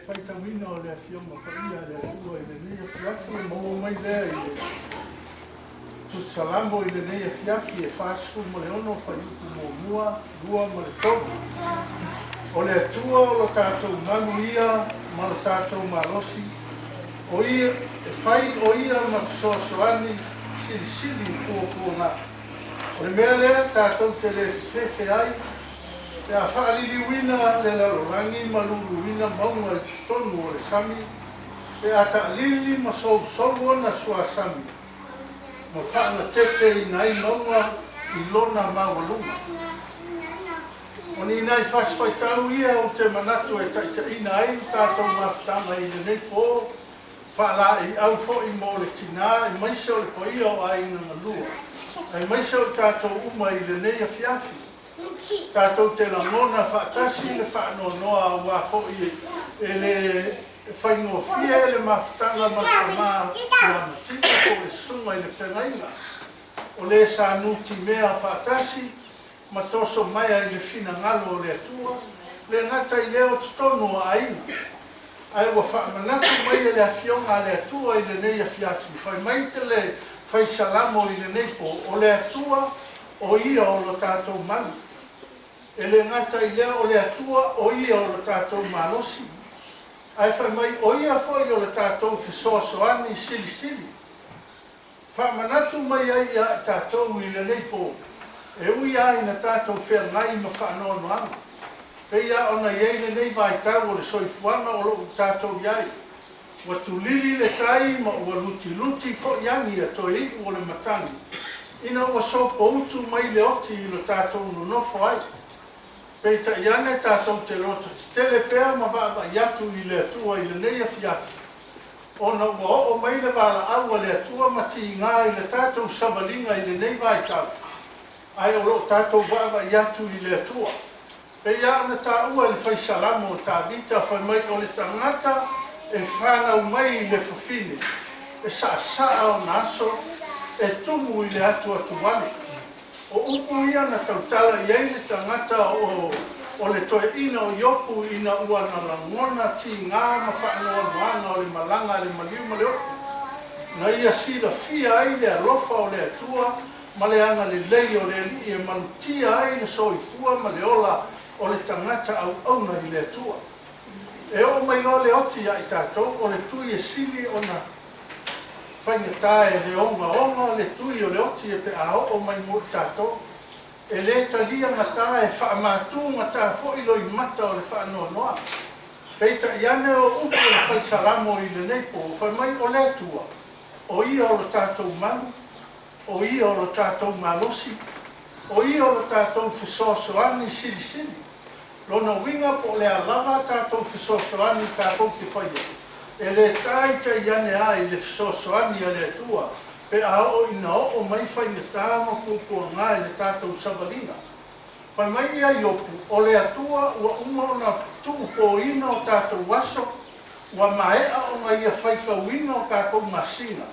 whaitawina o le afionga pa ia le atua i le nia fiafi e mau mai lea i le tusalamo i le nia fiafi e whaasfu mo le ono whaiutu mo mua, lua mo le toku. O le atua o lo tātou nganu ia, ma lo tātou malosi, o ia e whai o ia ma fisoasoani sili kua ngā. O le mea lea tātou te le fefe ai, te a whaalili wina le larorangi ma lulu wina maunga i tonu o le sami, te a ta lili ma sou na sua sami, ma whaanga tete i nai maunga i lona mawalunga. O ni nai whaswhaitau ia o te manatu e taita ina ai tātou mawhtanga i le nepo, whaala i au fo i mo le tina, i maise o le poia o ai na ngalua. Ai maise o tātou uma i le neia fiafi. Tātou te langona whaatasi le whaanonoa ua fo i e le whaingofia e le mawhtanga matama te amatika ko le sunga i le whengaina. O le sa nuti mea whaatasi, ma toso mai ai le fina ngalo o le atua, le ngata i leo tutono a aina. Ai wa whaamanatu mai le afionga le atua i le neia fiafi. Whai mai te le whai salamo i le nepo o le atua o ia o lo tātou manu. E le ngata i leo o le atua o ia o lo tātou malosi. Ai whai mai o ia foi o le tātou fisoasoani sili. Whaamanatu mai ai a tātou i le nepo. E ui ai na tātou whea ngai ma whaanono ana. E ia ona iei nei vai tau o le soifuana o lo tātou iai. Wa tulili le tai ma ua luti fo iangi a toi o le matangi. Ina ua sopo utu mai le oti i lo tātou nonofo ai. Pei ta iane tātou te roto te tele pea ma va iatu i le atua i le neia fiafi. ona ua o mai le vala'au a le atua ma tigā i le tatou savaliga i lenei vaitau ai o lo'o tatou va'ava'i atu i le atua pe ia ona tā'ua i le faisalamo o tavita fai mai o le tagata e whanau mai i le fafine e sa'asa'a ona aso e tumu i le atu atuale o upu ia na tautala i ai le tagata o le toe'ina o iopu ina ua na lagona tigā ma fa'anoanoaga o le malaga le maliu ma le otu na ia silafia ai le alofa o le atua ma le aga lelei o le ali'i e malutia ai le soifua ma le ola o le tagata au'auna i le atua e o mai loa le oti ia i tatou o le tui e sili ona whaingatā e he onga le tui o le oti e pe a o mai mo i tatou e le talia ngata e whaamātū ngata fo'i lo i mata o le whaanoanoa. Peita i ane o upo le whaisalamo i le neipo, whai mai o le atua. O ia o le tātou malu, o ia o le tātou malosi, o ia o le tātou whisosoani sili sili. Lona winga po le alawa tātou whisosoani ka kouke whaia. E le taita i ane a i le whisosoani a le atua. Pe a o ina o mai whaingatā ma kūkua ngā i le tātou sabalina. Whai mai ia iopu, o le atua ua umona tuupo ina o tātou waso, ua maea o mai ia whaikauina o kākou masina.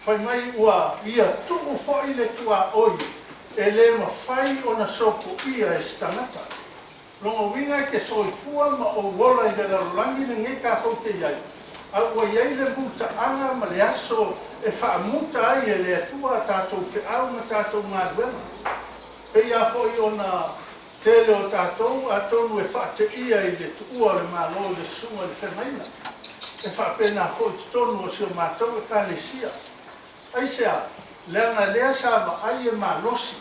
Whai mai ua ia tuu fo'i le tua oi, e le mawhai o na soko ia e stangata. Longa winga ke soifua ma o wola i le larurangi na nge kākou te iai. A ua iai le muta anga ma le aso e whaamuta ai e le atua tātou whiau ma tātou ngāruela. Pe ia fo'i o na tele o tātou, a tonu e whaate ia i le tuua le mālo le sunga le whenaina. E whaapena fo'i tonu o sio mātou e ka le sia. Aisea, leanga lea sāwa ai e mālosi.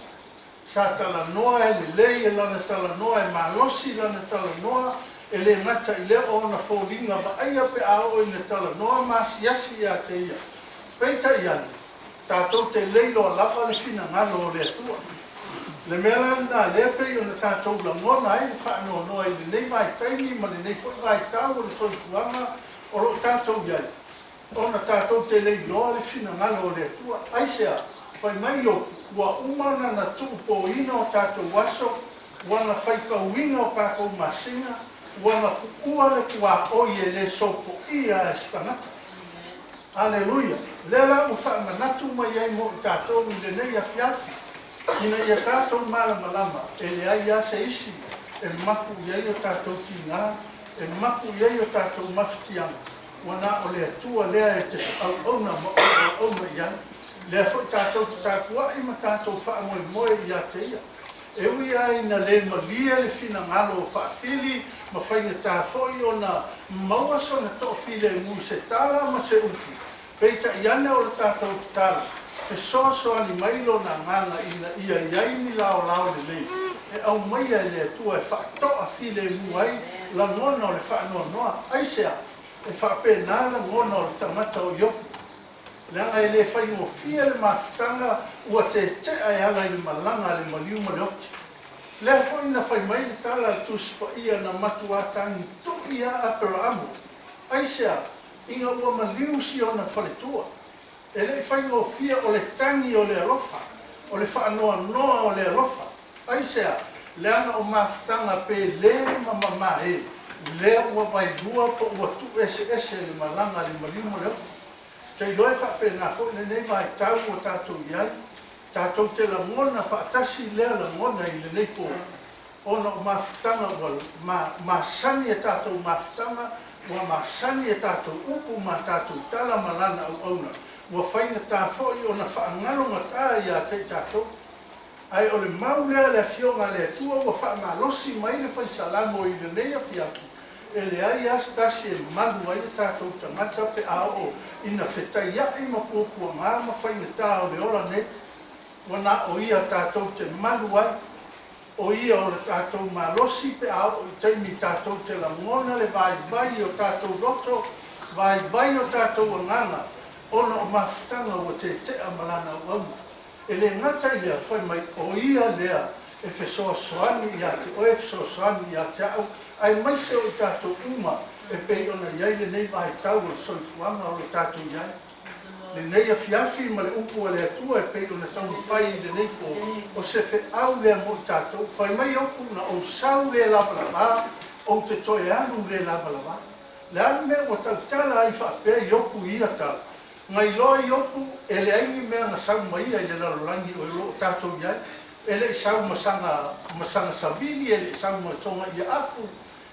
Sa tala noa e le lei e lana tala noa e mālosi lana tala noa e le ngata i lea o na fōringa ma aia pe ao i le tala noa masi yasi ia te ia. Peita i ane, tātou te leilo a lapa le fina ngalo o le atua. Le mea na lepe i o na tātou la ngona ai le whaanoa noa i le nei mai taini ma le nei fwoi vai tau o le soifuanga o lo tātou iai. O na tātou te leilo a le fina ngalo o le atua. Aisea, whai mai oku, ua umana na tuupo ina o tātou waso, ua na whaikauina o kākou masinga, ua na kukua le kua oi e le sopo ia e stangata. Aleluia. Lela u whaamanatu mai ai mo i tātou i le nei a fiafi. Ina ia tātou malama e le ai a se isi, e mapu iai o tātou ki ngā, e mapu iai o tātou maftianga. Wana o le atua lea e te au-auna ma au-auna iai. Lea fo tātou te tātua i ma tātou whaamoe moe i a te ia. E ui ai na le malia le fina ngalo o whaafili, ma whainga tā foi o na maua so na tō file mui se tala ma se uki. Peita i ane o le tātou te tala. Pe soso ani mailo na nganga ina ia iai ni lao le lei. E au maia le atua e whaatoa file muai la ngona o le whaanoa noa. Aisea, e whaapena la ngona o le tamata o iopu. Leanga e le whai o fia le mawhitanga ua te ai ala i le malanga le maliu ma le oti. Lea fwoi na whai mai le tala le tuspa ia na matuatangi tuki a apera amu. Aisea, inga ua maliu si o na whaletua. E le whai o fia o le tangi o le alofa, o le whaanoa noa o le alofa. Aisea, leanga o mawhitanga pe le mamamae, lea ua vai lua po ua tu ese le malanga le maliu ma le oti. Te loe whapena fo ne nei mai tau o tātou iai, tātou te la ngona whaatasi lea la ngona i le nei po. Ona o mawhitanga wal, masani e tātou mawhitanga, wa masani e tātou upu ma tātou tala malana au auna. Wa whainga tā fo i ona whaangalonga tā i a te tātou. Ai o le mau lea le fionga le tua wa whaamalosi mai le whaisalamo i le nei a fiaki. E le ai astasi e malu ai tātou tangata pe ao ina whetai ai ma pōpua ngā ma whaingatā o le ora ne. Wana o ia tātou te malu ai, o ia o le tātou malosi pe ao i teimi tātou te langona le vai o tātou roto, vai o tātou anganga, ona o mawhitanga o te amalana o amu. E le ngata ia whai mai o ia lea e whesoa soani ia te oe whesoa soani ia te au, ai mai se o tātou uma e pei ona iai le nei vai tau o soifuanga o le tātou iai. Le nei a fiafi ma le upu a le atua e pei ona tau whai le nei po o se fe au lea mo tātou. Whai mai oku na o sau le lava lava o te toe alu le lava lava. Le anu mea o tau tala ai whaapea i oku ia tau. Ngai loa i oku e le aingi mea nga sau mai ai le lalolangi o lo tātou iai. E le sau masanga savili, e le sau masonga ia afu.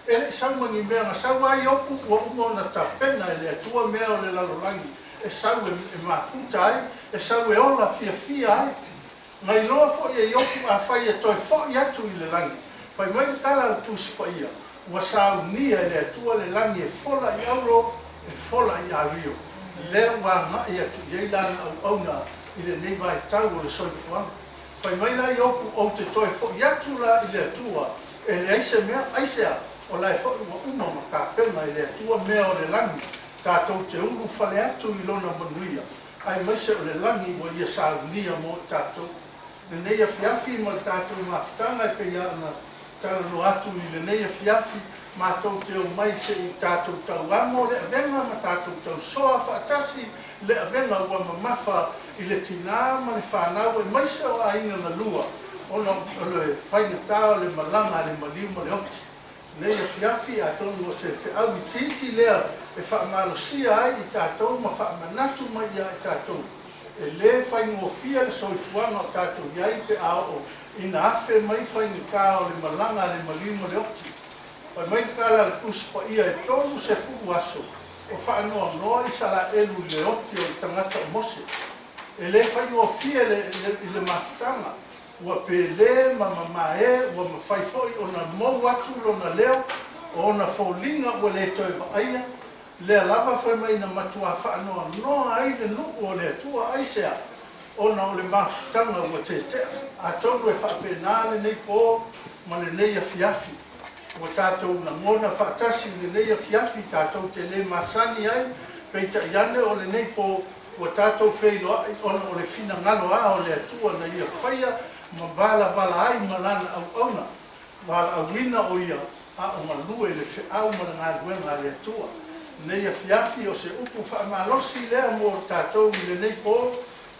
E le sau mangi mea nga sau ai oku ua umo na tapena e le atua mea o le lalolangi. E sau e mafuta ai, e sau e ola fia ai. Ngai loa fo i oku a whai e toi fo i atu i le langi. Whai mai tala al tuspa ia. Ua sau nia e le atua le langi e fola i auro, e fola i ario. Lea ua ngai atu i eilana au auna i le nei vai tau o le soifuanga. Whai mai lai oku o te toi fo i atu la i le atua, e le aise mea, aisea, o lai fo i ua uma ma ka pena i le atua mea o le langi, tātou te uru whale atu i lona manuia, ai maise o le langi ua ia saunia mo tātou. Le nei a fiafi ma tātou mawhitanga e pei ana tarano atu i le nei a fiafi, mātou te o mai se i tātou tau amo le avenga, ma tātou tau soa whaatasi, le avenga ua mamafa i le tina ma le whanau e maisa o aina na lua ona le whaina tau le malanga le maliuma le oki. Nei a fiafi a tonu o se whiau i titi lea e whaamalosia ai i tātou ma whaamanatu mai ia i tātou. E le whaingo fia le soifuanga o tātou iai pe ao ina afe mai whaini kao le malanga le maliuma le oki. Pai mai kala le kuspa ia e tonu se fuku aso o whaanoa noa i sala elu le oki o tangata o mose. E le whaingo fia le mafutanga, ua pele ma mamae, ua mawhaifoi o na mou atu lo na leo, o na faulinga ua le toi waaia, le lava whai mai na matua whaanoa noa ai le nuku o le atua aisea, o na o le mafutanga ua te tea. A tonu e whaapena le nei po, ma le nei a fiafi. Ua tātou na ngona whaatasi le nei a fiafi, tātou te le masani ai, peita iane o le nei po, ua tātou wheiloa ona o le fina ngalo a o le atua na ia whaia ma vala ai ma lana au auna. Vala awina o ia a o malue le whiau ma ngā ruenga le atua. Nei a fiafi o se upu whaamalosi lea mo tātou i le nei po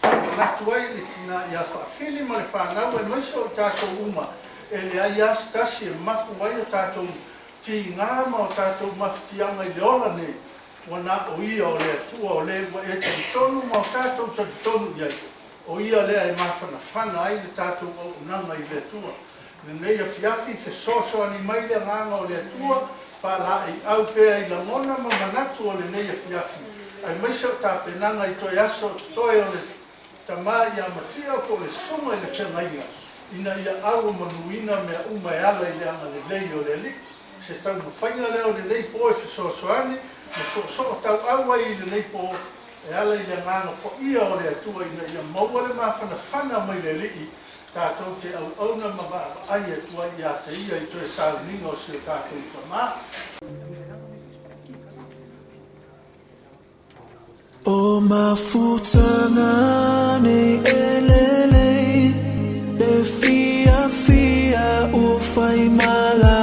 whamanatu ai le tina ia whaafili ma le whanau e maisa o tātou uma. E le ai astasi e maku ai o tātou ti ngāma o tātou mawhitianga i le ola nei. Wana o ia o le atua o le ua e tonu ma o tātou tonu iai. O ia lea e mawhana ai le tātou o unanga i le atua. Le nei a fiafi fe soso ani mai le nganga o le atua, whala i au pea i la mona ma manatu o le nei a fiafi. Ai maisa o tāpenanga i toi aso o toi o le tamai a matia po le sunga i le whengainga. Ina ia au manuina mea uma e ala i le anga le lei o le li. Se tau mawhainga leo le nei po e fe soso ani, ma so tau aua i le nei po e ala i le ngana po ia o le atua ina ia maua le mawhana mai le rii tātou te au auna ma ai atua i a te ia i toi sauninga o se tātou i pama. O mafutanga nei elelei le fia o fai mala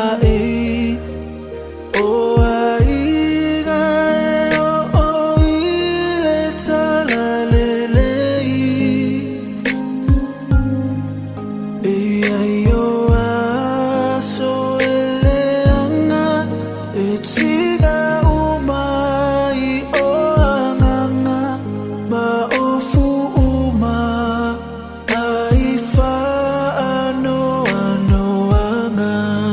no,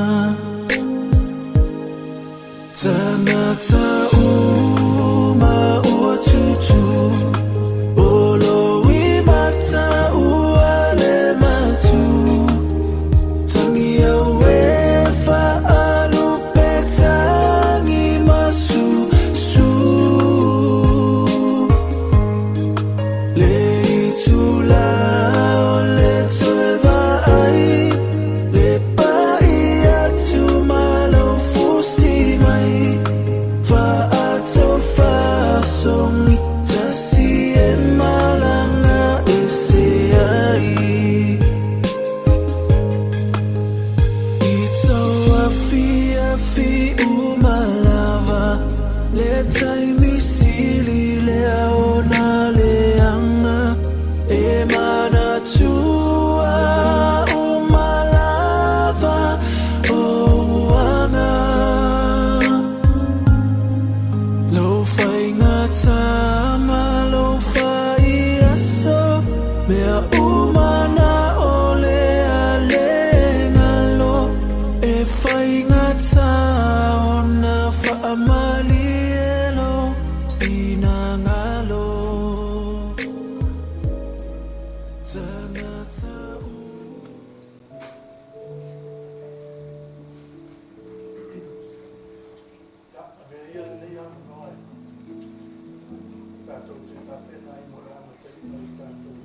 tātou te tāpena I mora ana te ina I tātou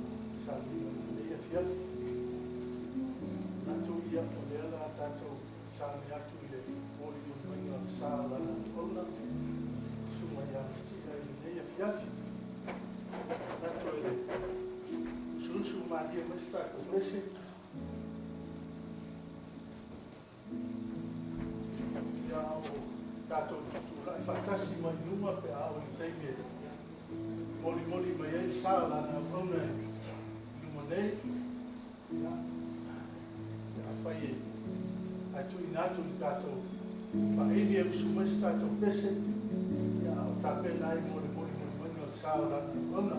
sāwina ia fiatu. Natu ia o lea la tātou sāne atu I le mori mwenga sāla na ona. Suma ia tia I ia fiatu. Natu e le surusu mātia mai tātou mese. Ia o tātou tutura I whakasi mai numa pe ao I teime mori mai ei sāla na ona numa nei. Ia whai e atu I nātu I tātou whaevi e usuma I tātou pese. Ia o tāpena I mori sāla na ona.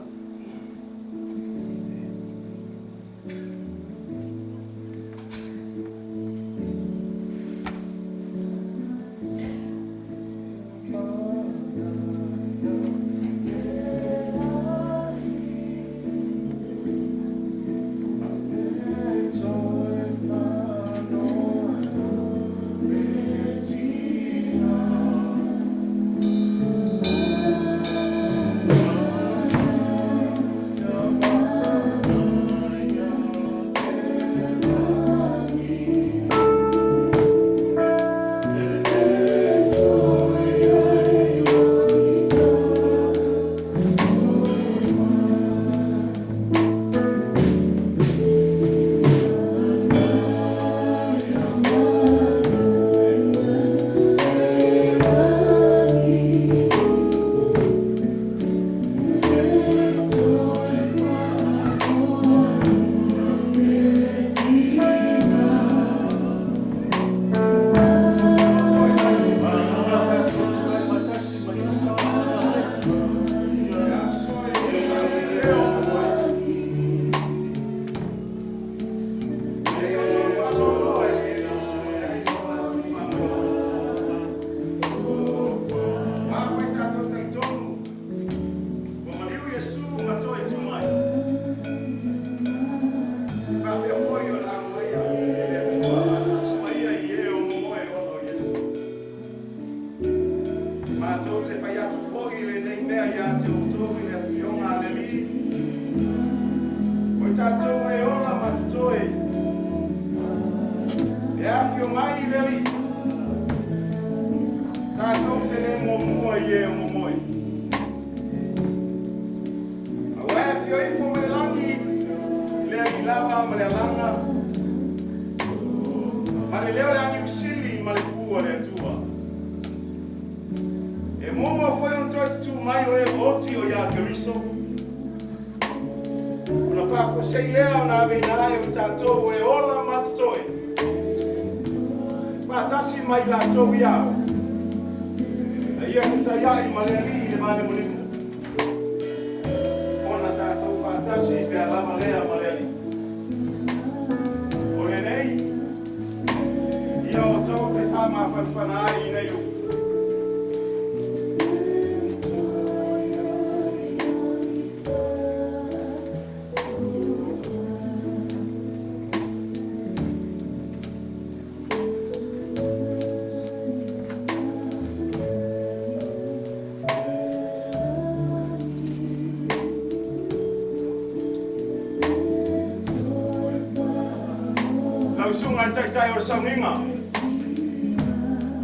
Tai o sauninga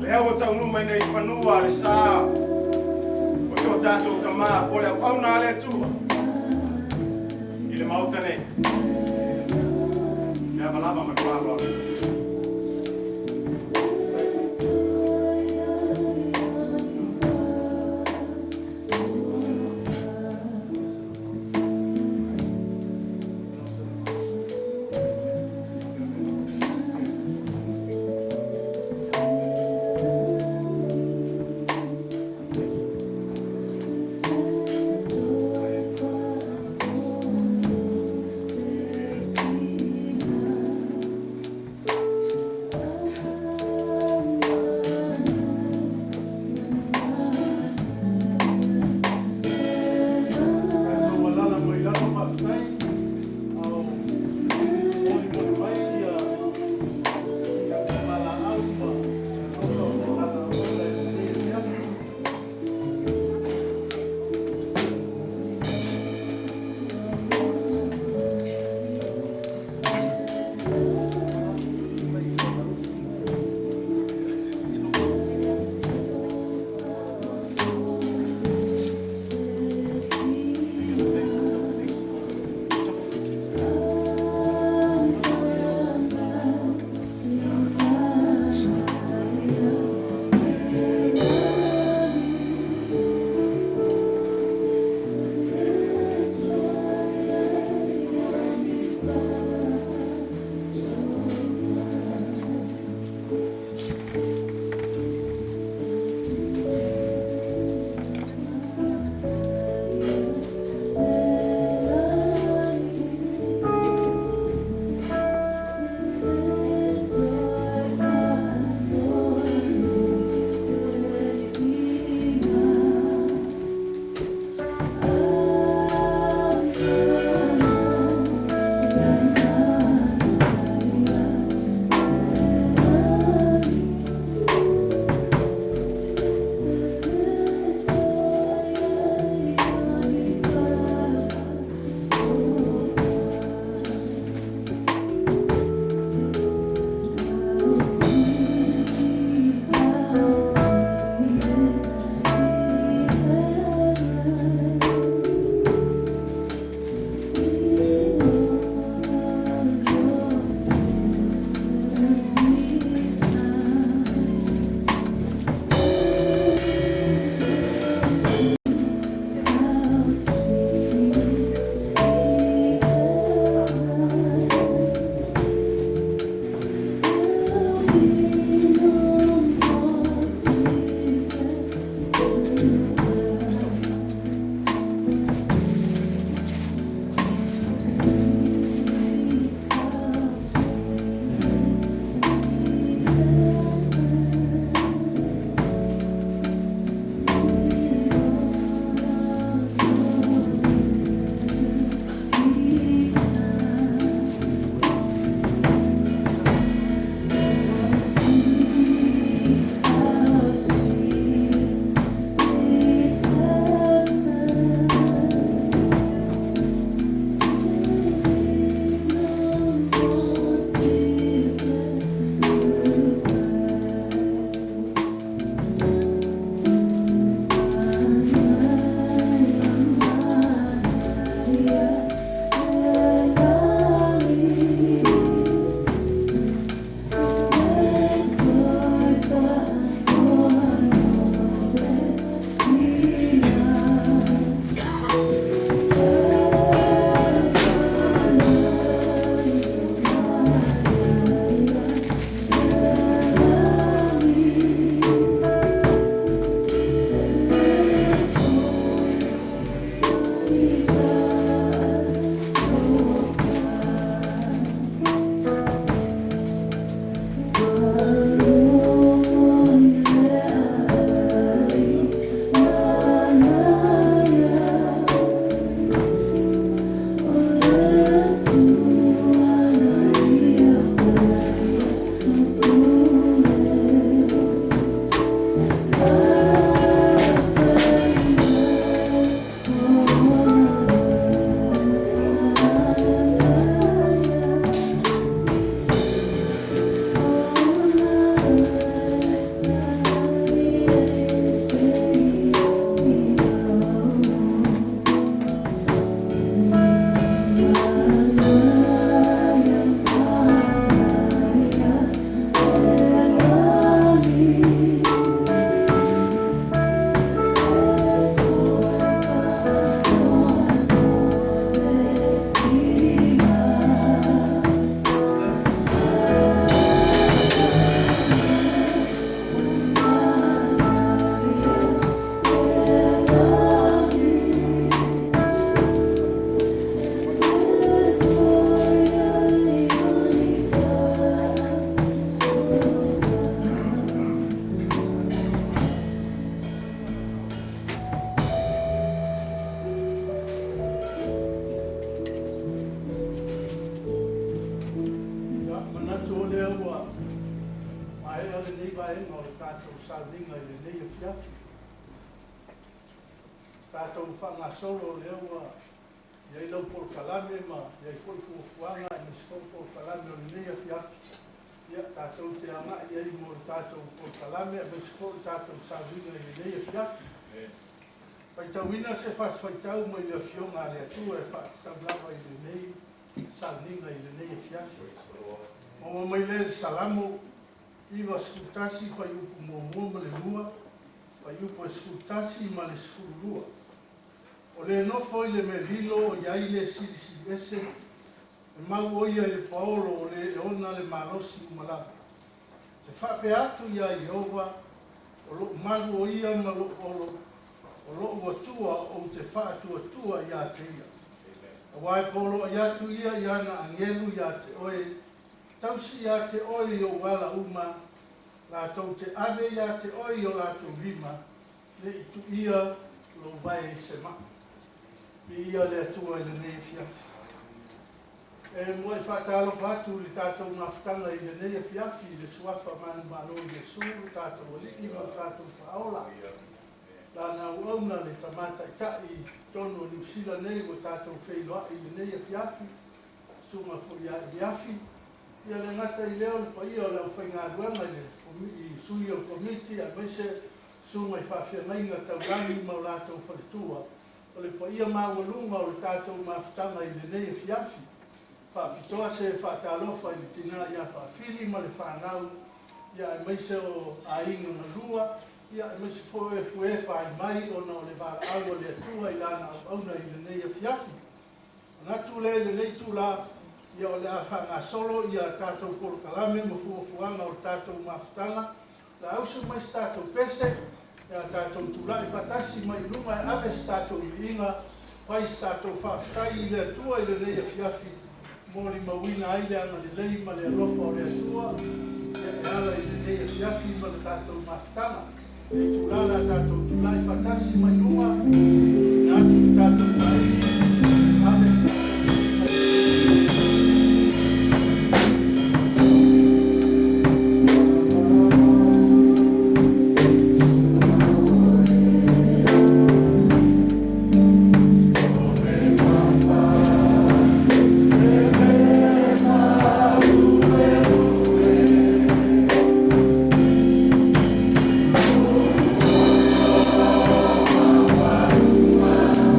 le hawa tau numa nei whanua le saa o so tātou tamā po le pauna le tua I le mauta nei le amalama ma kwāroa Tātou whangasolo lewa, iei lau por kalame ma, iei koi kuafuanga, i niskou por kalame o nea fiaki. Ia tātou te anga, iei mo tātou por kalame, a niskou tātou sāwinga i nea fiaki. Paitauina se whaitau mai lea fionga lea tua e whaitaulawa i nea sāwinga i nea fiaki. Mo mai lea salamo, iwa skutasi whai upu mua ma le mua, whai upu e skutasi ma le skurua. O le nofo i le me lilo o iai le sirisi ese, e mau oia le paolo o le ona le malosi umalapa. Se whape atu ia i ova, o lo magu o ia ma lo watua o te whaatua tua ia te ia. A wai polo i atu ia i ana angelu ia te oe, tausi ia te oe o wala uma, la tau te ave ia te oe o la tu vima, le itu ia lo vai se maa. Ia le atua i le nea fiafi. Mua i whātalo whātu li tātou ngāwhtanga i le nea fiafi, le suafa manu mano i le suru, tātou aliki ma tātou whaola. Tāna uauna le tamata i tai tono New Zealand nei o tātou whailoa i le nea fiafi, sunga furia i fiafi. Ia le ngata i leo le pa ia o leo whaingaruanga i sui o komiti, a meise sunga i whawhiangainga taurangi ma o lātou whaletua. O le paia mawalunga o le tātou mawhtanga i le nea fiafi. Whapitoa se whatalofa i tina ia whawhiri ma le whanau ia e meise o ainga na lua ia e mesi fue fai mai ona o le va'au o le atua i lana auauna i lenei afiafi. Ona atu le lenei tula ia o le a fa'agasolo ia tatou polokalame ma fuafuaga o le tatou mafutaga la ausu mai se tatou pese ia tatou tula'i fatasi mai luma e ave se tatou ili'iga pai se tatou fa'afetai i le atua i lenei afiafi mo li mauina ai le agalelei ma le alofa o le atua ia e ala i lenei afiafi ma le tatou mafutaga e tulala tatou tula'i fatasi mai luma na atu i tatou mai ave se Oh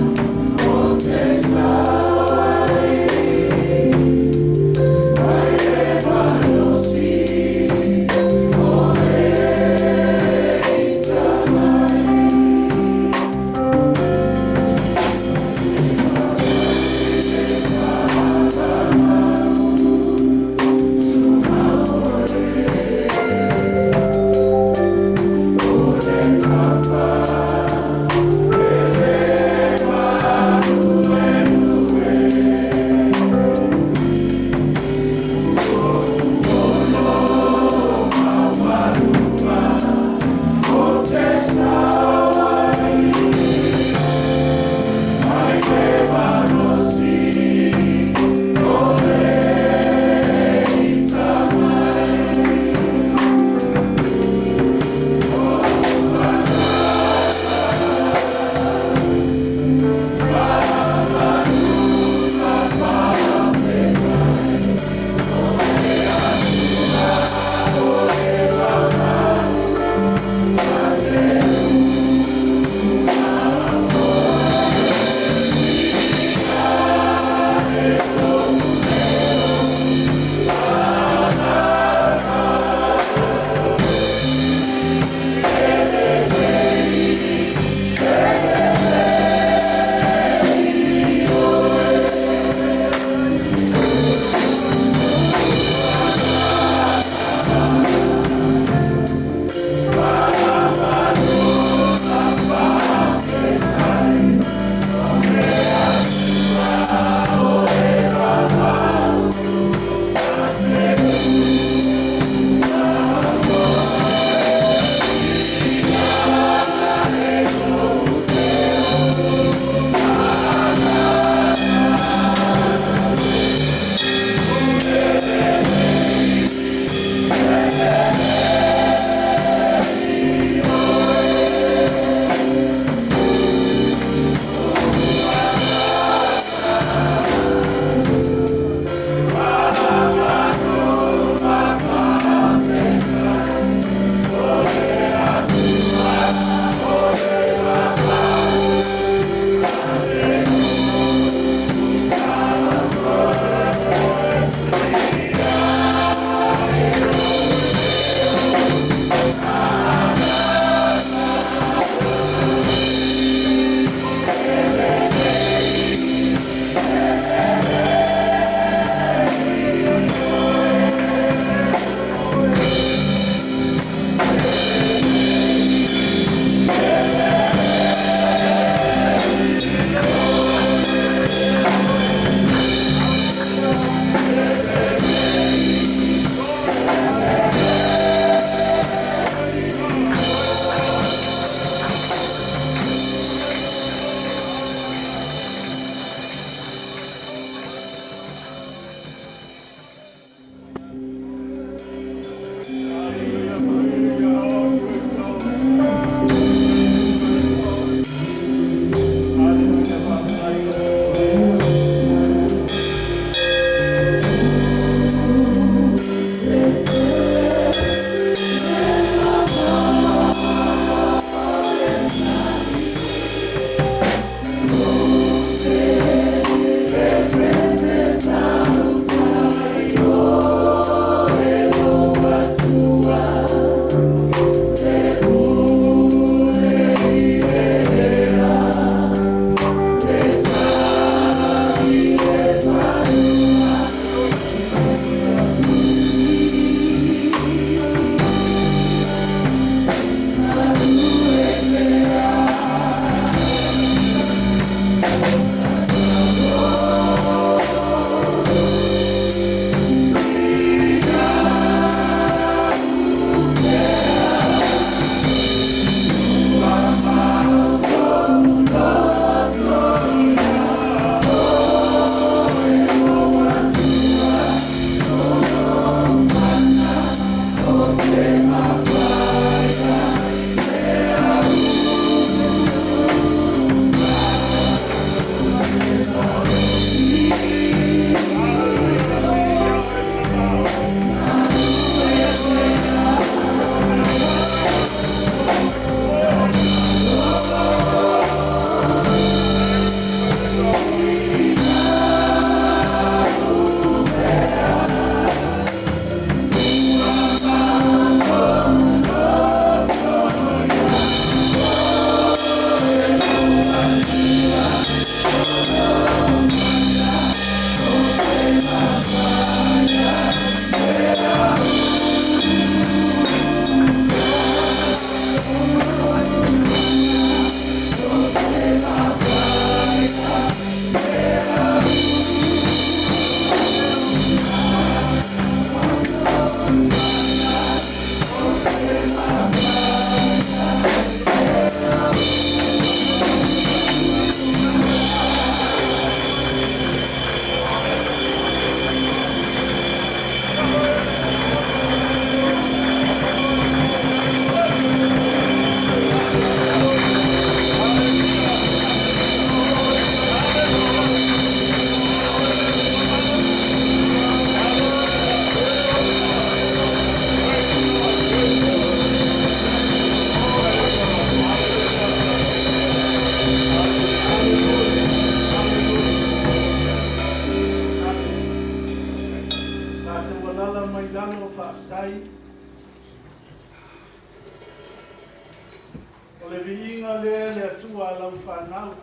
viinga le atua lau whanau.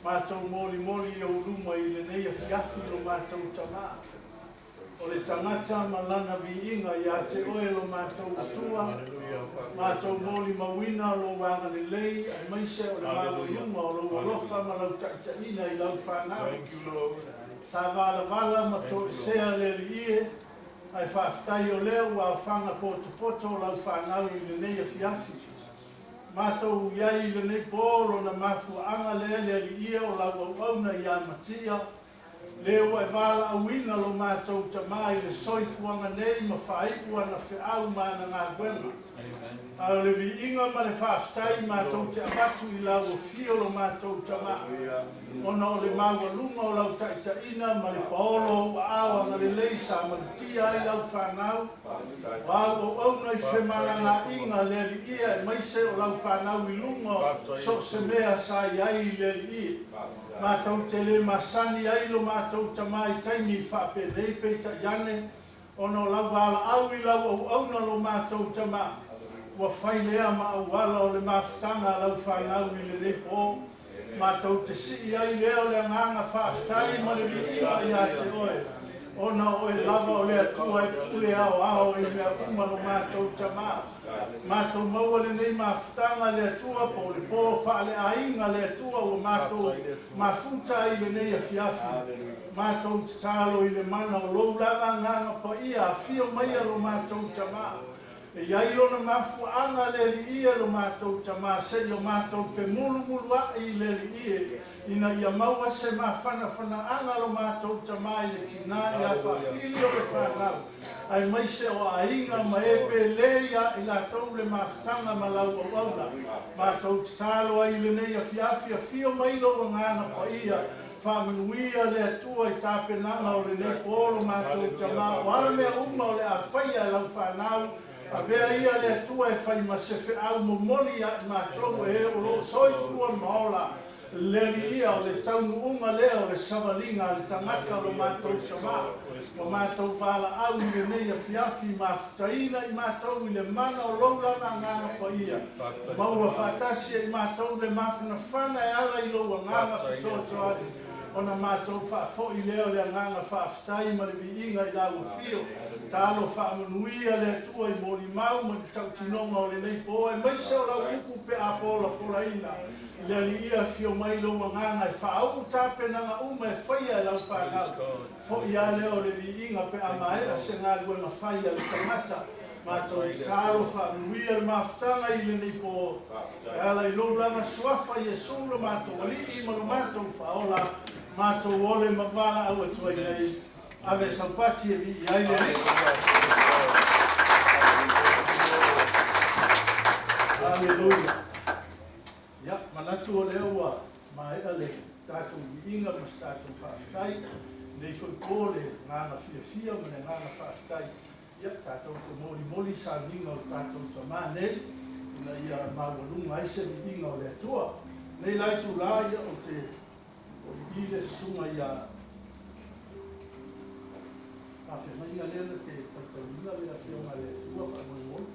Mātou moli moli o uruma I le nei a fiafi lo mātou tamaa. O le tangata malana viinga ia te oe lo mātou atua. Mātou moli mawina lo wanga le lei, ai maise o le mālo iuma o lo alofa ma lau taitaina I lau whanau. Tā vala ma tō sea le li ie, ai whaatai o leo wa whanga poto lau whanau I le nei a fiafi. Mātou iai le nei pōlo na mafu anga le li ie o lau au na ia matia. Leo e wala awina lo mātou tamai le soifuanga nei ma whaipua na whiau mana ngā gwena. A le vi inga ma le whaaftai mātou te abatu I lau o fio lo mātou tamai. Ona o le maua lunga o lau taitaina ma le paolo o awa na le leisa ma le tia I lau whanau. Wau o au nei whemana ngā inga le li ia e maise o lau whanau I lunga so se mea sa iai le li ia. Mātou te le masani ai lo mātou tamai taimi whape nei peita iane. Ono lau wala au I lau au na lo mātou tamai. Wa whai lea ma au wala o le mawhtanga lau whanau I le repo. Mātou te si ai leo le nganga whaaftai ma le vitima I a te oe. Ona oe lava o le atua e pule ao I mea kuma lo mātou tamai. Mātou maua le nei mawhtanga le atua po le pō whaale ainga le atua o mātou mafuta I le nei a fiafi. Mātou te talo I le mana o lou langa nganga pa ia a fio maia lo mātou tamai. E iai ona mafu anga le li ia lo mātou tamā, se o mātou pe mulu I le li ia, ina ia maua se mawhana anga lo mātou tamā I le tina I a whawhili o le whanau. Ai maise o ainga ma e pe le ia I la tau le mawhtanga ma lau o aula. Mātou talo ai le nei a fiafi a fio mailo o ngana pa ia. Whamanuia le atua I tāpenanga o le nei pōlo mātou tamā, o ala mea uma o le a whaia lau whanau. A vea ia le atua e whai ma se whiau momoli a mātou e o lo soifua maola. Le ia o le taunu unga lea o le savalinga le tangata o mātou sama. O mātou pala au I nei a fiafi mawhtaina I mātou I le mana o louranga nganga pa ia. Maua whatasi I mātou le mawhana whana e ala I loua nganga whatoto ati. Ona mātou whaafo I leo le nganga whaaftai ma le viinga I lau fio. Talo whaamanuia le atua I mori mau ma te tau kinonga o le nei po. E maise o lau uku pe a pola poraina. Le li ia fio mai loa nganga e whaau tāpenanga uma e whaia lau whanau. Fo ia leo le viinga pe a maera se ngā luenga whaia le tangata. Mātou I talo whaamanuia le mawhtanga I le nei po. E ala I louranga suafa I e sula mātou ali I manu mātou whaola. Mātou ole mawala au atua I nei. Ave sampati e vi ai le. Aleluia. Ya, manatu o leo wa maera le tātou inga ma tātou whaaftai. Nei whaipole ngāna fia ma ne ngāna whaaftai. Ya, tātou te moli sa vinga o tātou ta mane. Ina ia mawalunga aise mi inga o le atua. Nei laitu la ia o te ile sunga ia Afe mai ia lena te tautaunga le a whionga le tua whanau.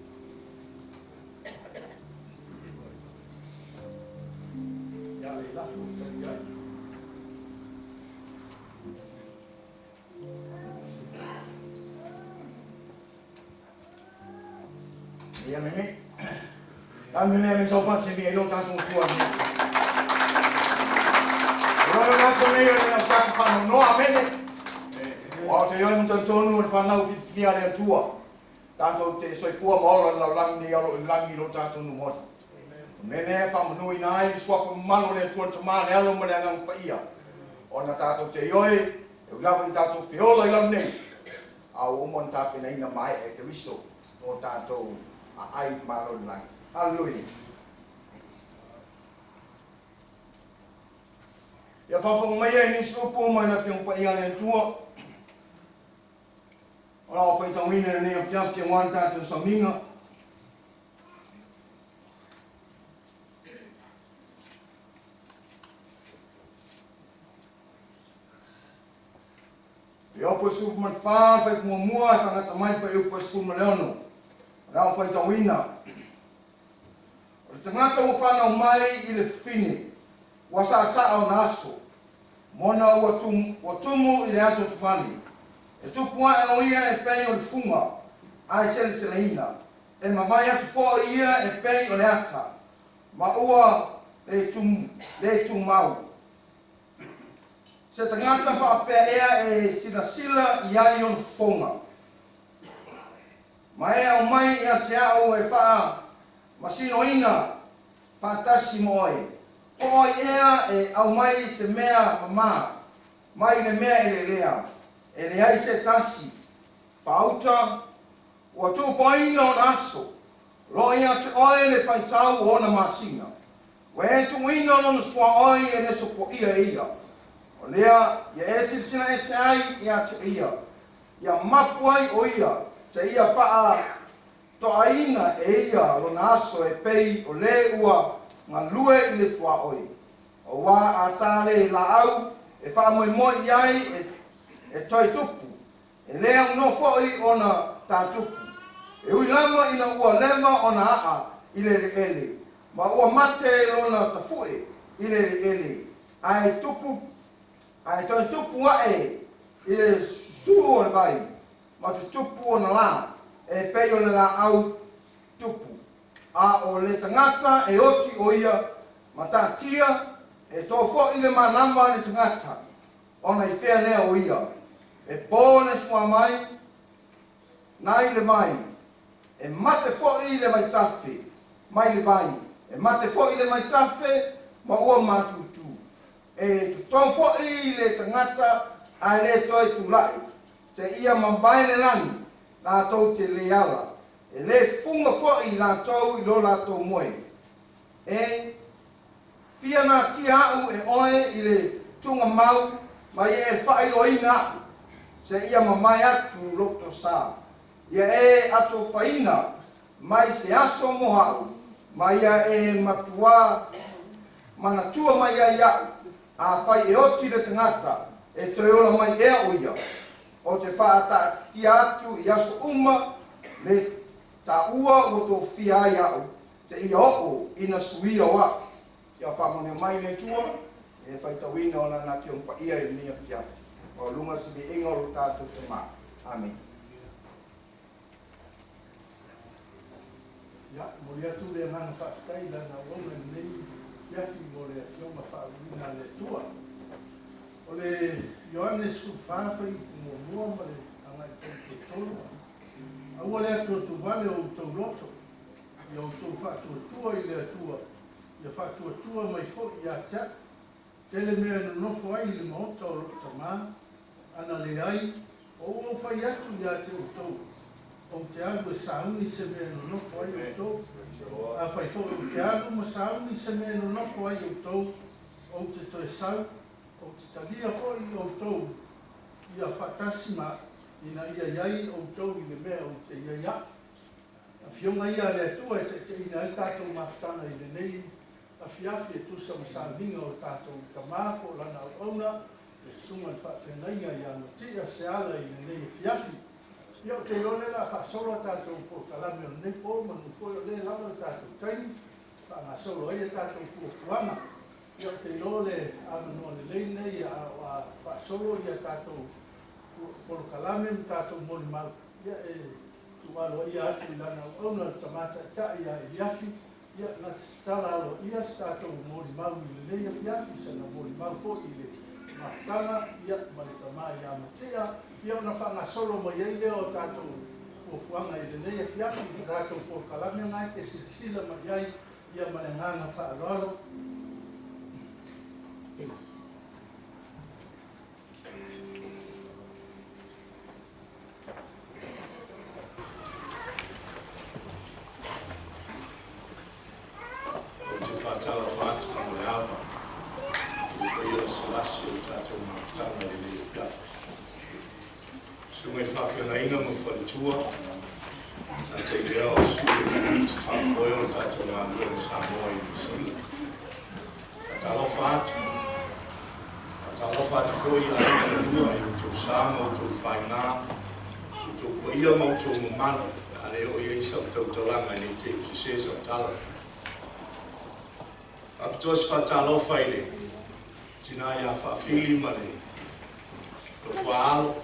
Ia e lafu tari ai. Ia mene. Ia mene me tau pati mi e lo tātou tua mi. Rora nāko nei o le tātou whanau noa mene. O te ioi muta tonu e whanau ki ale atua. Tātou te soipua maola lau langi ni alo I langi lo tātou nu mota. Mene e whamanui nai, suafa mano le atua tamane alo mele angang pa ia. O na tātou te ioi, e ulawa I tātou whiola I lam nei. Au umon tāpina ina mai e te wiso o tātou a ai malo langi. Hallelujah. Ia whawhanga mai e ni supu mai na whiong pa ia le atua. Ora o pai tawina nei o piaf te wan tātou saminga. E o pai supu man whaa, pai mua tangata mai pai o pai supu leono. Ora o pai tawina. tangata o whanau mai I le fine, wa sa o naso, mona ua tumu I le ato tufani. E tupua e o ia e pei o le funga, ai sele seleina, e mamai atu po ia e pei o le ata, ma ua le tumau. Se tangata whaapea ea e sila ia I on fonga. Ma ea o mai ia te au e wha masino ina whaatasi moe. O ea e au mai se mea mama, mai le mea e le lea. E le ai se tasi, whauta, ua tūpoina o naso, lo ia te oe le whaitau o na masina. Wa e tuina o na sua oe e ne sopo ia. O lea, ia e sina e se ai ia te ia. Ia mapu ai o ia, te ia wha toaina e ia lo naso e pei o le ua ngā lue I le tua oe. O wā a tāle la au, e wha moi iai e toi tupu, e lea uno foi o na tā tupu. E ui lama ina ua lema o na aa I le ele, ma ua mate o na tafue I le ele. Ai toi tupu ae I le suo o le vai, ma tu tupu o na la, e pei o na la au tupu. A o le tangata e oti o ia, ma tā tia, e tō fo I le manamba le tangata, o na I whea lea o ia. E pōne sua mai, nai le mai, e mate fo'i le mai tawhi, mai le vai, e mate fo'i le mai tawhi, ma ua mātutu. E tutong fo'i le tangata, a le toi tulai, te ia mambai le langi, la tau te leala, e le funga fo'i la tau I lo la tau moe. E fia na tia au e oe I le tunga mau, mai e whai o ina, se ia mamai atu loto sa. Ia e ato whaina, mai se aso mohau, mai ia e matua, manatua mai ia iau, a whai e oti le tangata, e toiola mai ea o ia. O te whaata ki atu I aso uma, le ta ua o tō whia iau, te ia oko ina suia wa. Ia whamone mai me tua, e whaitawina o na fiongpa ia I mea fiafi. O lunga sibi ingoro tātou te mā. Amen. Ya, mo le atu le mana whaakai lana wonga nei fiafi mo le fioma whaawina le tua. O le Ioane Sufawhai mo mua ma le angai te tolu. Aua le atu tu vale o tau loto. Ia o tau whaatua I le atua. Ia whaatua mai fo I a tia. Tele mea nofo ai le maota o loto tamā. Ana le ai, o whai atu ia te o tau. O te agu e sauni se mea no nofo ai o tau. A whai fo o te agu ma sauni se mea no nofo ai o tau. O te toe sau, o te talia fo I o tau. Ia whatasi ma, ina ia iai o tau I le mea o te ia ia. A fionga ia le atua e te ina ai tātou mawhtana I le nei. A fiafi e tusa ma sāminga o tātou kamako lana o auna. E sunga whawhenaia ia Matia Seala I nei fiafi. Ia o te ione la whasolo tātou po kalame o nei po, manu foi o le lama tātou taini. Whanga solo e tātou fuafuanga. Ia o te ione amano le lei nei a whasolo ia tātou po kalame tātou moni mau. Ia e tuwalo ia atu lana o auna tamata ta ia e fiafi. Ia na tala alo ia tātou moni mau I le nei fiafi, sana moni mau po I le mawhtanga, ia maritama ia Matia, ia ona whanga solo mai ei leo o tātou fuafuanga I le nei fiafi, I tātou po kalame ngai ke sila mai ei, ia manenganga whaararo. O te whātala whātu ka mole awa. Ia salasi o tātou mawhtanga I le ia. Sungai whawhianga inga mo wharitua. Nā te lea o suri te whawhoi o tātou ngā lua Samoa I Musila. Ta alofa atu. Ta alofa atu foi a ina lua I tō sāma o tō whainā. I tō paia mo tō mamana. Ale o ia isa o tau talanga I te sesa tala. Aptos fatalo faile. Tina ya fa fili male. Lo falo.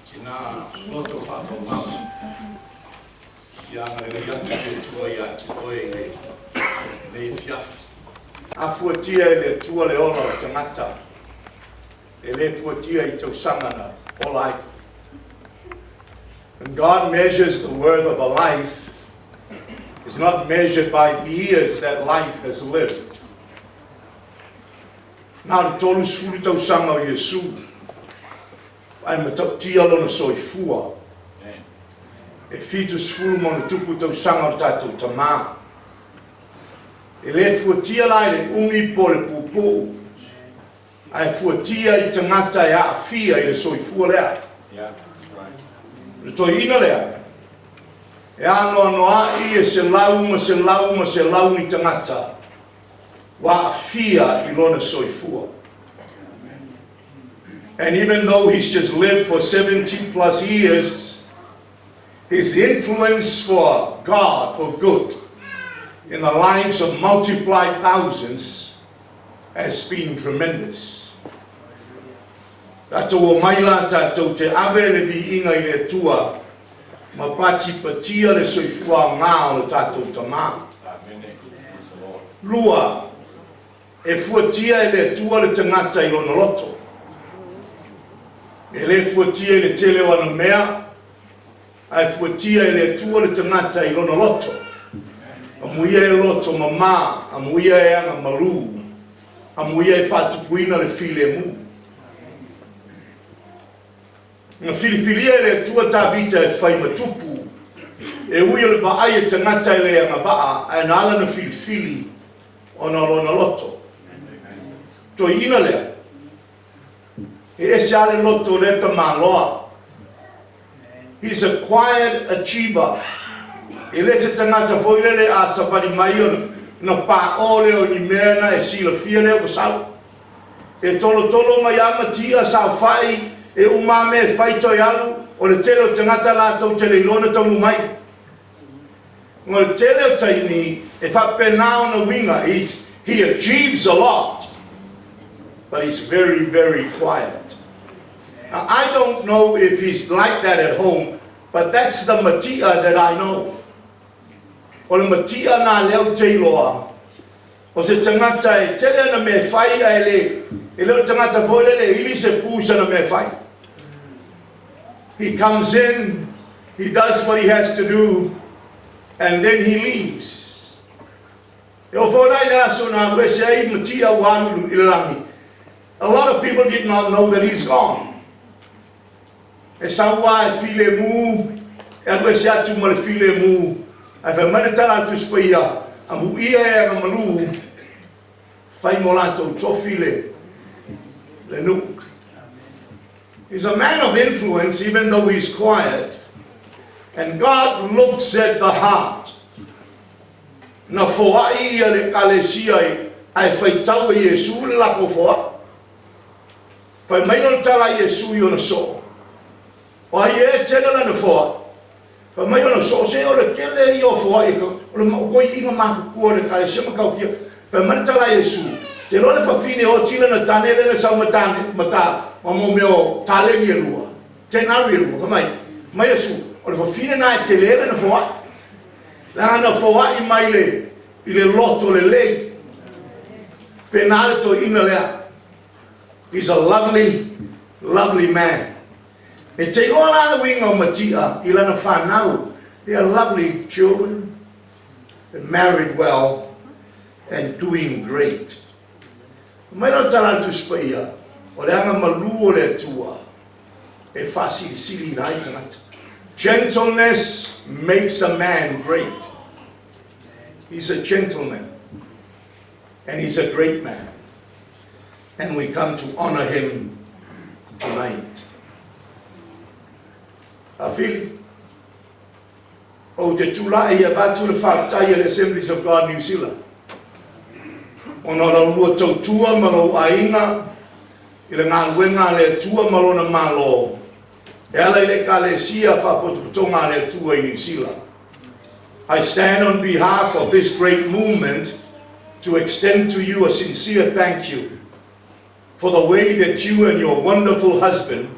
Tina loto fa ngau. Ya ngale ya tua ya oile. Le fiaf. Afuatia le tua le ona tangata. Ele fuatia I tau sangana. Olai. And God measures the worth of a life is not measured by the years that life has lived. Nā tolu suru tau sanga o Yesu. Ai matau tia lona soifua. E fitu suru mo na tupu tau sanga o tātou tamā. E le fuatia lai le ungi po le pupu. Ai fuatia I tangata e a fia I le soifua lea. Le toi ina lea. E ano noa I e se lau ni tangata. Wa fia I lona soifua. And even though he's just lived for 70 plus years, his influence for God, for good, in the lives of multiplied thousands has been tremendous. Tato o maila tato te awe le vi inga I le tua, ma pati patia le soifua ngā o le tato tamā. Lua, e fuatia le tua le tangata I lona loto. E le fuatia le tele wana mea, ai fuatia le tua le tangata I lona loto. Amuia e loto mamā, amuia e anga maru, amuia e whatupuina le file mu. Nga filifilia le tua tabita e whai matupu, e uia le baai e tangata le anga baa, e nala na filifili o na lona loto. To ina lea, e ese ale loto le ka maloa. He's a quiet achiever. E le se tangata foi le a sapari mai na pa ole o ni mena e sila fia le o sau. E tolo mai amatia sa fai e umame fai toi alu o le tele o tangata la tau te leilona tau mai. Ngo le tele o taini e fa penao na winga, he achieves a lot, but he's very, very quiet. Now, I don't know if he's like that at home, but that's the Matia that I know. O le Matia na leo te loa. O se tangata e tele na me fai e leo tangata foi le ili se pusa na me fai. He comes in, he does what he has to do, and then he leaves. A lot of people did not know that he's gone. E sawa e file mu, e alwese atu ma le file mu, e fe manetala atu spia, amu ia e amalu, fai molato to file, le nu. He's a man of influence, even though he's quiet. And God looks at the heart. Na foai ia le kalesia ai fai tau e Yesu le lako foa. Fai mai non tala Yesu i ona so. O ai e tena la na foa. Fai mai ona so se o le tele i o foa i ka. O le koi inga maku kua le kalesia makau kia. Fai mai tala Yesu. Te lo le fafine o tila na tane le na sau matane mata. Mamo meo tale ni lua. Tena ri lua. Fai mai. Mai Yesu. O le fafine na e te le na foa. La na foa I mai le. I le loto le lei. Penale to ina lea. He's a lovely, lovely man. E te ola winga o Matia, I lana whanau. They are lovely children, and married well, and doing great. Mai no tala tu spaia, o le anga malu o le tua, e fasi sili nai kanata. Gentleness makes a man great. He's a gentleman, and he's a great man. And we come to honor him tonight. Afili, o te tula ia batu le whaftai le Assemblies of God New Zealand. Ona la lua tau tua malo aina, I le ngā luenga le tua malo na malo. E ala I le kalesia whapotutonga le tua I New Zealand. I stand on behalf of this great movement to extend to you a sincere thank you for the way that you and your wonderful husband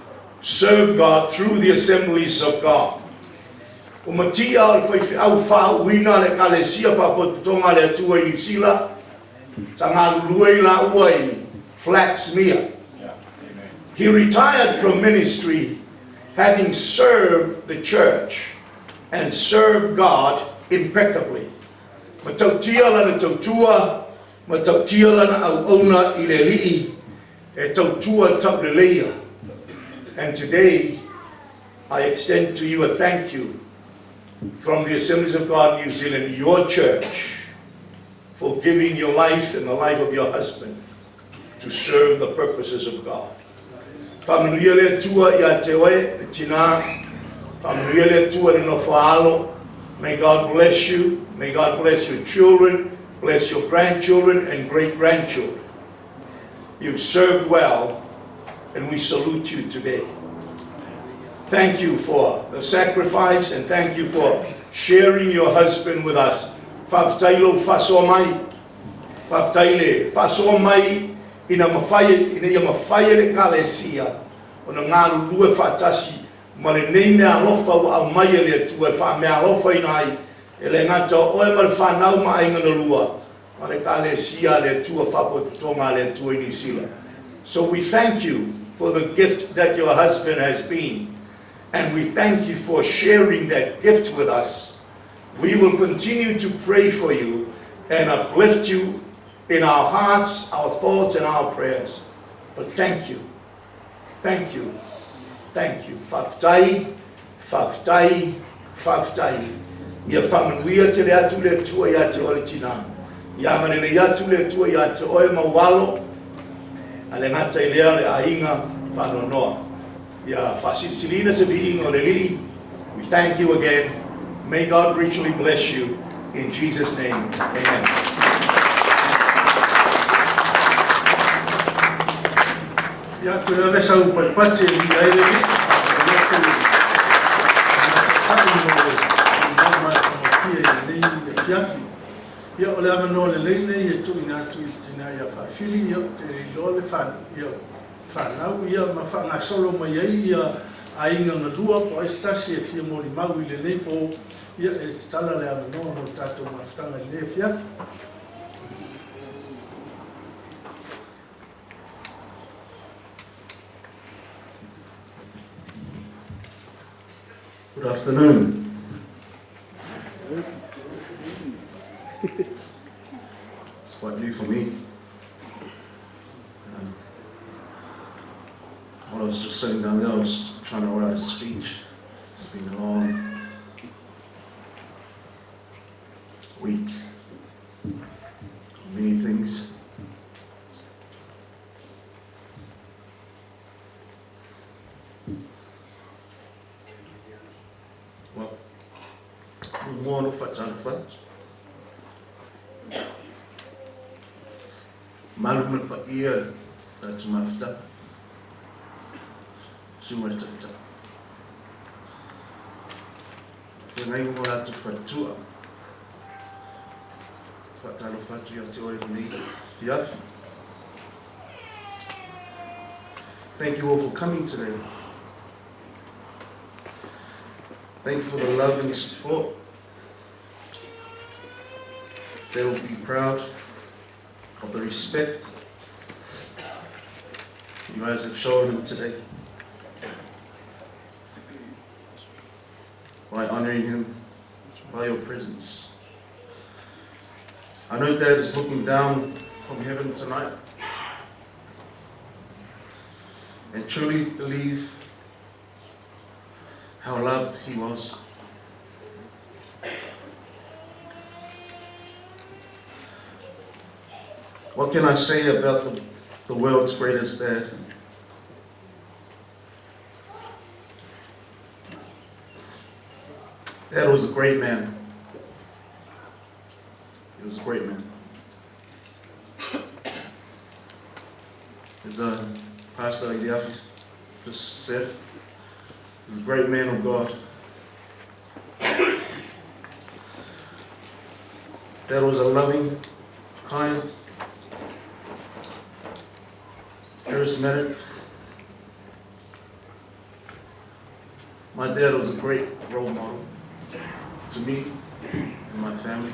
serve God through the assemblies of God. O matia al au whauina le kalesia papotonga le atua i New Zealand, tanga luei la uai Flaxmere. He retired from ministry having served the church and served God impeccably. Matautia lana tautua, matautia lana au ona i le lii, e tautua tauleleia. And today, I extend to you a thank you from the Assemblies of God New Zealand, your church, for giving your life and the life of your husband to serve the purposes of God. Whamanuia le tua ia te oe, le tina, whamanuia le tua le no whaalo. May God bless you, may God bless your children, bless your grandchildren and great-grandchildren. You've served well, and we salute you today. Thank you for the sacrifice, and thank you for sharing your husband with us. Whaptailo whasomai, whaptaile whasomai ina mawhaia le kalesia, o na ngāru lue whatasi, ma le nei mea alofa au mai le atua, wha mea alofa ina ai, e le ngata oe ma le whanau ma ai ngana lua, ma le kalesia le atua whapotonga le atua i New Zealand. So we thank you for the gift that your husband has been. And we thank you for sharing that gift with us. We will continue to pray for you and uplift you in our hearts, our thoughts, and our prayers. But thank you. Thank you. Thank you. Whaftai, whaftai, whaftai. Ia whamanuia te rea tu le tua ia te ore tina. Ia ngane le ia tu le tua ia te oe mawalo. A le ngata i lea le ainga whanonoa. Yeah, we thank you again. May God richly bless you. In Jesus' name, amen. Ya tu ave sa u pache ni ai le ni. Ya ole ave no le nei e tu ina tu ina ya fa fili yo te lo le fa yo. Whanau ia ma whanga solo mai ia a inga na lua po ai stasi e fia mori mau I le nei po ia e tala le ame noa no tato ma whtanga I le fia. Good afternoon. It's quite new for me. While I was just sitting down there, I was trying to write a speech. It's been a long week. Many things. Well, more no fat on fat. Malum pa ia at mafta. Sumatata. Whenai ngora tu fatua. Fatalo fatu ya te ore ni fiaf. Thank you all for coming today. Thank you for the love and support. They will be proud of the respect you guys have shown them today. By honoring him by your presence. I know Dad is looking down from heaven tonight and truly believe how loved he was. What can I say about the world's greatest dad? Dad was a great man. He was a great man. As Pastor Idiafi just said, he was a great man of God. Dad was a loving, kind, charismatic. My dad was a great role model to me and my family,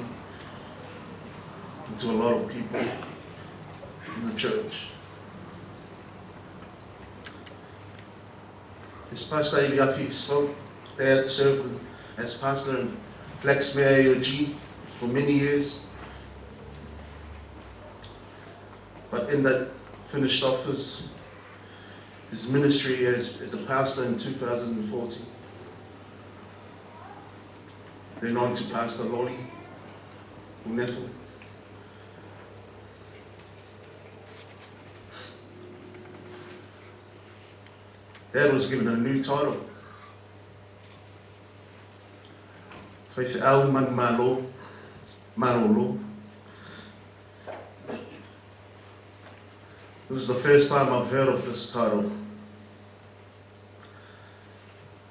and to a lot of people in the church. His pastor Iafi spoke. Dad served as pastor in Flaxmere AOG for many years, but in that finished off his ministry as a pastor in 2014. Then on to Pastor Loli Unefu. Dad was given a new title. Whaiwhiau Manumalo Marolo. This is the first time I've heard of this title.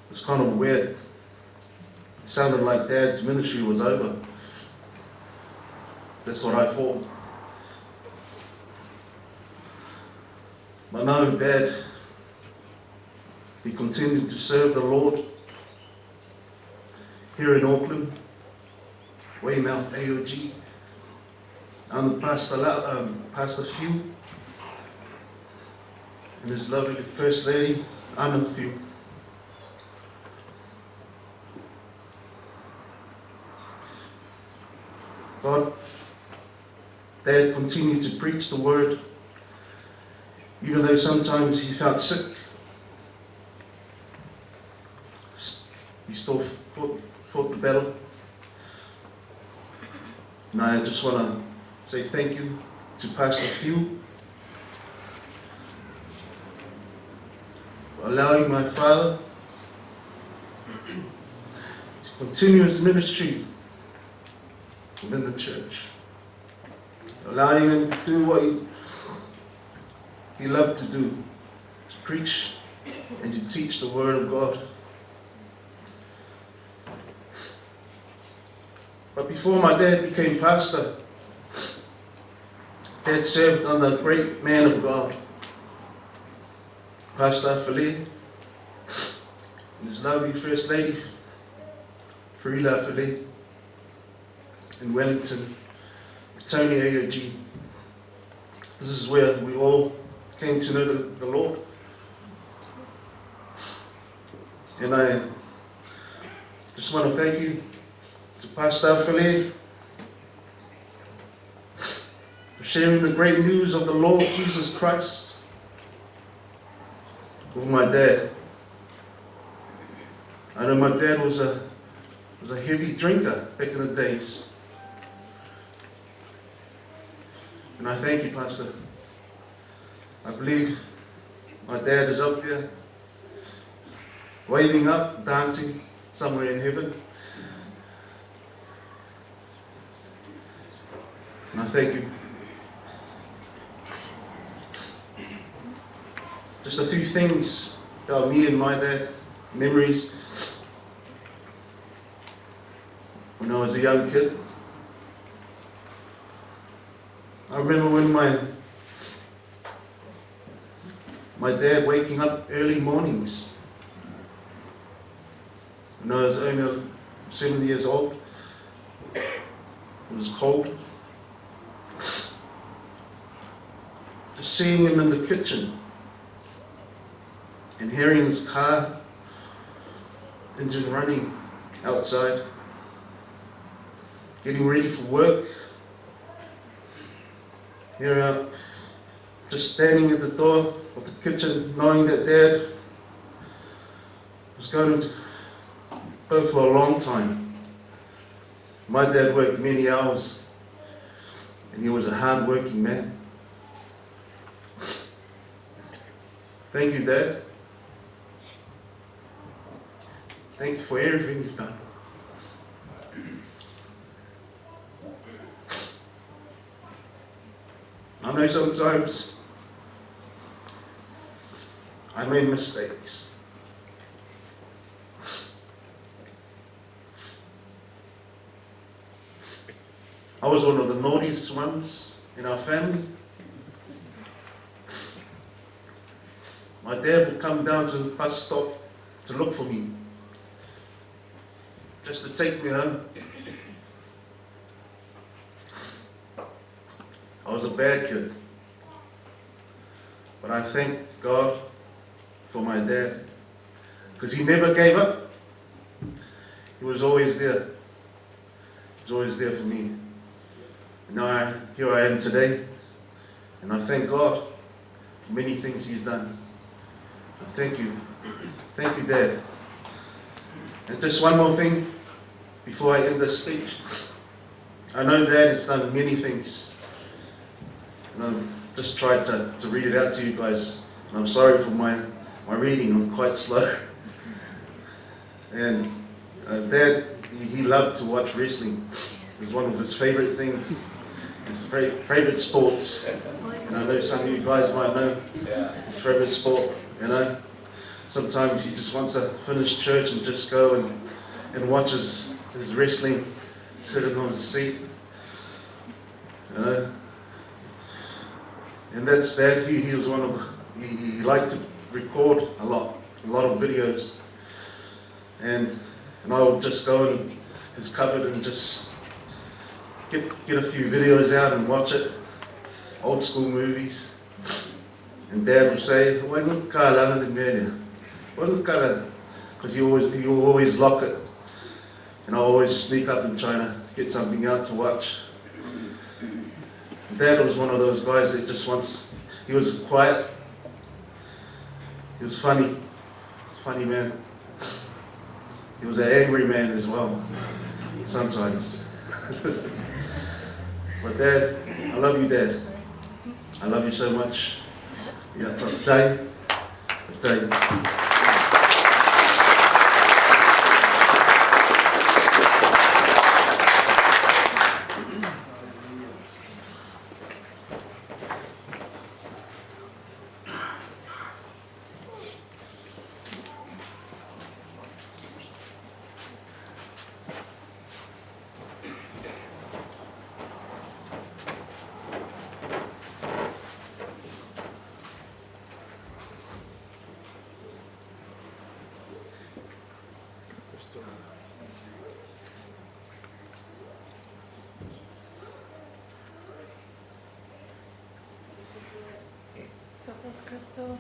It's kind of weird. It sounded like Dad's ministry was over. That's what I thought. But no, Dad, he continued to serve the Lord here in Auckland, Weymouth AOG, under Pastor Few and his lovely First Lady, Anna Few. God, Dad continued to preach the word, even though sometimes he felt sick. He still fought the battle. And I just want to say thank you to Pastor Few for allowing my father to continue his ministry within the church, allowing him to do what he loved to do, to preach and to teach the word of God. But before my dad became pastor, Dad served under a great man of God, Pastor Fale, and his lovely First Lady, Frida Fale, in Wellington, Tony AOG. This is where we all came to know the Lord. And I just want to thank you to Pastor Fale for sharing the great news of the Lord Jesus Christ with my dad. I know my dad was a heavy drinker back in the days. And I thank you, Pastor. I believe my dad is up there, waving up, dancing somewhere in heaven. And I thank you. Just a few things about me and my dad, memories. When I was a young kid, I remember when my dad waking up early mornings when I was only 7 years old. It was cold. Just seeing him in the kitchen and hearing his car engine running outside, getting ready for work. Here I am, just standing at the door of the kitchen, knowing that Dad was going to go for a long time. My dad worked many hours, and he was a hard-working man. Thank you, Dad. Thank you for everything you've done. I know sometimes I made mistakes. I was one of the naughtiest ones in our family. My dad would come down to the bus stop to look for me, just to take me home. I was a bad kid, but I thank God for my dad, because he never gave up. He was always there. He was always there for me. And now here I am today, and I thank God for many things he's done. Thank you, Dad. And just one more thing before I end this speech. I know Dad has done many things, and I've just tried to read it out to you guys. And I'm sorry for my reading, I'm quite slow. And Dad, he loved to watch wrestling. It was one of his favorite things, his favorite sports. And I know some of you guys might know his favorite sport. You know, sometimes he just wants to finish church and just go and watch his wrestling, sitting on his seat. You know, and that's that. He was one of he liked to record a lot of videos, and I would just go in his cupboard and just get a few videos out and watch it, old school movies. And Dad would say, because he would always lock it. And I always sneak up and try to get something out to watch. And Dad was one of those guys that just he was quiet. He was funny. He was a funny man. He was an angry man as well, sometimes. But Dad, I love you, Dad. I love you so much. Yeah, today. Sofos Crystal.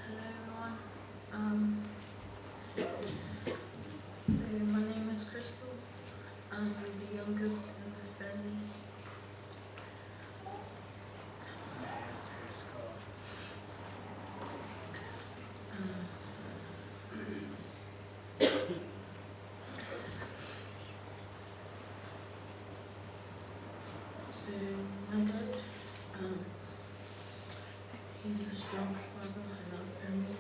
Hello everyone. So my name is Crystal. I'm the youngest in the family. So my dad, he's a strong father in our family.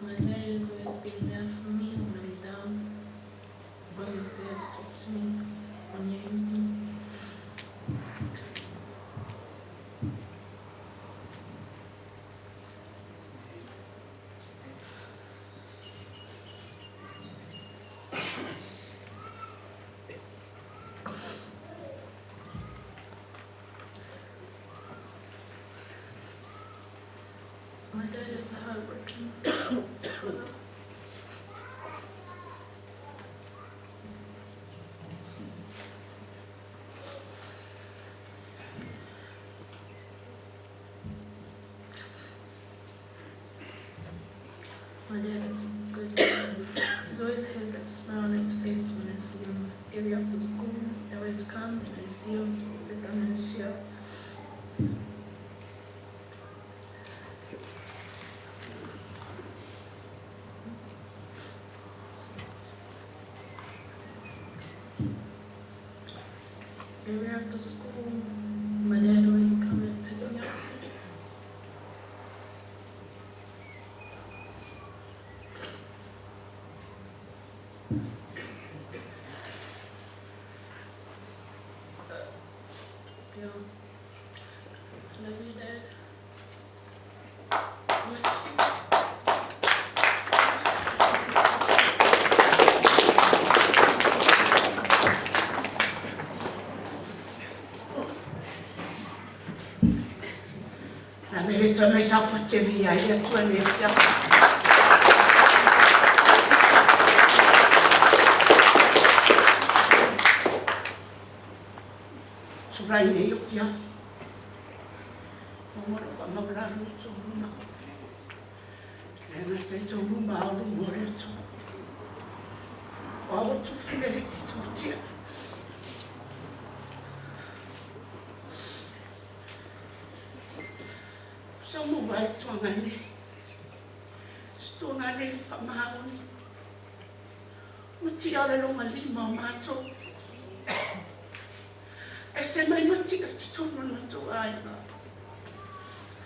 My dad has always been there for me when I'm down. Always there to talk to me when you need me. My dad is a hardworking father. My dad is good. He always has that smile on his face when I see him every after school. I always come and I see him sit down in his chair. Every after school, my dad always come and pick me up. love you, Dad. La merita mai sapa te via ia tua le ia. Surai ne ia ia. Mora pa mabra no tu luma. Ena te tu luma au mora tu. Au tu fine ti tu tia. Samo vai tuangani. Stungani pamauni. Mati ala longa lima mato. Ese mai mati ka tunu na tu ai.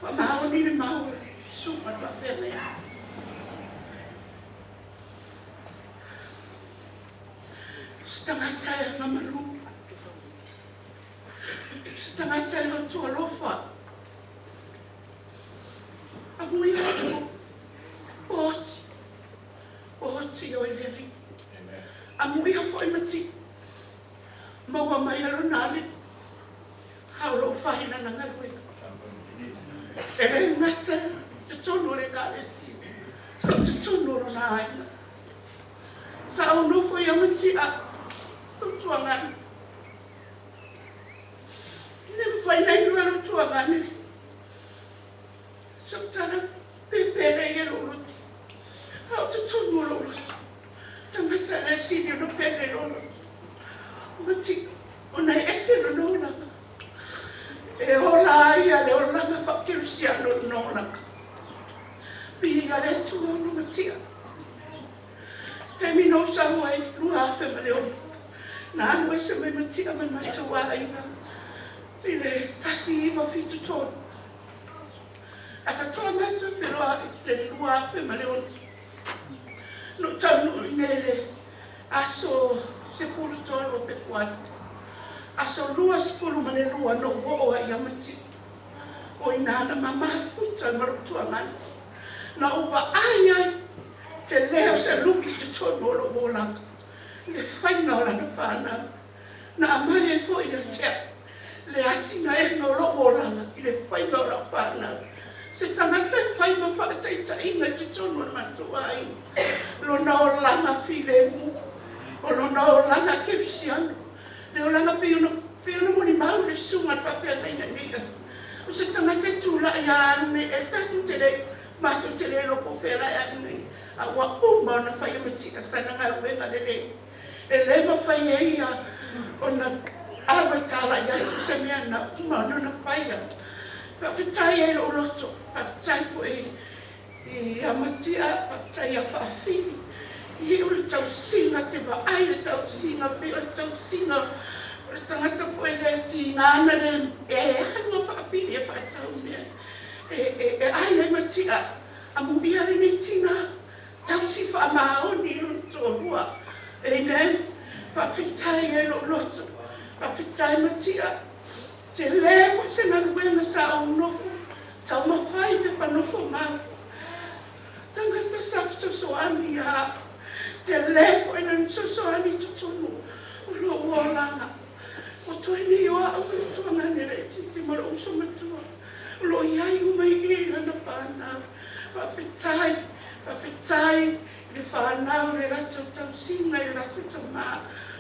Pamauni ni mau super pa pele. Setengah cahaya ngamalu. Setengah cahaya tu alofa. Amu ia tu, oti o ileli. Amu ia foi mati. Maua mai alo nale. Haulo whahina na ngarui. Ere ngata, te tono re ka esi. Te tono ro na aina. Sa au no foi amati a tuangani. Nem foi nei ruero tuangani. Sotana pepere ia lolo. Au te tono lolo. Tamata na sini no pere lolo. Mati, ona ese no na. E ola ia le ola na fakirusiano no na. Pia le tu no matia. Termino sa wai lua fe maleo. Na anu ese me matia me matua ina. Ile tasi ma fitu ton. Aka toa matu pero le lua fe maleo. No tanu nele aso se fulu tolo pe kwani. Aso lua se fulu mane lua no o ai amati. O ina na mama futa marutua ngani. Na uva ai te leo se lupi te tono lo molanga. Le whaina o lana whana. Na amai e fo ina tea. Le atina e no lo molanga. I le whaina o la whana. Se tangata e whaina whakataita ina te tono na matuai. Lo na o lana file mu. O lo na o lana kevisiano. Le o lana piuna moni mau le sunga whakata ina nika. O se tangata tula ia ane e tatu te rei. Mato te le lo pofera e ane. Awa uma na whaia matika sana ngā wenga le rei. E lema whaia ia o na awa tala ia tu se mea na uma na whaia. Pa whitai e lo loto. Pa whitai po e amatia. Pa whitai a whaafini. I o le tau singa te wa ai le tau singa. Pe o le tau singa. O le tangata po e le ti ngāna le. E hanua whaafini e whaatau mea. E ai e matia. Amu ia le nei tina. Tau si whaamaoni o tō rua. E nei, whawhitai e lo loto. Whawhitai matia. Te lewo se na ruenga sa au nofo. Tau mawhai me pa nofo mau. Tangata safto soani a. Te lewo e na soani tutunu. O lo uolanga. O toini o au e tuanga nere te maro uso matua. O lo iai umei e na whanau. Whawhitai. Whawhitai, le whanau, le rato tau singa, le rato tau maa.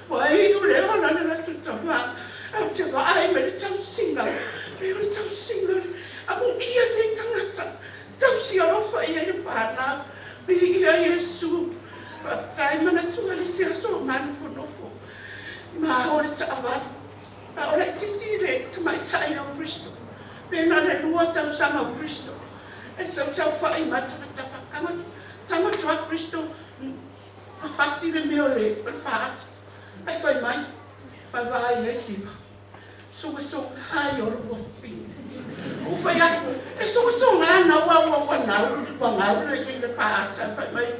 Wa inu le ona le rato tau maa. Au te waai me le tau singa. Me o le tau singa. Amu ia le tangata. Tau si alofa ia le whanau. Me ia Yesu. Whawhitai mana tua le sia so manu whanofo. Ma o le ta awari. Ma o le titi le tamai tai au Bristo. Pena le lua tau sama Bristo. E sau whai mataka tanga. Tanga tua Cristo, a fatti le meo le, per fatto. Ai fai mai, ma vai e tima. Sono hai o lo fine. O fai a, e sono ana wa na le fatta, fai mai.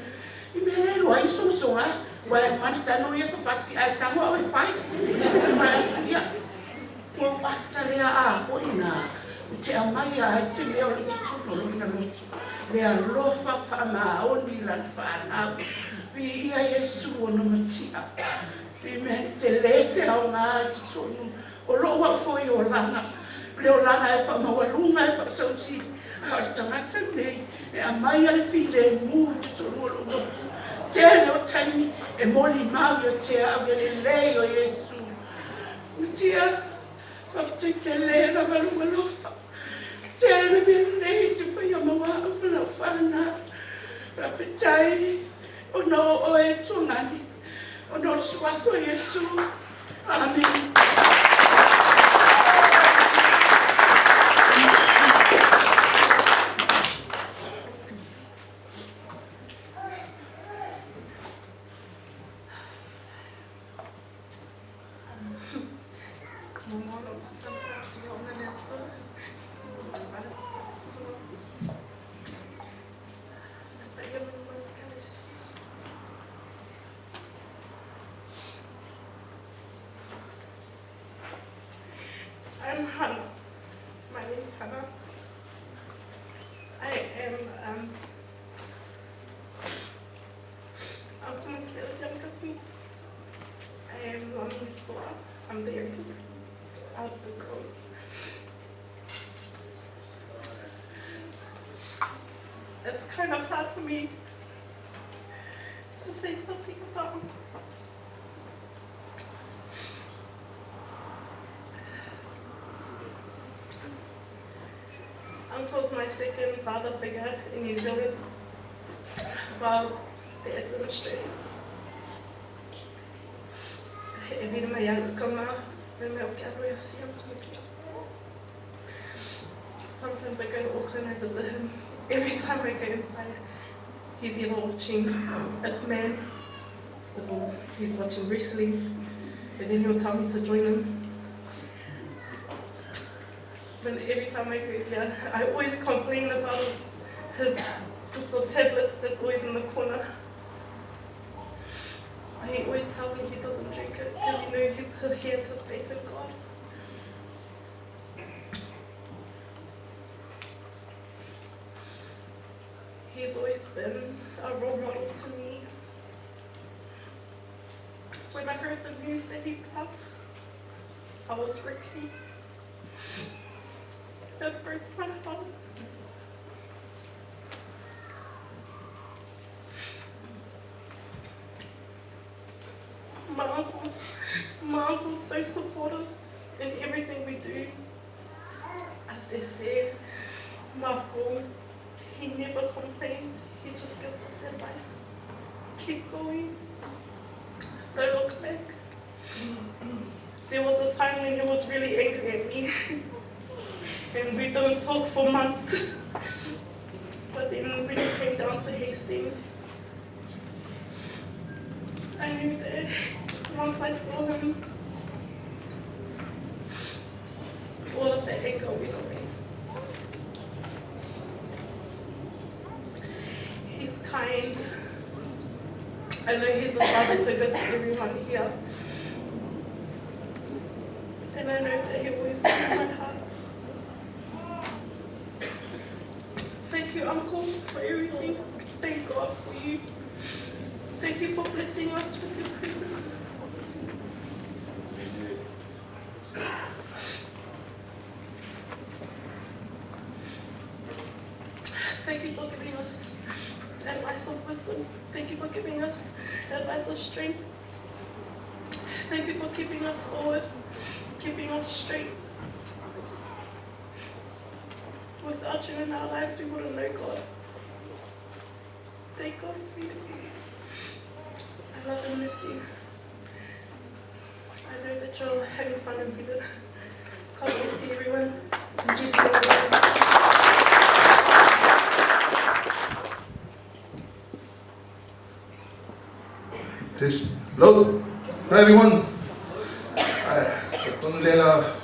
I me le lo ai sono a, wa mani tano ia fatti ai tango e fai. Fai ia. O pattare a o ina. Te amai a te mea o le tutuno ina lotu. Le alofa whamaoni lan whanau. Vi ia Yesu o na matia. Vi me te lese au ngā tutunu. O loa foi o langa. Le o langa e whamawalunga e whasausi. A tangata nei. E amai ale fi le mu tutunu o loa. Tēne o taimi e moli mawi o te awe le lei o Yesu. Matia, whaftai te le na walunga lofa. Tēne me nei te whai a mawa o na whana. Rapetai, o no o e tungani. O no suako Yesu. Amen. I'm Hannah. My name is Hannah. I am Uncle Michael's youngest niece. I am Mommy's daughter. I'm the youngest out of the girls. It's kind of hard for me to say something about him. Uncle's my second father figure in New Zealand, while dad's in Australia. E vira mai anga kama, me mea o kia roi asi am kumikia. Sometimes I go to Auckland and visit him. Every time I go inside, he's either watching a man or he's watching wrestling, and then he'll tell me to join him. But every time I go here, I always complain about his crystal tablets that's always in the corner. He always tells me he doesn't drink it because he has his faith in God. He's always been a role model to me. When I heard the news that he passed, I was working. It broke my heart. My uncle's so supportive in everything we do. As I said, my uncle, he never complains, he just gives us advice. Keep going, don't look back. There was a time when he was really angry at me. And we don't talk for months. But then when it came down to Hastings, I knew that once I saw him, all of the anger went away. He's kind. I know he's a father figure to everyone here. And I know that he always in my heart. Thank you, Uncle, for everything. Thank God for you. Thank you for blessing us with your presence. Thank you for giving us advice of wisdom. Thank you for giving us advice of strength. Thank you for keeping us forward, keeping us straight. Without you in our lives, we wouldn't know God. Thank God for you. I love and miss you. I know that you're having fun in heaven. God bless you, everyone. In Jesus' name. Just hello, hi everyone. Tonu lela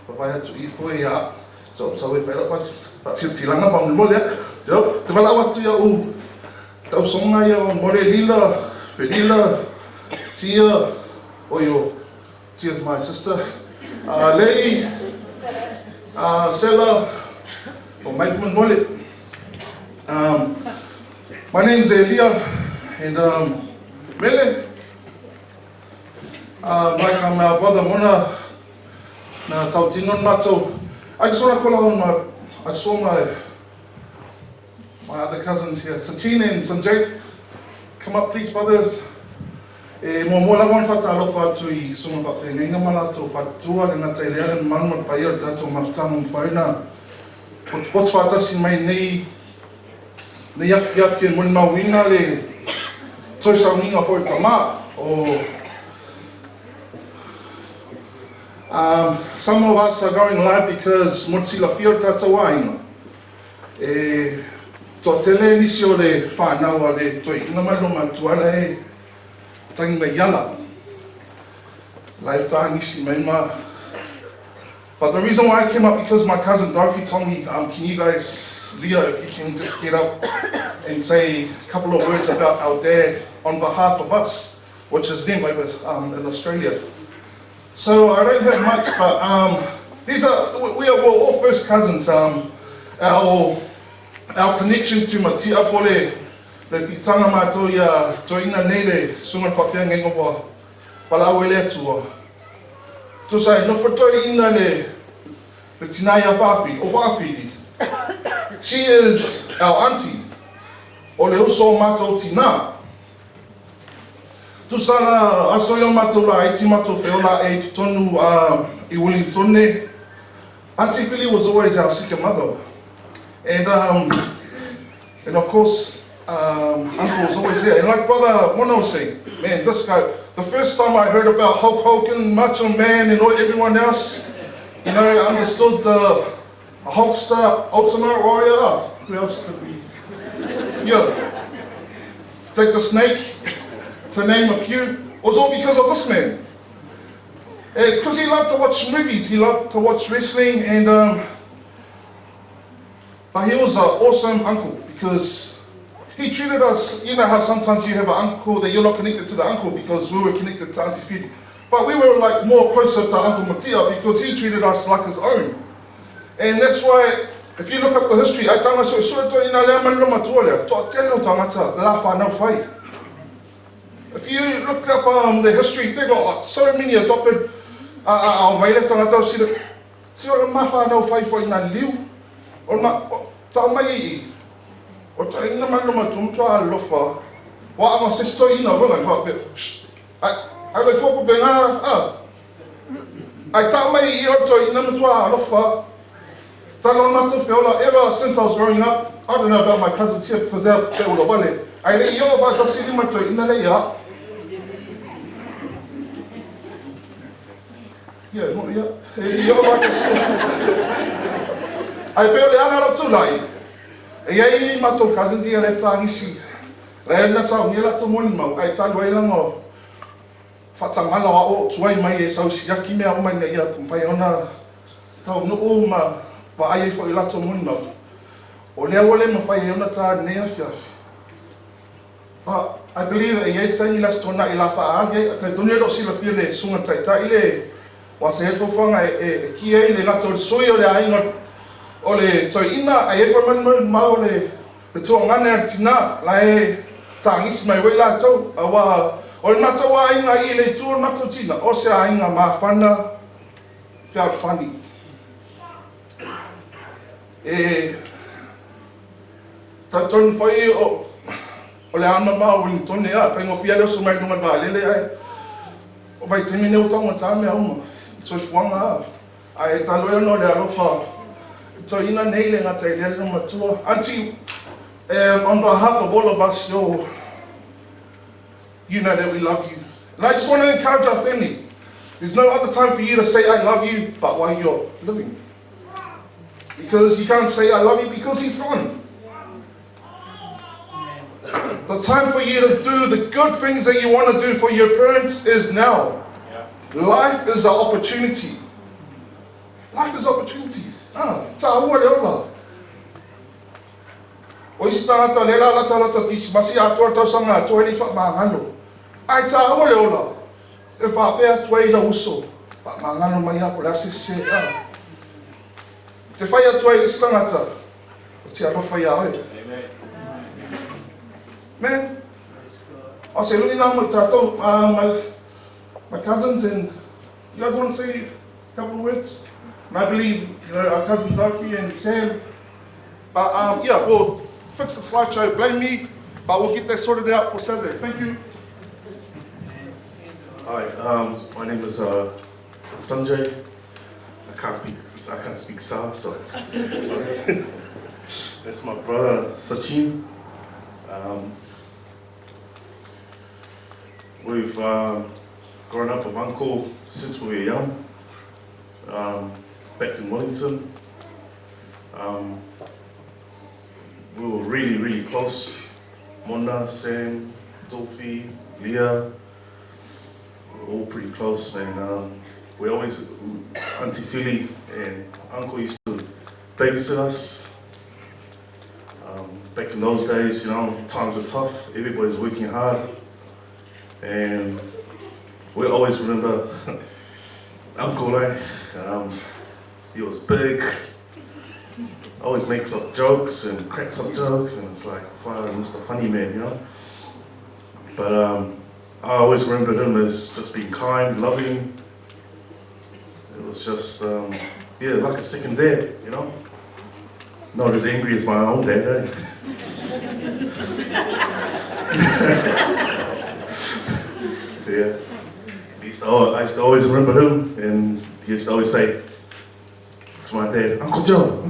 papaya tu I foi ya. So we fell pas silanga pa mo le. So te fala wa tu ya u. Tau songa ya mo le lila, felila, tia oyo. Tia my sister. Lei Seala, or Mike Mullet. My name is Elia, and Mele. Like my brother Mona, na Tautinon Mato. I just want to call on I saw my other cousins here, Satine and Sanjay. Come up, please, brothers. Mola wan fatalo fatu I suma fapenga malato fatua na tailean manman payer dato maftamu faina. What fatas in my nei yaf mun mawina le toy sauninga for tama or some of us are going live because Motsila Fiota Tawaina. Totele Nisio de Fanawa de Toy Namaloma Tuale Tang Yala. Lifetime Nisi Mema. But the reason why I came up because my cousin Dorothy told me, can you guys, Leah, if you can just get up and say a couple of words about our dad on behalf of us, which is them over in Australia. So I don't have much, but we are all first cousins. Our connection to Matia Pole, le pitanga mato ya toina nele sunga pafianga ngopo palawele tua. Tu sai no foto ina le tinaya fafi o fafi. She is our auntie. O le uso mato tina. Tu sala asoyo mato la iti mato feola e tonu I Wellington. Auntie Billy was always our second mother. And of course, Uncle was always there. And like Brother Mono was saying, man, this guy, the first time I heard about Hulk Hogan, Macho Man, and everyone else, you know, I understood the Hulkster, Ultimate Warrior. Who else could be? Yeah. Take the Snake, to name a few. It was all because of this man. Because he loved to watch movies, he loved to watch wrestling, and but he was an awesome uncle because he treated us, you know how sometimes you have an uncle that you're not connected to the uncle because we were connected to Auntie Phoebe. But we were like more closer to Uncle Matia because he treated us like his own. And that's why, if you look up the history, if you look up the history, they got so many adopted o na tau mai o ta ina manu matumtua lofa wa ama sisto ina wala ka pe ai le foku benga ai tau mai o to ina matua lofa ta lo matu feola ever since I was growing up. I don't know about my cousins here because they're feola wale ai le yo va to sini matu ina le ya no ya yo va to I feel the honor to lie. A mato cousin dear left Angisi. Rena Sao Nila to Munmo. I tell Waylango Fatamala or Tway my so Yaki me on my near Payona. Tau no uma, but I for Ilato Munmo. Or there will him if I am not near Fiaf. But I believe a yet time last to not Ilafa Age. I don't know see the field soon at Taile. Was a helpful fun a key in the natural soil. I not. Ole toi ina a efa man maole le tua ngana tina lai tangis mai wela to awa ole mata wa ina I le tua mata tina o se ainga ma fana fia fani ta ton foi o ole ama ma Wellington ya fa ngo fia le so mai numa ba le ai o vai termine o tong ta me uma so fuanga ai ta lo no le afa. So ina neile nga tailele no matua. Auntie, on behalf of all of us, you know that we love you. And I just want to encourage our family. There's no other time for you to say I love you, but while you're living. Because you can't say I love you because he's gone. The time for you to do the good things that you want to do for your parents is now. Life is an opportunity. Life is opportunity. Ta ua le ola. O isi tāta le la lata kisi masi atua tau sanga atua ni wha maangano. Ai ta ua le ola. E wha pēa tua i la uso. Wha maangano mai hapo le asese. te whai atu ai isi tangata, o te alo whai aoi. Man, I'll say, look, now, my cousins, and you guys want to say a couple of words? And I believe, our cousin Dorothy and Sam. But yeah, we'll fix the slideshow, blame me, but we'll get that sorted out for Saturday. Thank you. Hi, my name is Sanjay. I can't speak Sa, so sorry. That's my brother Sachin. We've grown up with Uncle since we were young, back in Wellington. We were really, really close. Mona, Sam, Dolphy, Leah, we were all pretty close, and we always, Auntie Philly and Uncle used to babysit us. Back in those days, times were tough, everybody's working hard, and we always remember Uncle, he was big, always makes up jokes and cracks up jokes, and it's like, Mr. Funny Man, But I always remembered him as just being kind, loving. It was just, like a second dad, Not as angry as my own dad, eh? Yeah. I used to always remember him, and he used to always say to my dad, Uncle Joe,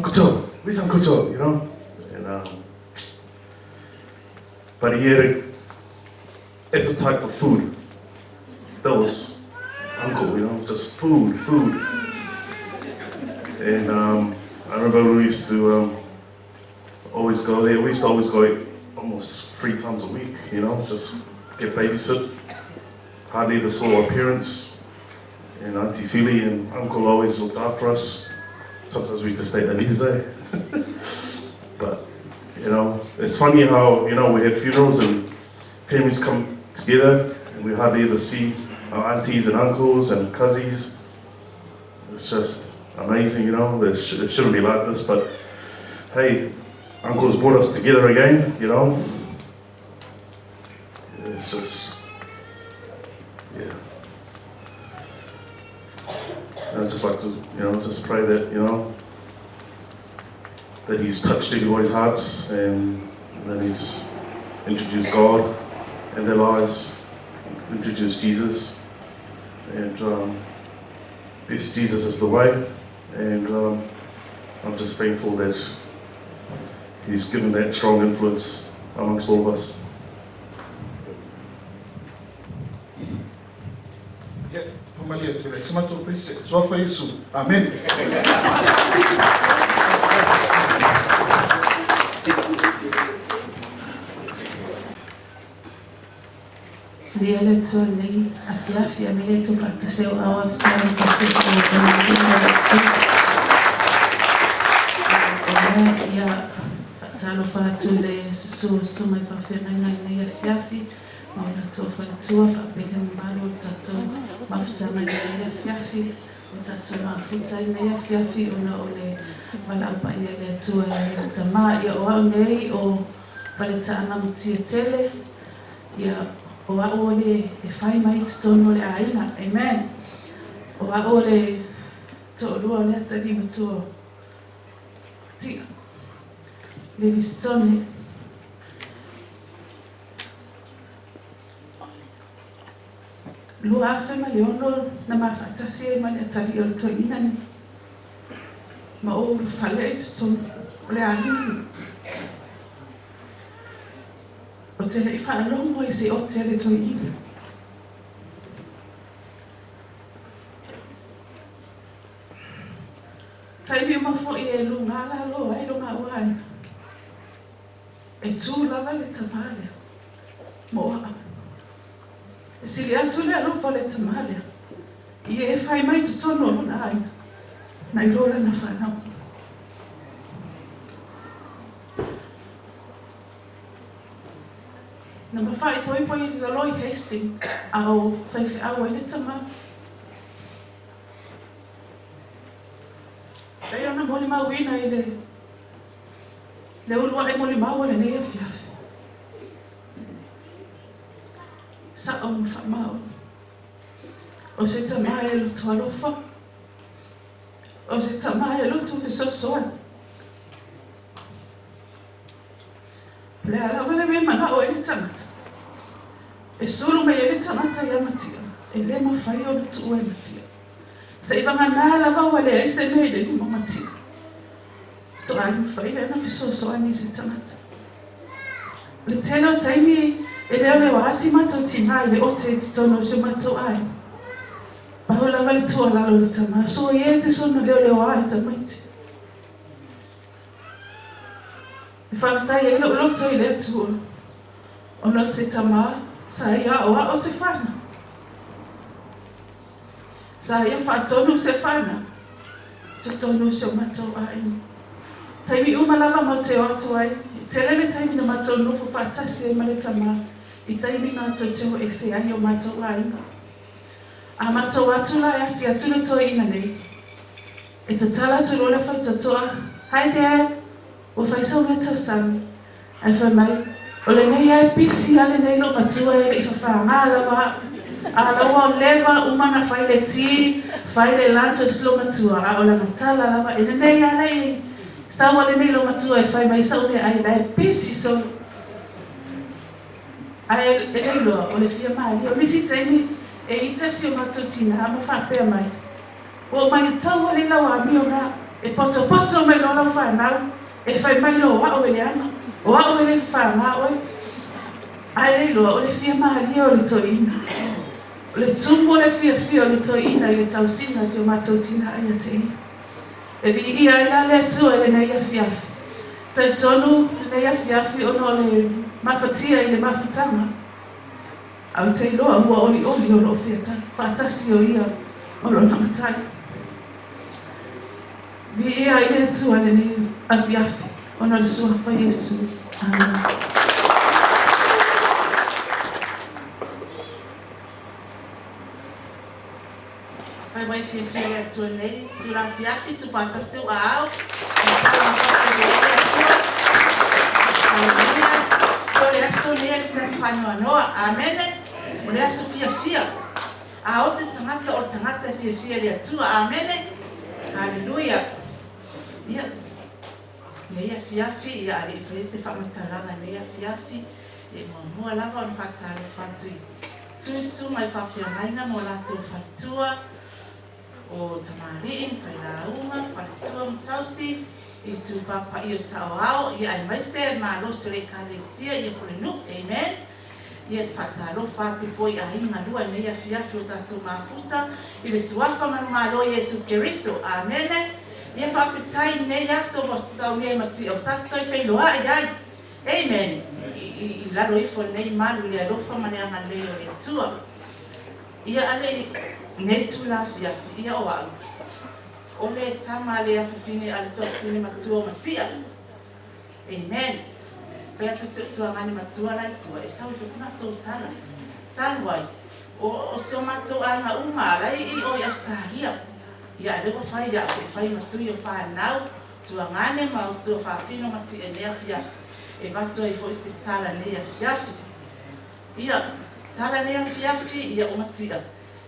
where's Uncle Joe, And, but he had an appetite for food. That was Uncle, just food. And I remember we used to always go there. We used to always go almost 3 times a week, just get babysit. Hardly ever saw our parents. And Auntie Philly and Uncle always looked after us. Sometimes we used to stay at Elize. But, it's funny how, we have funerals and families come together and we hardly ever see our aunties and uncles and cousins. It's just amazing, it shouldn't be like this, but hey, Uncle's brought us together again, It's just, yeah. I'd just like to, just pray that, that he's touched everybody's hearts and that he's introduced God in their lives, introduced Jesus, and yes, Jesus is the way, and I'm just thankful that he's given that strong influence amongst all of us. Amen. Biele tole afia mele to fatase o awa stara kati ya fatalo fatule su mai fa fena ngai afiafi ona to fatua fa pele mbalo tato mafuta mai afiafi tato mafuta mai afiafi ona ole wala pa ile tu tama ya o nei o faleta ana mutie tele ya o aole e fai mai tono le aina, amen. O aole to lua le tadi mutuo tia le vistone lua afe ma leono na mafatasi ma le tadi o to inani ma o fale tono le aina o te le wha longo e se o te le toi ina. Taimi ma fo i e lunga la loa e lunga uai. E tū lava le tamale. Moa. E sili atu le alofa le tamale. I e whai mai tutono o na aina. Na i rola na whanau. Na mawhai poi la loi hasting au whaiwhi awa i le tama. Ei ona mole mawina ile le ulua e moli mau le nei afiafi. Sa o mwhamau. O se tamae lutu alofa. O se tamae lutu fisosoa. Le ala wale me mana o ele tamata. E suru me ele tamata ya Matia. E le mawhai o lutu ue Matia. Sa iwa ngana lava wale ai se me ele ni mo Matia. To ai mawhai le na fisosoa ni se tamata. Le teno taimi e leo le wahasi mato tina le ote titono se mato ai. Pahola vale tua lalo le tama. So ye te sono leo le wahai tamaiti. E whaftai e lo loto i le tua. Ono se tama sa ia o se whana. Sa ia whaatono se whana. Titono se mato ai. Taimi umalava mo te oto ai. Telele taimi na mato nofo whaatasi e male tama. I taimi ngā tōteo e se ai o mātou aina. A mātou atula e asi atulu tō ina nei. E te tala tulu le whai totoa. Hi Dad, o whai sau me tau sami. Ai whai mai, o le nei ai pisi ale nei lo matua e i whawha ngā lawa. A lawa o lewa umana whai le ti, whai le lanto slo matua. A o la matala lawa e nei ale i. Sau ale nei lo matua e whai mai sau le ai la e pisi so. Ai e loa o le fia mai o nisi taimi e itasi o matutina ama whapea mai. O mai tau ali lawa mi o na e poto mai lola whanau e whai mai lo wa o ele ana. O wa o ele whanga oi. Ai loa o le fia mai o le toina. O le tumbo le fia o le toina i le tausina si o matutina ai a tei. E vi ia ila le tua ele nei a fiafi. Tai tonu nei a fiafi o no le mafatia i le mafutanga. Au te loa hua oli o lo fiata. Whaatasi o ia o lo namatai. Vi ia i le tua le ni afiafi. Ono le sua wha Yesu. Amen. Whai mai fia le atua nei. Tu la afiafi, tu whaatasi o au. Hallelujah. So le aso lea ki sa whanua noa. Amen. O le aso fia. A o te tangata o tangata fia le atua. Amen. Hallelujah. Ia. Lea fiafi. Ia ari whaiste whamataranga lea fiafi. E mua lava on whatare whatui. Sui mai whawhia nainga mo lato whaitua. O tamariin, whairaunga, whaitua mtausi. I tu papa i o sauao, i ai maise, ma lo se rei kālesia, i a kore nuk, amen. I a whataro whāti poi a hinga lua nei a fiafi o tātou māputa, i le suafa manu mālo Jesu Keristo, amen. I a whawhitai nei aso wa sau nei mati o tātou i whailoa i ai, amen. I laro ifo nei malu i a lofa mane anga leo i a tua. I a ale nei tu la fiafi, i a oau. O le tama le afifine ale tofine matua Matia. Amen. Pea tu se tua ngani matua lai tua. E sau ifasina tō tala. Tāluai. O so matua anga uma lai i o iastahia. Ia lewa whai ia o whai masui o whanau. Tua ngane ma o tua whawhino Matia nea fiafi. E matua i fo isi tala nea fiafi. Ia tala nea fiafi ia o Matia.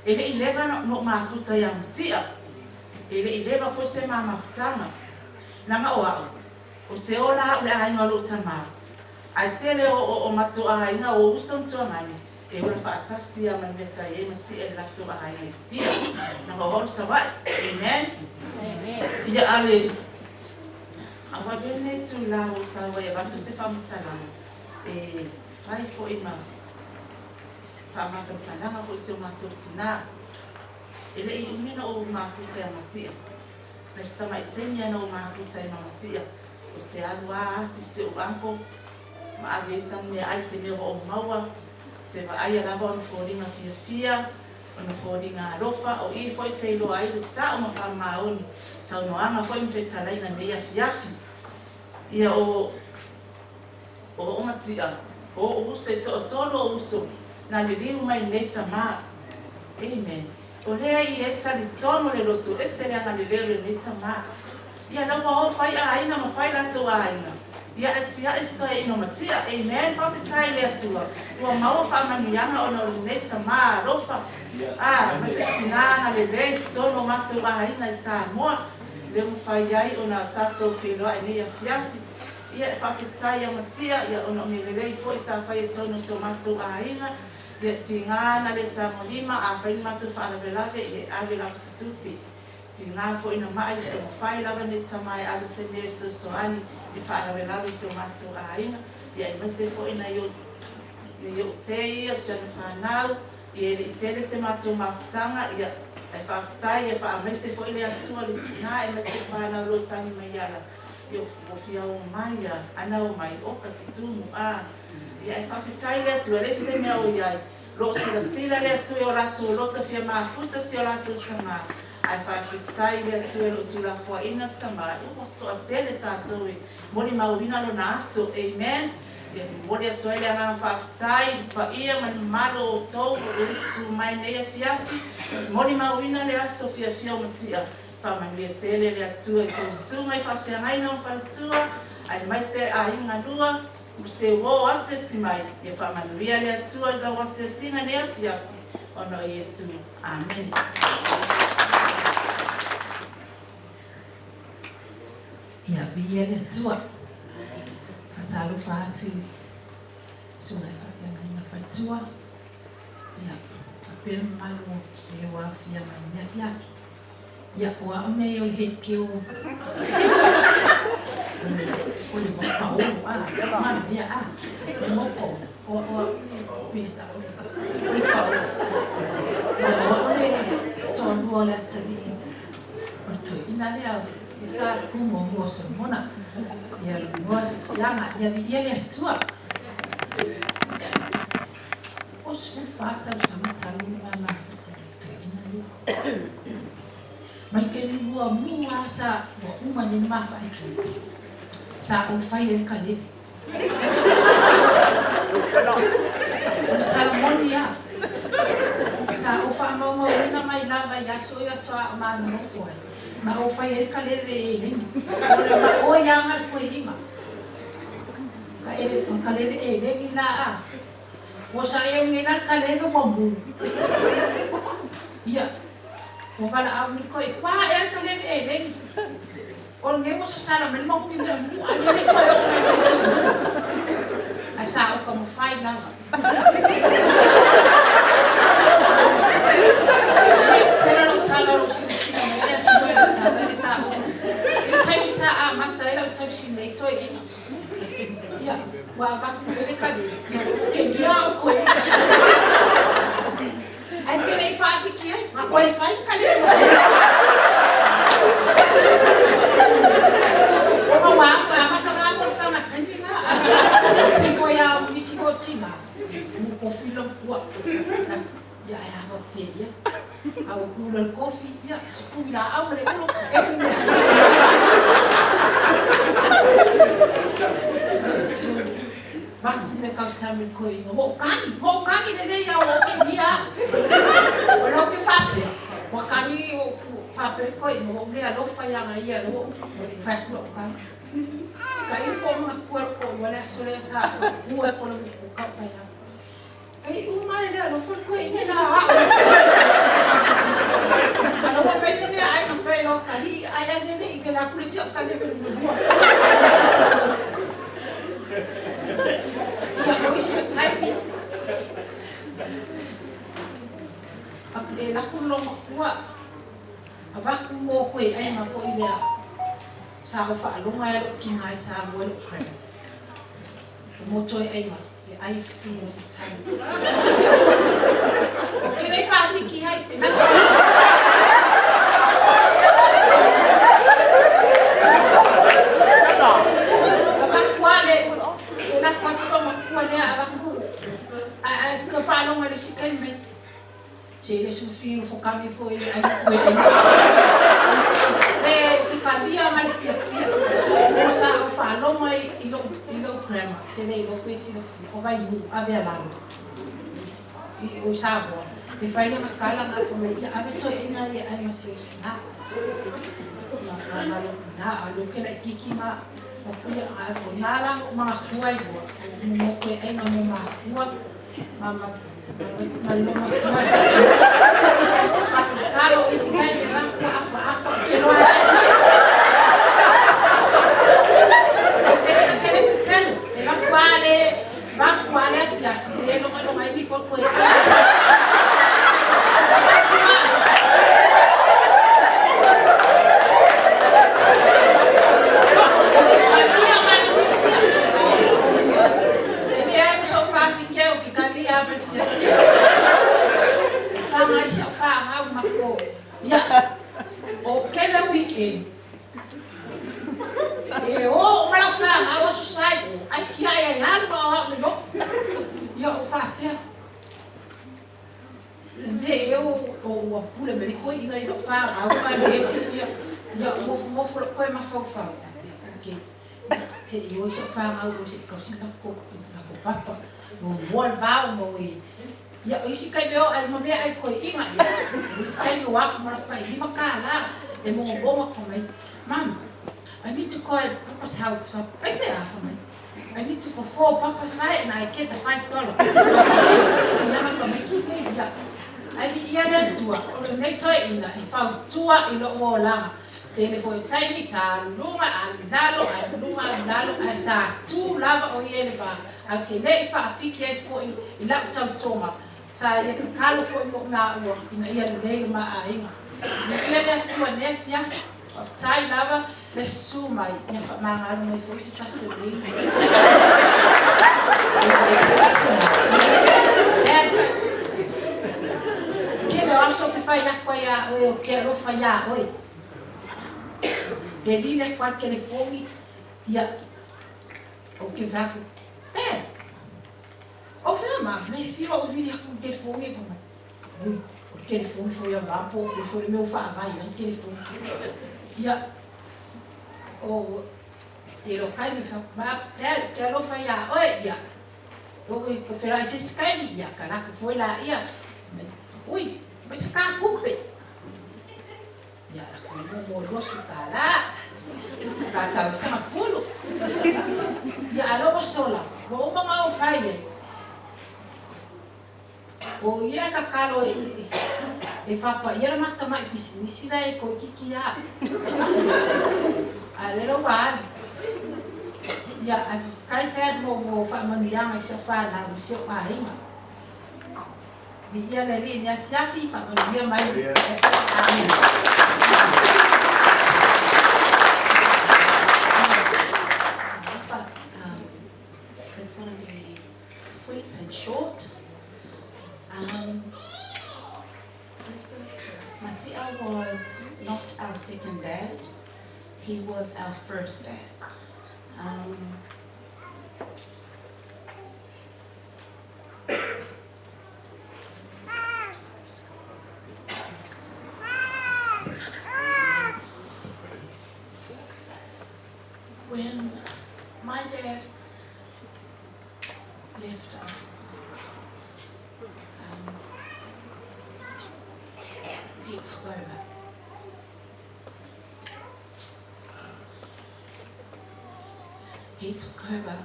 E le i lewa no mafuta ia Matia. Ele i lewa foi se mama futanga. Nanga o au. O te ola ule ainga lo tama. Ai tele o matua ainga o usom tuangani. E ula whaatasi a manmesa e mati e lato a ainga. Ia. Nanga o sawai. Amen. Ia ale. Awa bene tu lao sawai. Awantu se whamutalanga. E whai fo ima. Whamaka whananga fo se o matua tina. Ele i umina o maputa e Matia. Nesta mai tenia no maputa e Matia. O te arua asi se o anko. Ma avesa me ai se me o maua. Te va ai alava o foringa fia. O foringa alofa. O i foi te ilo ai le sa o mawha maoni. Sa o noanga foi mwhetalaina nea fiafi. Ia o Matia. O use to tolo o uso. Na le liu mai neta maa. Amen. O lea i e tali tono le lotu, e se leanga le leo le neta maa. Ia na wa o fai aina ma fai la tu aina. Ia atia esto e no matia. Amen. Fa tai le atua. Wa mau fa manuanga ona neta ma rofa. Mas tina le le tono matu aina i Samoa. Le mo fai ai ona tato filo ai ia fiafi. Ia fa tai matia ia ona me le fo sa fai tono so matu aina. Ia tingana le tango lima a fai matu fa la belave e ave la stupi. Tingana fo ina mai to fai la ne tamai ale se me so ani i fa la belave so matu aina. Ia me se fo ina yo te ia se fa nau ia le tele se matu matanga ia e fa tai e fa me se fo ile atua le tina e me se fa na lo tani mai ala. Yo o fia o mai ana o mai o ka se tumu ia e whapitai lea tu, le se mea o iai. Lo sila lea tu e o ratu, lo ta fia maa futa si o ratu tama. Ai whapitai lea tu e lo tu la fua ina tama. Ia moto a tele tātou e. Mori mauina lo na aso, amen. Ia mori a toa lea ngā whapitai, pa ia mani malo o tau, o isu mai nea fiafi. Mori mauina le aso fia fia o matia. Pa mani lea tele lea tu e tau sunga i whawhia ngaina o whalatua. Ai mai se a inga lua. Se wo ase simai e fa manuia le atua da wase singa ne afiafi ono Yesu. Amen. Ia bia le atua. Fatalu fatu. Suna fatia na fatua. Ia apel malu e wa fia mai afiafi. Ia wa one yo hekeo. Oleh bapa mana dia mengopong bisa oleh tuan boleh jadi betul ini dia bisa kumong semua ya luas jangan jadi ia lihat tua usul fatal sama talu mana itu ini mungkin gua muasa gua umanin maaf itu sa o fai el kale o tala monia sa o fa mo ina mai lava ya so ya toa ma no foi na o fai el kale ve ni o ma o ya ngal ko ima ka ele on kale ve ele ni la o sa e ni na kale ve bombu ia o fala a mi ko pa el kale ve ele ni on ngewo sa sala men mo ni mo ani ni ko ai sa o como fai na pero no tala o si me ya tu e tala ni sa o e tai sa a mata e o tai si nei toi ia wa va ku ele kali ke dia o ko ai ke nei fa fiki ai ma ko fai kali Film kuat, ya apa feria, awak gula kopi, ya sepuluh awak mereka lo, bang mereka sambil koi, mau kani deh ya awak dia, kalau ke fape, wakani fape koi, mau dia lo faya ngaya lo, fat lo kan, kayu pom kuat pom, boleh soleh sah, kuat pom buka faya. Ay, umay na, no fun ko ingay na. Ano ba pwede niya ay ng fellow kali ayan niya igala pulisyo kali pero buwa. Ya ko isa time. Ang lakulong kuwa. Abak mo ko ay mafo ila. Sa ko fa lumay lo kingay sa mo lo kren. Mo toy ay ma. I feel of time. Okay, they fast ki hai. Abang kuale, nak pasok kuale abang ku. Ke falong ada sikit men. Cile sufi fo kami fo ele ai ku. Pikadia mais fia. Mosa falong mai ilo crema. Cile ilo pesi o vai nu ave lá. E o sabor. E fai na cala na família. Ave to ina ali ai masita. Ngalo tina alo ke la kiki ma kuya a ko nala ma kuai mo ko ai nga mo ma kua mama maloma tua fasikalo isi kai me ra ku afa ke lo ai ke pen e la quale va quale a fide lo mai di fo ko weekend. O malafanga o society ai kia ai halba o no. Ya o fatia. Ne o pula me ko ina i fa o ka le ke fia. Ya mo ko ma fa. Okay. Ke yo se fa o se ko si ko papa. Mo va mo e. Ya isi kai leo ai mo me ai ko inga ya. Isi kai wa mo ka i makala. E mo ko mai. Mom, I need to call Papa's house. I say for me. I need to fulfill Papa's right and I get the $5. I need tua. O me toi ina I found tua ilo mo langa. Telefone tiny sa lunga alalo sa tu lava o yele ba. Akele fa afiki e fo ila toma. Sa ye kalo fo na o ina ia le ma ainga. Ile tua nefia. Tai lava le sumai ia fa manga no foi sa se li. Que le aso que fai na coia o que lo falla oi. De lile qua che le fogli ia o che va. O ferma, me fio o via con de fogli come. Che le fogli foi a lampo, foi meu fa vai, che le fogli. Ya, o te lo kai mi fa ma te lo fa ya oi ya o ko fera ese sky ya kana ko foi la ya ui mas ka kupe ya ko mo do su kala ka sa pulo ya alo sola o mama o fai o ia ka kalo e fa pa ia mata mai kisi dai ko kiki ya ale lo va ya a kai te mo fa manu ya mai se fa na mo se pa ai mi ia le ri ya fiafi pa manu ya mai amen it's going to be sweet and short. Matia was not our second dad, he was our first dad. When my dad left us, he took over. He took over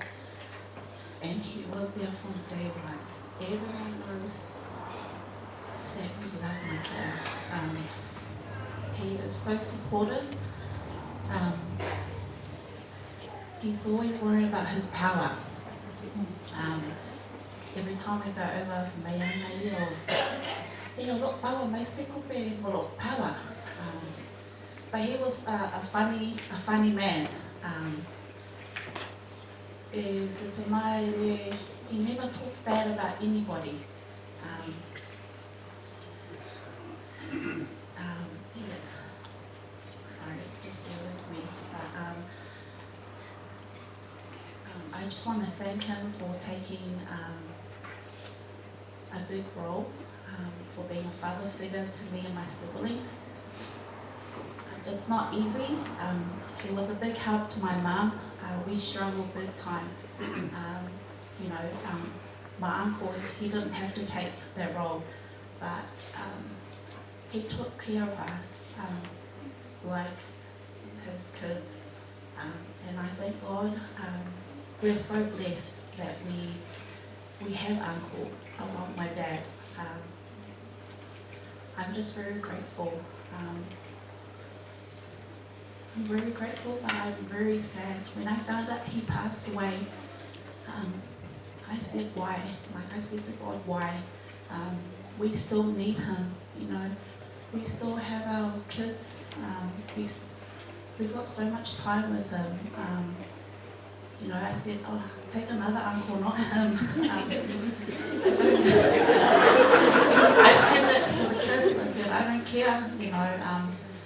and he was there from day one. Everyone knows that we love my dad. He is so supportive. He's always worried about his power. Every time we go over for power. But he was a funny man. He never talks bad about anybody. Sorry, just bear with me. I just want to thank him for taking a big role, for being a father figure to me and my siblings. It's not easy. He was a big help to my mum. We struggled big time. My uncle, he didn't have to take that role, but he took care of us like his kids. And I thank God, we're so blessed that we have Uncle along my dad. I'm just very grateful. I'm very grateful, but I'm very sad. When I found out he passed away, I said, why? Like I said to God, why? We still need him, you know. We still have our kids. We've got so much time with him. You know, I said, oh, take another uncle, not him. I said that to the kids. I said, I don't care, you know.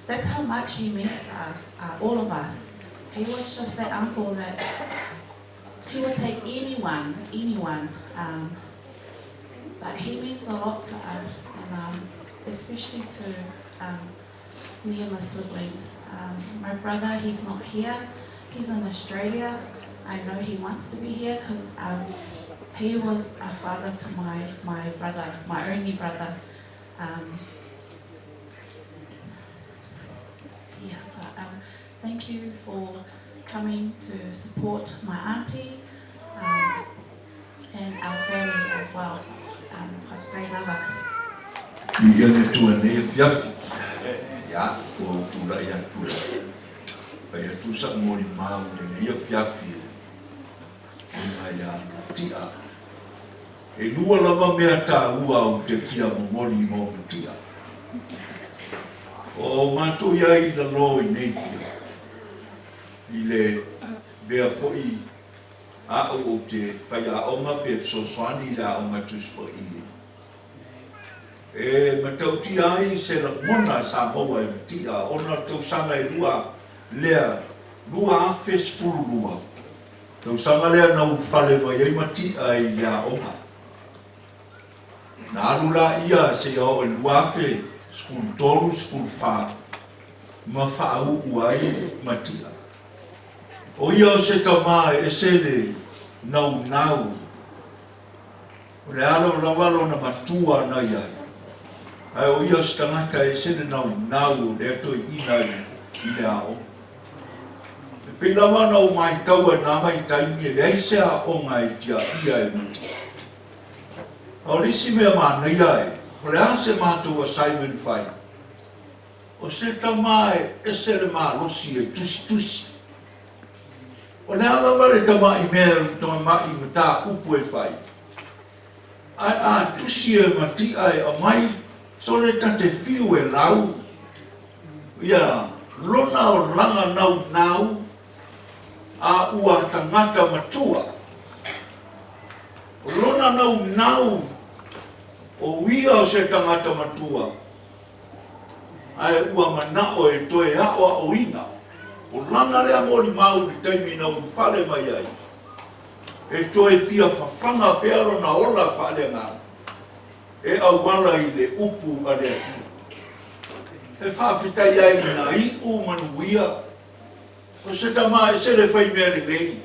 That's how much he means to us, all of us. He was just that uncle that he would take anyone. But he means a lot to us, and especially to me and my siblings. My brother, he's not here. He's in Australia. I know he wants to be here because he was a father to my brother, my only brother. Thank you for coming to support my auntie and our family as well. Haftai lava. Iana tuane fiafi. Ya, o tula ia tula. Pai atu sa mori mau de ia fiafi. Ia tia. E lua lava mea ta ua o te fia mori mo tia. O mato ia I la lo I nei tia. I le bea foi a o te whaia onga pe sosoani la onga tuspo I. E matauti ai se la mona Samoa e tia ona tausanga I lua lea lua afes fulu lua. Tausanga lea na ufale mai ei mati ai lea onga. Na alula ia se o lua afe skul tolu skul fa ma fa au uai matia. O ia o se tama e sele nau. O le alo lavalo na matua na ia. Ai o ia o se tangata e sele nau le ato ina I le ao. E pila mana o mai taua na mai taimi e le aise a onga e tia ia e matia. O risi mea mana ia e. O le ase mātua Simon Fai. O se tama e sele maa losi e tusi. O le ala wale tama I mea tama mai mata upu e whai. Ai a tusi e mati ai a mai so le tate fiu e lau. Ia lona o langa nau a ua tangata matua. O lona nau o ia o se tangata matua. Ai ua manao e toe hao o ina. O lana lea mori mau ni taimi na ufale mai ai. E toe fia fafanga pealo na ola fale ngā. E au wala I le upu a le atu. E whawhitai ai na I u manuia. O se tama e se le whai mea le mei.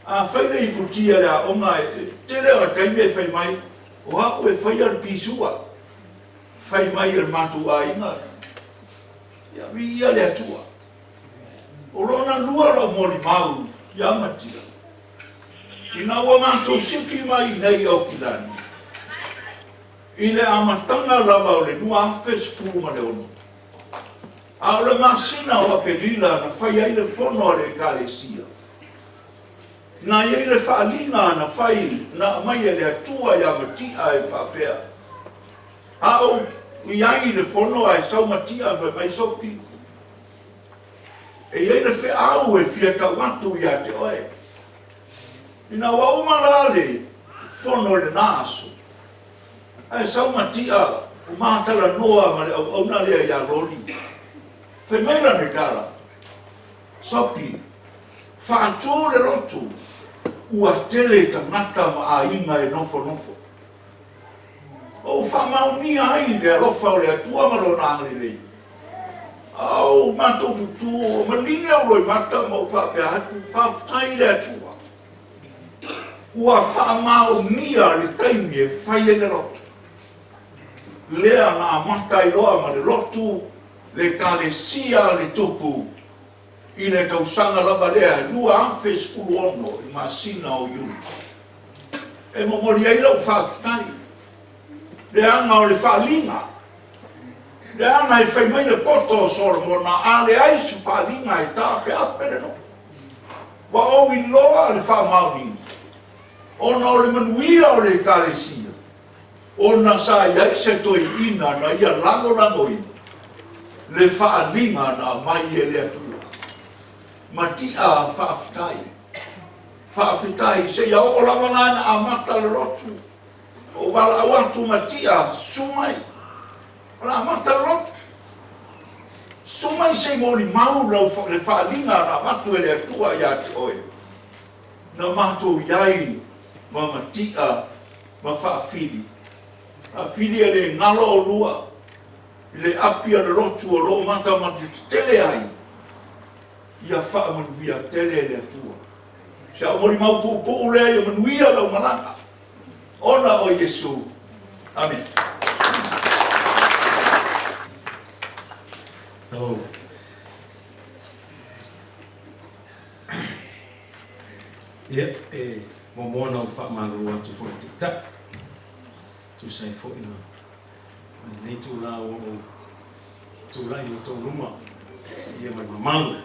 A whai le I putia lea o ngai. Te lea taimi e whai mai. O hau e whai al pisua. Whai mai al matu a inga. Ia mi ia le atua. O lona lua la mori mau, ia matia. Ina ua mātou siwhi mai nei au kilani. I le amatanga lama o le nua awhes furuma le ono. A o le masina o apelila na whai ai le fono le kalesia. Na iei le whaalinga na whai na mai le atua ia matia e whapea. A o iai le fono ai sau matia e mai sopi. E iei le whi au e fia tau atu ia te oe. Ina wa umarale fono le naso. Ai sau matia o mātala noa ma le au na lea ia roli. Whi meila ne tala. Sopi. Whaatu le lotu. Ua tele tangata ma a inga e nofo. O whamau ni ai le alofa o le atua malo na anglilei. Au mato tutu o malinga o loi mata mo whapea hatu whaftai le atua. Ua whamau ni a le taimi e whai le lotu. Lea na mata I loa ma le lotu le kale sia le tupu I le tausanga lava lea, lua anfes fulu ono, I masina o iu. E momori ai lau whaafitai. Le anga o le whaalinga. Le anga I whaimai le poto o Solomona, a le aisu whaalinga I tāpe apere no. Wa o I loa le whaamauni. Ona o le manuia o le kalesia. Ona sa iai se toi ina na ia lango ina. Le whaalinga na mai e le atua. Matia whaafitai. Whaafitai se ia o lawanga na amata le rotu. O wala awatu matia sumai. Wala amata le rotu. Sumai se mori mau lau le whaalinga na matu e le atua ia te oe. Na matu iai ma matia ma whaafiri. Whaafiri e le ngalo o lua. Le apia le rotu o lo mata mati tele ai. Ia whaamanuia tele le atua. Se au mori mau pu'u lea ia manuia lau malanga. Ona o Yesu. Amen. Oh. Ia, momona o whaamaru atu fo tiktak. Tu sai fo ina. Nei tu la o tu la I to luma. Ia mai mamau.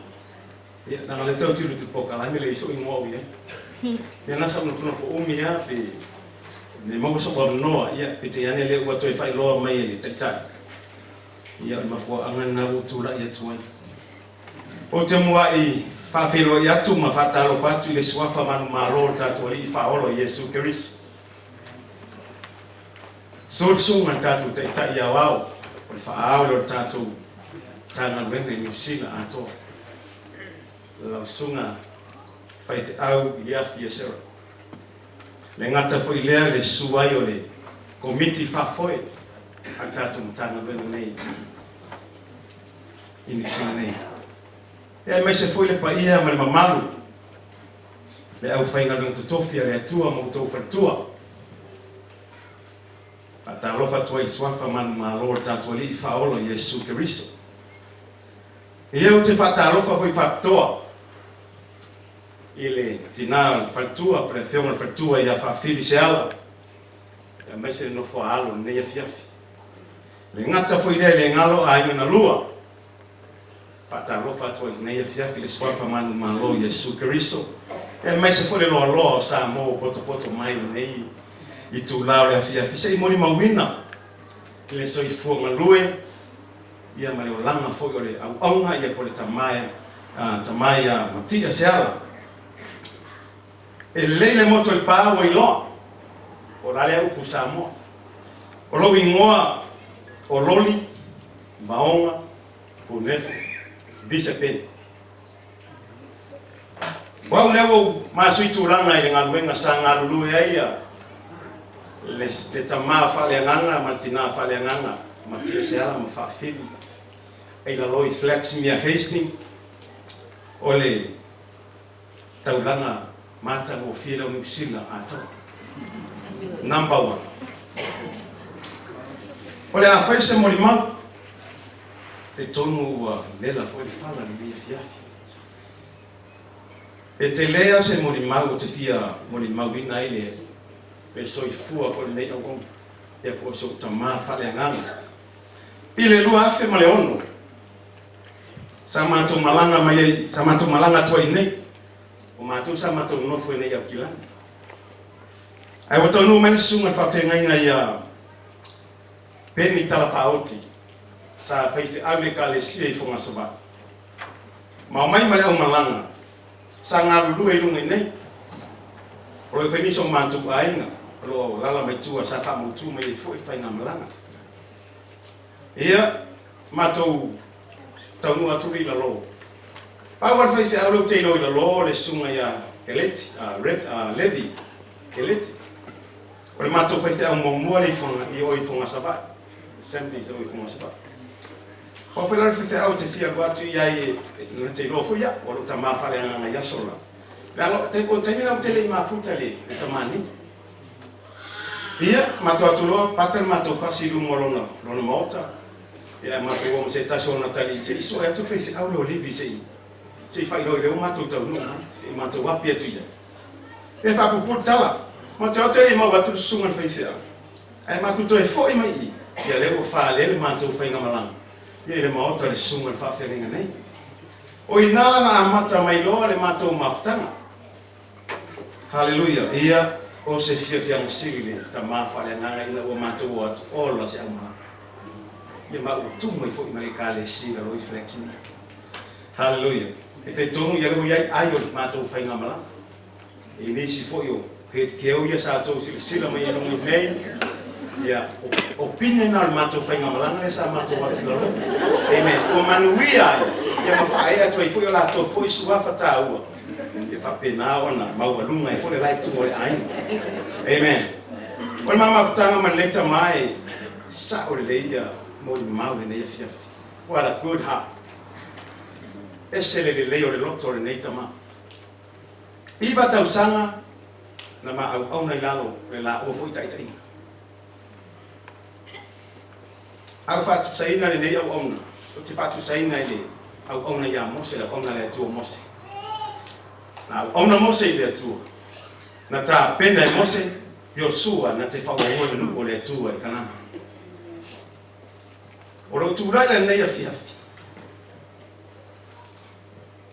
Ia na le tau tiru tu poka la le so ingo ia. Ia na sa no fo umia pe ne mo so ba no ia pe te ane le wa to fai lo mai le tiktak. Ia ma fo angan na o tu la ia tuai. O te mua I whawhero I atu ma whatalo whatu le swafa manu maro tatu I whaolo Yesu Keriso. So sunga tatu te tai ia wau. O whaalo tatu tanga wenga New Zealand ato. Lau sunga whaite au I afi e sera. Le ngata fo I lea le suai o le komiti whafoe. An tatu tanga wenga nei. I New Zealand nei. E mai se foi le paia ma le mamalu. Le au whainga nung tutofia le atua mo tau whatua. Ta lofa tua I swafa manu ma lor tatua li I whaolo Yesu Keriso. E au te whata lofa foi whaptoa. I le tina whatua, pre whionga whatua I a whawhiri seala. E mai se no fo alo nei a fiafi. Le ngata foi le ngalo a inga na lua. Patalofa to nei fiafi le swafa manu malo Yesu Keriso. E mai se fole lo lo sa mo poto mai nei I tu lao le fiafi sei moni mawina. Le so I fuanga lue. Ia male o langa fo le au aunga ia pole tamai Matia Seala. E le moto I pa o I lo. O rale au pusamo. O lo ingoa o loli maonga o nefo. Bisa pen. Wau lewo masui tulanga I ngā luenga sa ngā lulu ia. Le tama whale nganga, martina whale nganga. Matia Seala ma whawhiri. Ei la loi flex mia hasting. O le taulanga Matagofie o New Zealand ato. Number 1. O le a whaise morimau. Te tonu lela foi fala ni fiafi. E te lea se morimau te fia morimau ina ile. E soi fua foi nei tau kong. E po so tama fale nganga. Ile lua afe male ono. Sama tu malanga mai, sama tu malanga tua nei. O matu sama tu no foi nei akila. Ai o tonu mani sunga fa fenga ina ia. Peni tala faoti. Sa faifi Amerika le sia I fonga saba. Ma mai male au malanga. Sa ngaru e lunga nei. O le feni so mantu ainga. Lo lala mai tua sa fa mutu mai foi faina malanga. Ia matou tau atu I la lo. Pa wa faifi au te no I la lo le sunga ia keleti levi keleti. O le matou faifi au mo le fonga I fonga saba. Assembly so I fonga saba. O fela fite au te fia watu ia I na te lofo ia o ta mafale na ia sola. La te ko te na tele mafuta le tamani. Ia mato atulo patel mato pasilu molona lona mota. Ia mato o se tasona tali se iso ya tu fite au lo libi se. Se fai lo le matou tau no, se matou wapi atu ia. E fa pu tala. Mo te hote mo watu sunga fai fia. Ai matou to e foi mai. Ia le o fa le matou fai ngamalang. Ia le maota le sunga fa feringa nei. O inala na amata mai lo le matou maftanga. Hallelujah. Ia o se fia ngasiri ta mafa le nganga ina o matou o ola se ama. Ia ma o tu mai foi mai kale sira lo reflection. Hallelujah. E te tongu ia lo ia ai o matou fai ngamala. E nisi foi o ke o ia sa to sila mai lo nei. Ia opinion na matou fai ngamala le sa matou wa tilo. Amen. O manuia ia ma fa ia to foi o la to foi sua fataua. Ia fa pena ona mau lunga e foi like to ai. Amen. O mama fatanga man leta mai sa o le ia mo mau le ia fia. What a good heart. Esele le leo le loto le nei tama. Iba tausanga na ma au na lalo le la o foi tai tai. Au fatu saina le nei au ona. O te fatu saina le au ona ya mose la ona le tu mose. Na ona mose le tu. Na ta pena mose Yosua na te fa o no le tu e kanana. O lo tu ra le nei afia.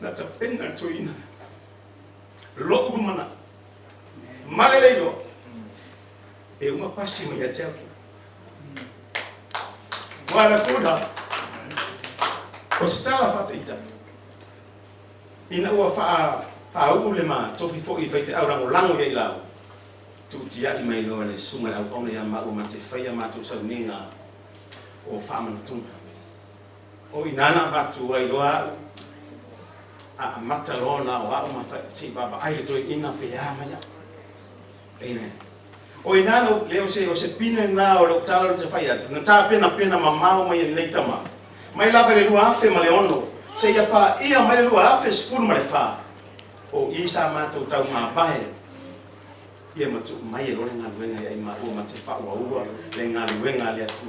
Na ta pena tuina lo mana malele yo e uma pasi mo ya tel wala kuda o stala fata ita ina ua fa ule ma tofi fo I fai au rango lango ya ilau tu tia I mai no le sunga au ona ya ma o ma te fai ma tu sa ninga o fa ma tunga o inana ba tu ai loa a matalona o a ma si baba ai to ina pe ama ya. Amen. O inano leo se pine na o talo te fai na ta pena mamau mai nei tama. Mai lava le lua afe ma le ono. Se ia pa ia mai le lua afe skulu ma le fa. O isa ma to tau ma bae. Ia ma tu mai lo nga venga ia ma o ma te fa ua le nga venga le tu.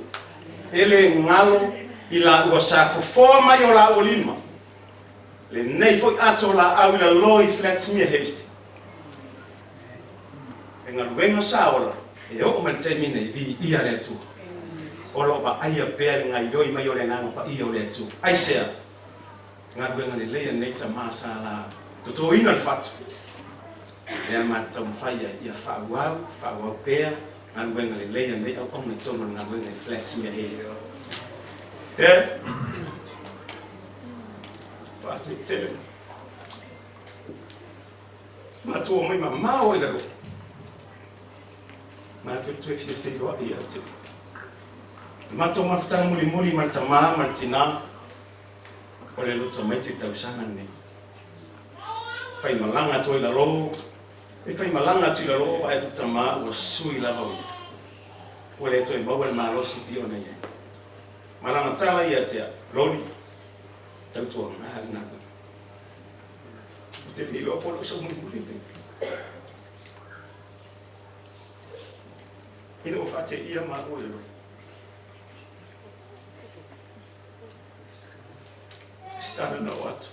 Ele ngalo ila ua sa fo mai o la o lima. Le nei foi atola awila loi flex mia haste. Enga wenga saola e o man termine di ia le tu. Olo ba aia pe ngai doi mai o le nganga pa ia o le tu. Ai sea. Nga wenga le le nei tama sala. To ina fatu. Le ma tam faia ia fa wa pe nga wenga le nei o me tono nga wenga flex mia haste. Fate tele. Ma tu mai ma o le. Ma tu fie lo ia te. Ma tu ma fta muli ma tama ma tina. O le lo to mai te tau sana ne. Fai malanga tu la lo. E fai malanga tu la lo ai tu tama o sui la lo. O le to ba ma lo si pio na ye. Malanga tala ia te loni. Tau tuang na hari naga. Te lilo polo sa muli. Ina o fate ia ma o lo. Stana na watu.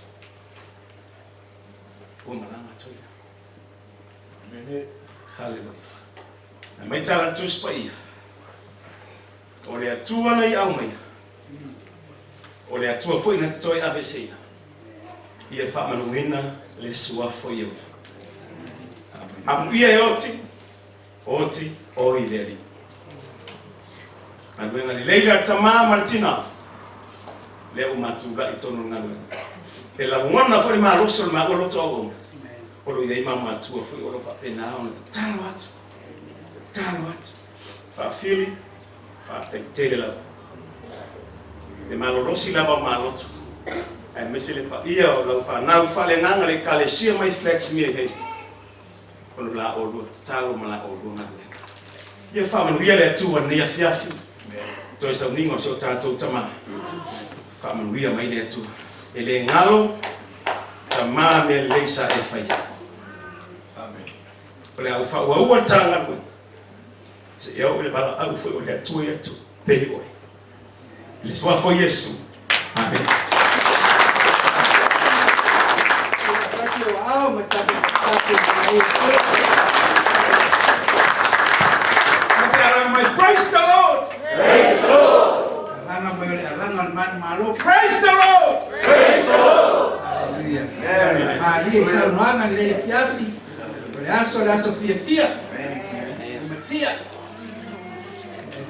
O malanga toia. Amen. Hallelujah. Na mai tala tu spai. O le atua nei au mai. O le atua foi na toi ABC. Ia fa manuina le sua foi eu. Am ia oti o ileri. Manuina le leila tama Martina. Le o matura I tono ngalo. E la ngona foi ma loso ma o loto o. O lo ia mama tua foi o lo fa pena ona talo atu. Fa fili fa te la. E malolosi lava maloto. E mesele pa ia o lau fa nau fa le nganga le kalesia mai flex mia haste. Ono la o lo talo mala o lo ngale. Ia fa manu ia le tua ni afiafi. Toi sa ningo so tatou tama. Fa manu ia mai le tua. E le ngalo tama me leisa e fai. Amen. Ole au fa ua tanga ko. Se ia o le bala au foi o le tua ia tu. Pei oi. Le sua foi Yesu. Amen. ma sa te ai praise the Lord. Praise the Lord. Praise the Lord. Praise the Lord. Hallelujah. Ali sa nuanga le fiafi. Aso la Sofia Fia. Matia.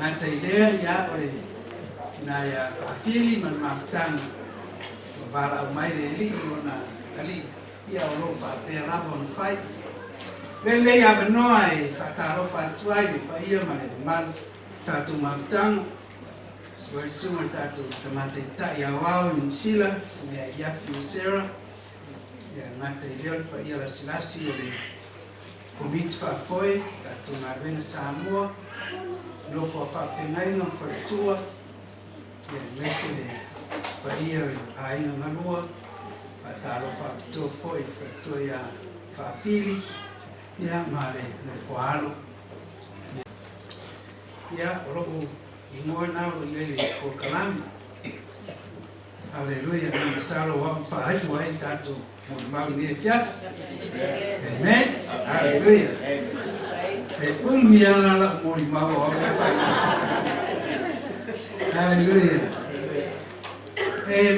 Ngata idea ya ole tina ya afili man maftana. Vala mai le li lona ali ya lo fa pe rabon fai. Vele ya benoai fataro fatuai pa ia mane mal tatu maftana. Swari suma tatu tamate ta ya wao msila sumia ya fi Sarah. Ya ngata ile pa ia la silasi ole komit fa foi tatu na Samoa. No for fafengai no for tua. Ya mesele pa ia ainga ngalua. Patalo fa to foi for tua ya fa fili. Ya male no foalo. Ya oro ingoa na ro ile por kalami. Hallelujah. Masalo wa fa ai wa tatu mo mau ni fiat. Amen. Hallelujah. Umia la mo mau o fai. Hallelujah.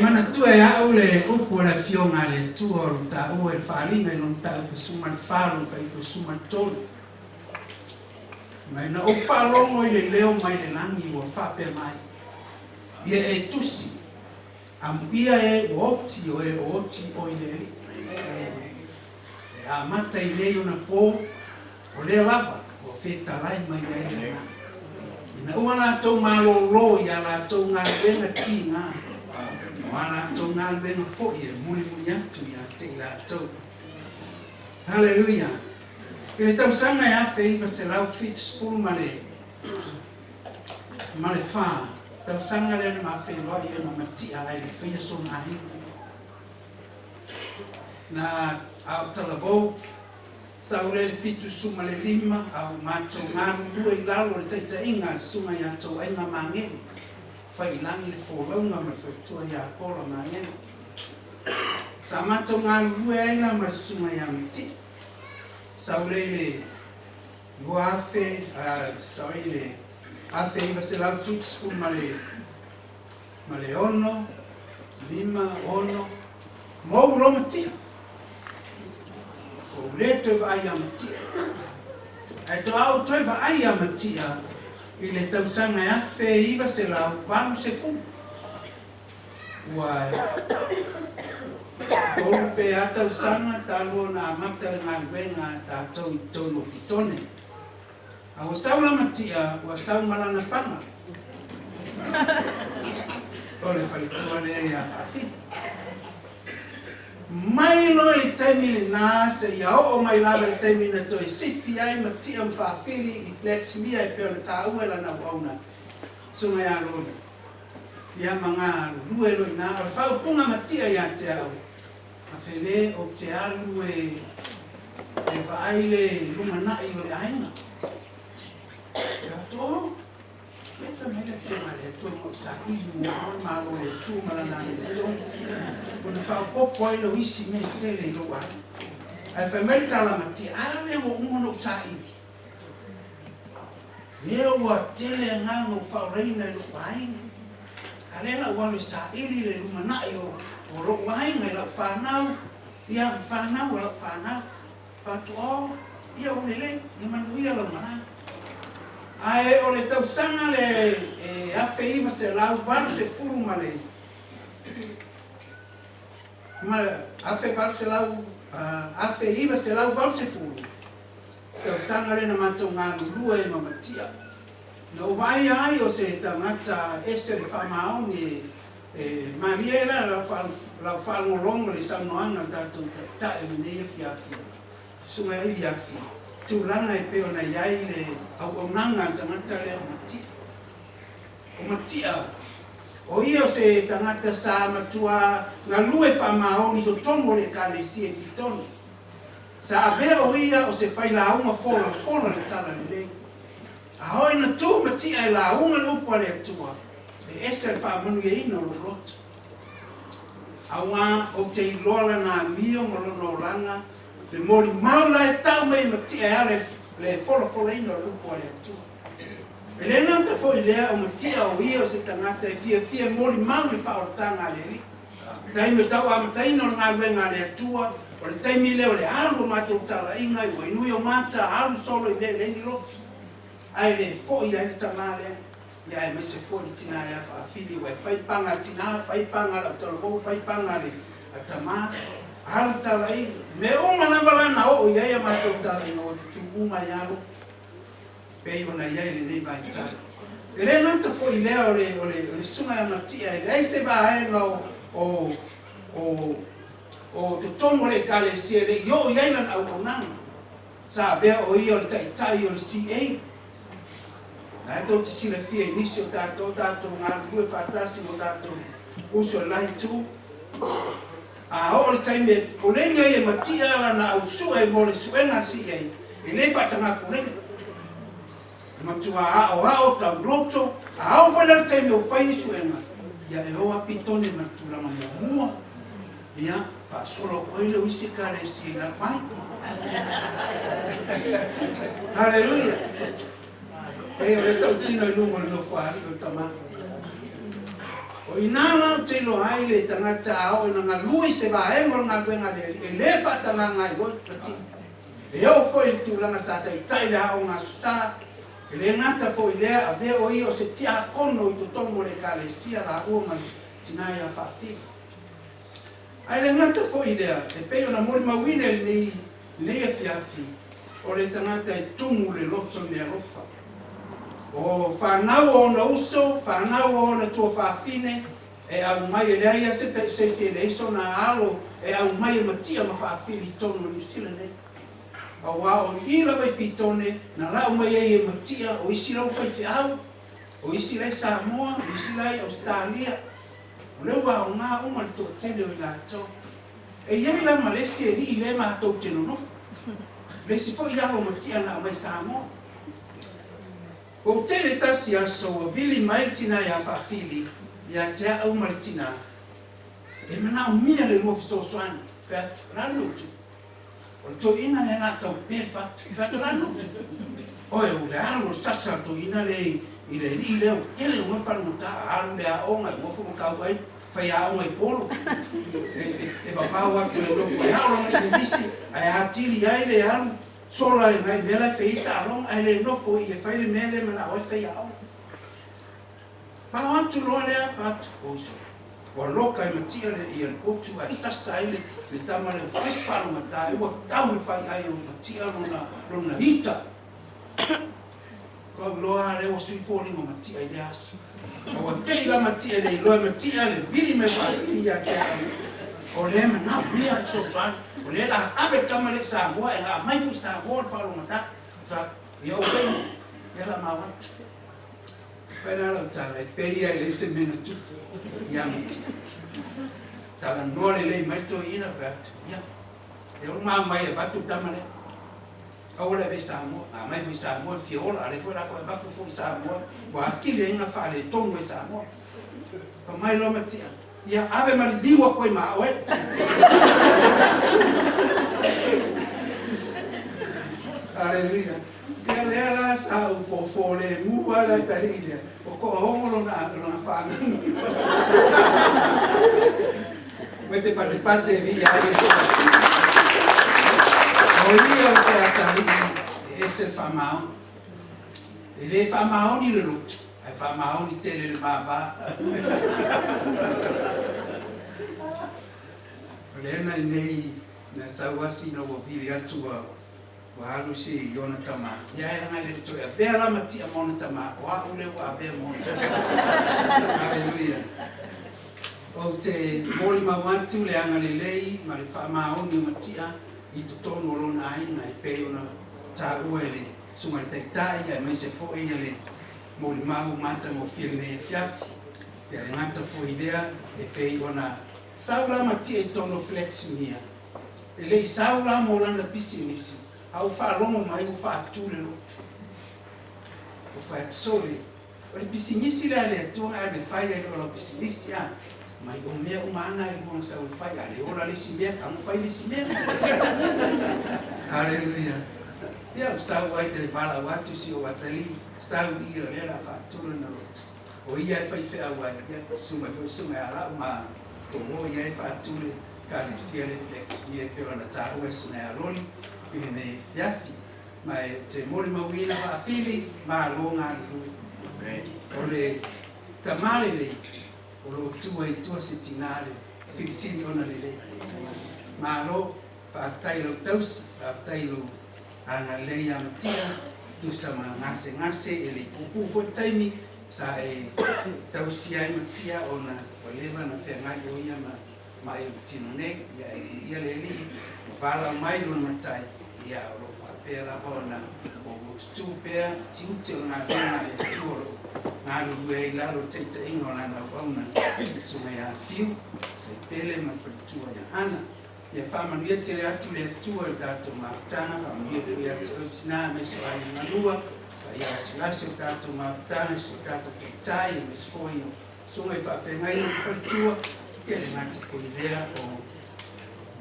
Mana tu ya ole upo la fionga le tu o ta o el falinga non ta suma falo fai suma ton. Mai na o falo mo ile leo mai le langi o fa pe mai. Ye tusi. Am ia oti o ile. A mata ile una po o le lava o feta lai mai ile na. Ina uana to malo lo ya la to nga benga tinga. Wana to nga benga fo ye muli atu ya te la to. Hallelujah. Ile tam sanga ya fe va se la fit full male. Male fa. Tam sanga le ma fe lo ye ma mati ai le fe so na hi. Na au talabo saule fitu suma le lima au mato ngaru dua ilalo le taita inga suma ya to ainga mangeni fai langi le folonga ma fetua ya kola mangeni sa mato ngaru dua ila ma suma ya mti saule le luafe saule le afe iba se lau fitu suma male ono lima ono mo lo mtia o leto va ia matia. Ai to au to va ia matia. Ile tau sanga ya fe iva se la vanu se fu. Wa tolpe ata sanga talo na mata ngalwenga ta to tono pitone. Au saula matia wa sau malana panga. Ole falitua le ya afit. Mai lo le taimi na se ya o mai la le taimi na to sifi ai matia fa fili I flex mi ai pe ta uela na wauna so ya lo ya manga lue lo na fa punga matia ya te au afele o te alu e vai le lumana I le ainga ya to e fa me le fema le to mo sa I mo ma lo le tu mala na le to When fa popo ilo isi me tele ilo wa. Ai fa melta la mati ale wo umono sa iki. Leo wa tele ngano fa reina ilo wa. Ale la wa sa ili le lumana yo o ro wa ngai la fa nau. Ia fa nau la fa nau. Fa to ia o le ia manu ia la mana. Ai o le tau sanga le afe iva se lau varu se furu male. Ma afe varu se lau afe iva se lau varu se furu. Tau sanga le na mato ngāru lua e mamatia. Na uvai ai o se tangata ese le whamaoni Mariela la whalongolonga le saunoanga tātou ta e minea fiafi. Sunga I diafi. Tūranga e peo na iai le au nanga tangata le o matia. O ia o se tangata sa matua ngā lue whamaoni so tongo le kale si e pitoni. Sa avea o ia o se whailaunga fola le tala le lei. A hoi na tū matia e la unga lupa le atua. E ese le whamanu e ina o loto. A wā o te ilola nā mio malono ranga le mori maula e tau mai Matia e ale le fola ino le upo ale atua. E le ngata fo i lea o Matia o ia o se tangata e fia mori maula whaoratanga ale li. Taime tau amataina o ngā luenga ale atua, o le taimi leo le alu mato tala inga i wainui o mata, alu solo i le ni lotu. Ai le fo i ai tamale, ia e mese fo i tina ia whaafili, wai whaipanga tina, whaipanga la utalabou, whaipanga le atama, alu tala inga. Me umana walana o ia mato tala inga o tutu uma ia lotu. Pei ona ia le nei vai tala. E le nganta fo i lea o le sunga ya Matia, e le aise vaenga o te tono le kale sia le yo yailan au nang sa bea o ia le tai o le CA na to te sila fia inisio tato ngā lue whatasi mo tato uso lai tu a o le taime o le ngai e Matia la na au sua e mo le suenga CA e le whatanga kurenga matua a o tau loto a o whala le taime o whai suenga ia e o apitone matulanga mua ia fa solo oile wisi kare si la mai. Hallelujah. E o le tau tino i lungo lo whaari o tama. O inana te lo ai le tangata ao ina ngā lui se va engol ngā kuenga e le whatanga ngai hoi pati. E au foi le tūlanga sa tai le hao ngā susa. E le ngata foi lea a vea o i o se tia kono i tutongo le kale sia la uama tinai a whawhika. Ai le ngata fo i lea, e pei ona mori mawine nei e fiafi, o le tangata e tumu le loto le alofa. O whanau o na uso, whanau o na tua whawhine, e au mai e leia se le iso na alo, e au mai e Matia ma whawhili tono New Zealand e. Au o ila wai pitone, na lau mai e Matia, o isi lau whaiwhiau, o isi lai Samoa, o isi lai Australia, o leu wa o ngā uma le tō tele o i lātou. E iai la Malaysia li i le mātou te nonofu. Le si fo i lalo Matia na o mai Samoa. O tele tasi aso o vili mai tina ia whawhili, ia te au mari tina. E mana o mia le lofi so soani, whatu ranutu. O tō ina le nā tau pēr whatu ranutu. Oe o le alo sasa tō ina le i le li leo kele o whanu ta alu le aonga i wofu mo kau ai whai aonga i polo e wapau atu e lo whai aonga i nisi ai atili ai le alu sola i ngai mela whaita along ai le nofo i e whai le mele mana oi whai aonga pau atu loa lea whatu oiso wa loka i Matia le i al otu ai sasa ai le tama le whaiswhanu mata e wa kau i whai ai o Matia lona hita ko loa le o sui fōni mo Matia i le asu. O wa teila Matia le loa Matia le vili me whawhili a te au. O le mana mea so whan. O le la awe kama le Samoa e ngā maifu Samoa whakalo mata. Sa ia o wei, ia la mawatu. Whaina lau tala e pei ai le se mena tutu ia Matia. Tala noa le lei maito ina whatu. Ia. E o ngā mai e batu tamale. Aula be Samoa, a mai fi Samoa fiola, ale foi la ko ba ku fu Samoa, wa akile ina fa le tongo e Samoa. Pa mai lo Matia. Ia ave mali liwa ko ma oe. Aleluia. Ia le ala sa u fo le mu ala tarilia. O ko homo na fa. Queste parte via Oia se atali e se famao. E le famao ni le lutu. E famao ni tele le baba. Olena nei na sawasi no wo vili atu wa halu si yona tama. Ya era ngai le to ya bela Matia mona tama. Wa ule wa be mona. Hallelujah. O te moli mawatu le anga le lei ma le famao ni Matia. I to tono lona ai ngai pe ona ta uele sunga taitai ai mai se fo ia le mo le mau mata mo firne fiafi ya le ngata fo idea e pe ona saula Matia i tono flex mia e le saula mo lana pisinisi au fa longo mai u fa tule lotu u fa sole o le pisinisi le tu ai le fa ia lo pisinisi ya mai o mea o mana I luang sa whai ale ora lisi mea kamu whai lisi mea. Hallelujah. Ia sau ai te wala watu si o watali sau I o lera whaturu na rotu. O ia e whai whea wai ia sunga ala ma tomo ia e whaturu ka le sia le flex ia pe ona tāua e sunga aloni I ne fiafi mai te mori mawina whaafili ma longa lui. O le tamale le o lo tua I tua sitinale siri ona le le. Ma lo whaatai lo tausi whaatai lo anga Leumaga Matia tu sama ngase ele pupu fo taimi sa e tausi ai Matia ona waleva na whengai o ia ma e tino ne ia le li vala mai lo matai ia lo whapea la ona o tu pea tiute o ngā pena e tuoro ngā lulu e lalo teita ingo na wauna sunga ia fiu se pele ma whatua ia ana ia whamanuia te le atu le atua I tātou mawhtanga whamanuia fui atu au tina meso ai ngalua wa ia rasilasi o tātou mawhtanga so tātou keitai e meso foi sunga I whawhengai o whatua ia le ngati fui lea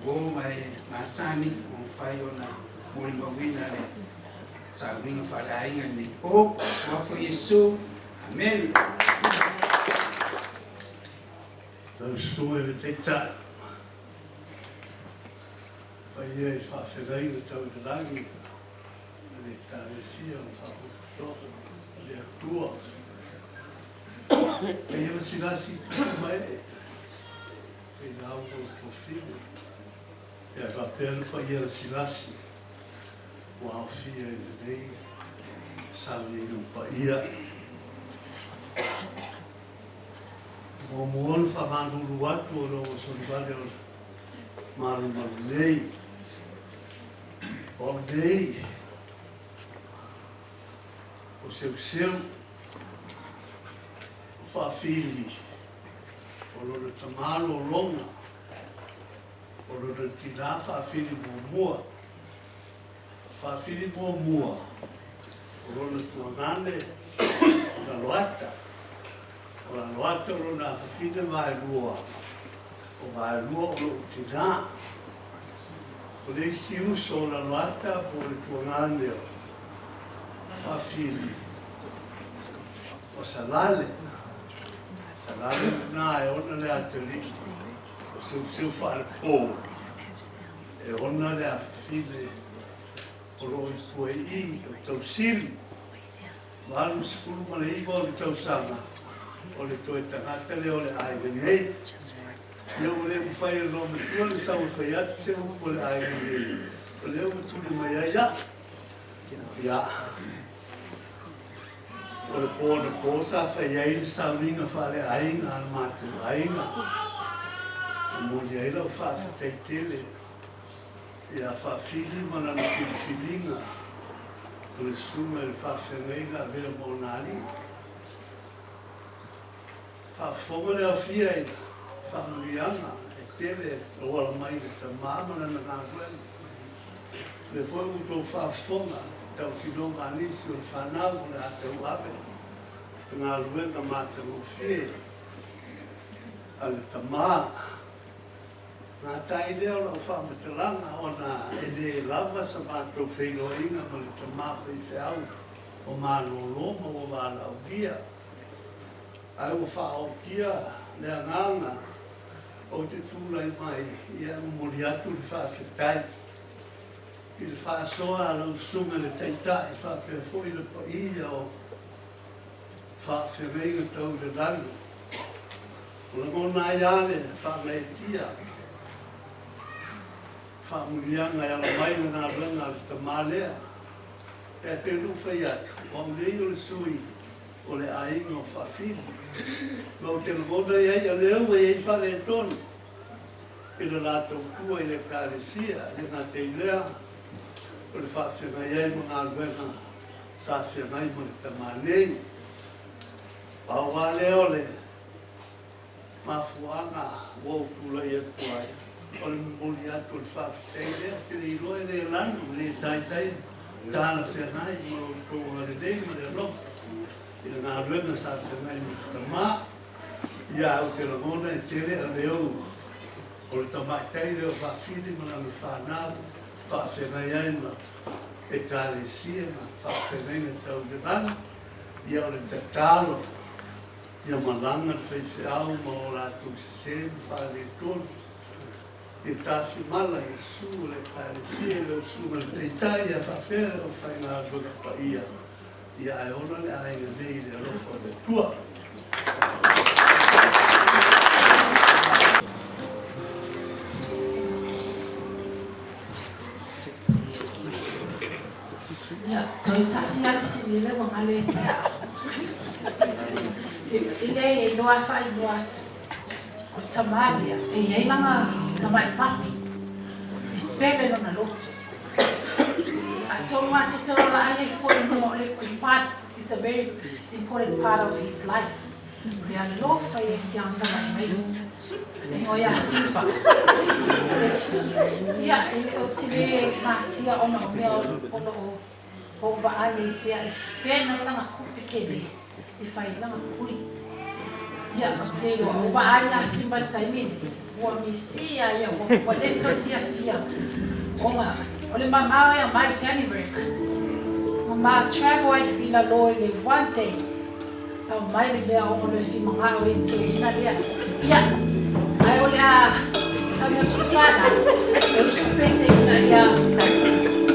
o mai masani o whai o na mori mawina le sa winga whalainga ni o suafo Yesu amen. Tau sunga le teitai ia e whawhengai o tau te rangi le kāresia o whaputoa le atua e ia silasi mai e whenau o tofine e a whapelu pa ia silasi o awhia e le nei sauninu pa ia mo muonu whamanuru atu o lo solivale o maru nei o nei o seu o whawhili o lona tamalo o longa o lona tina whawhili mua whawhili mua o lona tuanane na loata o la loata o lona whawhili mai lua o vai lua o lo tina o le si uso la loata po le tuanane o whawhili o salale na e ona le ateli o seu whare pō e ona le awhile o lo I pue I o tau sili walu sifuru ma le iwa o le tau sanga o le toe tangata le o le aile nei ia o le mwhai o no me tua le tau whai atu se o le aile nei o le o me tuli mai aia ia o le pōna pōsa whai ai le sauringa whare ainga al mātu ainga o mori ai lau whawhatei tele ia whawhili mana na whiliwhilinga o le sunga le whawhenga vea monali whawhonga le awhia ina whamurianga e tele o wala mai le tamamana na ngā kwenu le foi o tō whawhonga tau tino manisi o le whanau o le atau ape ngā luenga Matagofie a le tamā ngā tai leo lau whamatalanga o nā e le lava sa mātou whengoinga ma le tamā whaiwheau o mālo loma o wālau dia ai o whaotia le anganga o te tūlai mai ia mori atu le whawhetai I le whaasoa lau sunga le teitai whapea fwoi le paia o whawhenga tau le rangi. O la mona iale whameitia whamurianga ia la mai na ranga le tamalea e pe luwhai atu o nei o le sui o le ainga o whawhiri. Ma o te mona iai a leo e ei whale e tonu I le rātou kua I le kāresia le ngā te ilea o le whawhenga iai mo ngā ruenga sa whengai mo le tamanei. Pau wā leo le mafuanga wau kula I kuai o le muli atu le whawhetei lea te le iloa le lanu le taitai tāna whengai mo le kou le nei mo le alofa I le ngā ruenga sa whengai mo le tamā Ia o te lamona e tere a leo o le tamatai leo whawhiri mana na whanau whawhengai aina e kālesia na whawhengai na tau le nana ia o le tatalo ia malanga le whaise au ma o rātou se whare tonu e tāsi mala e su le kālesia leo su ma le teitai a whapera o whainga goga pa ia e ona le ainga nei le rofa le tua. Ya, toi tasi ali si le wang ale tia. Ile e noa fai noa o tamalia e ei langa tamai papi. Pele no na loto. I told him to tell him I for him part is a very important part of his life. We are low for his young man. Oh yeah, Sipa. Yeah, today Matia on the mill over Ali, there is pen and a cookie if I love a yeah, I'll tell you over I Simba Timing. What we see, I what fear. Only my mama and my penny break. Mama travel in a lorry one day. I might be there on the film. I will tell you. Yeah, I will some of the father. It was basic. Yeah,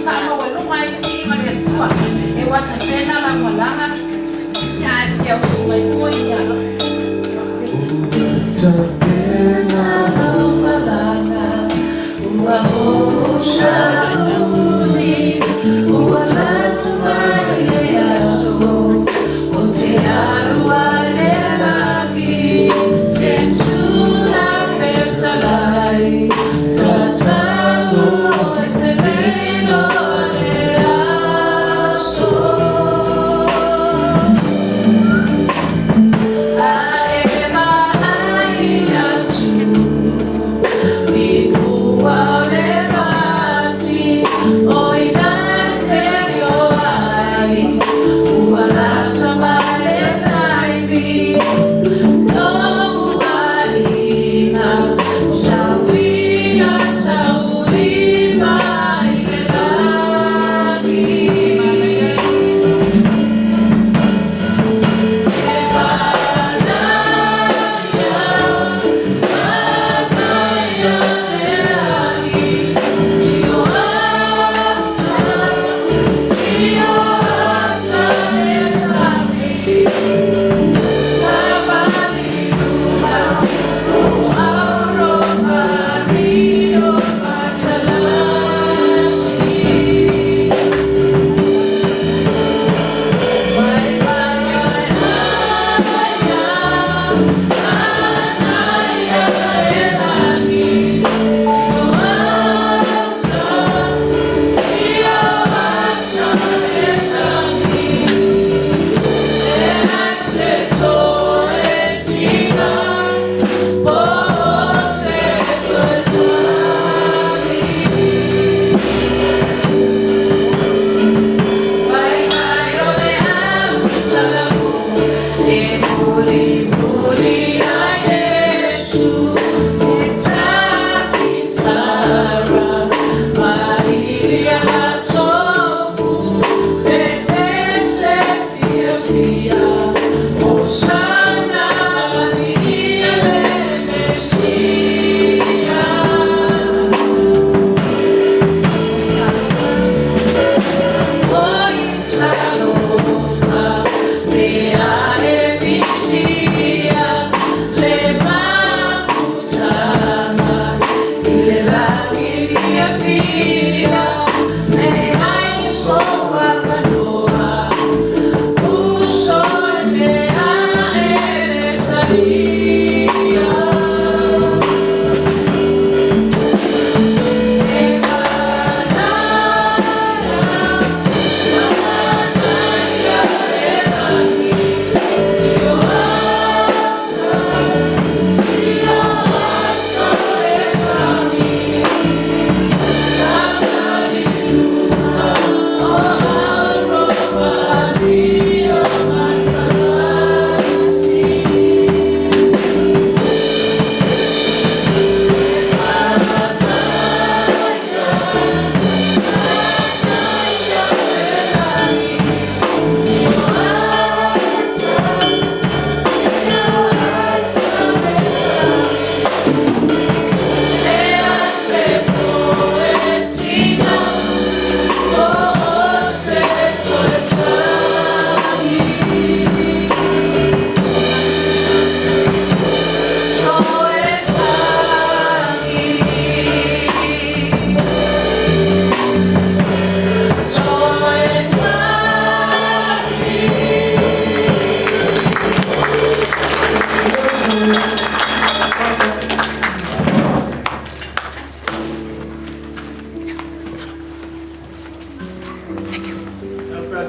I will no mind being on the tour. It was a penal and Malanga. Yeah, I feel my boy. So, Malanga. Shauni, uala tumai yaso, otearu aleragi, esuna fetalai, tatalo etelelo leaso. Aema aia.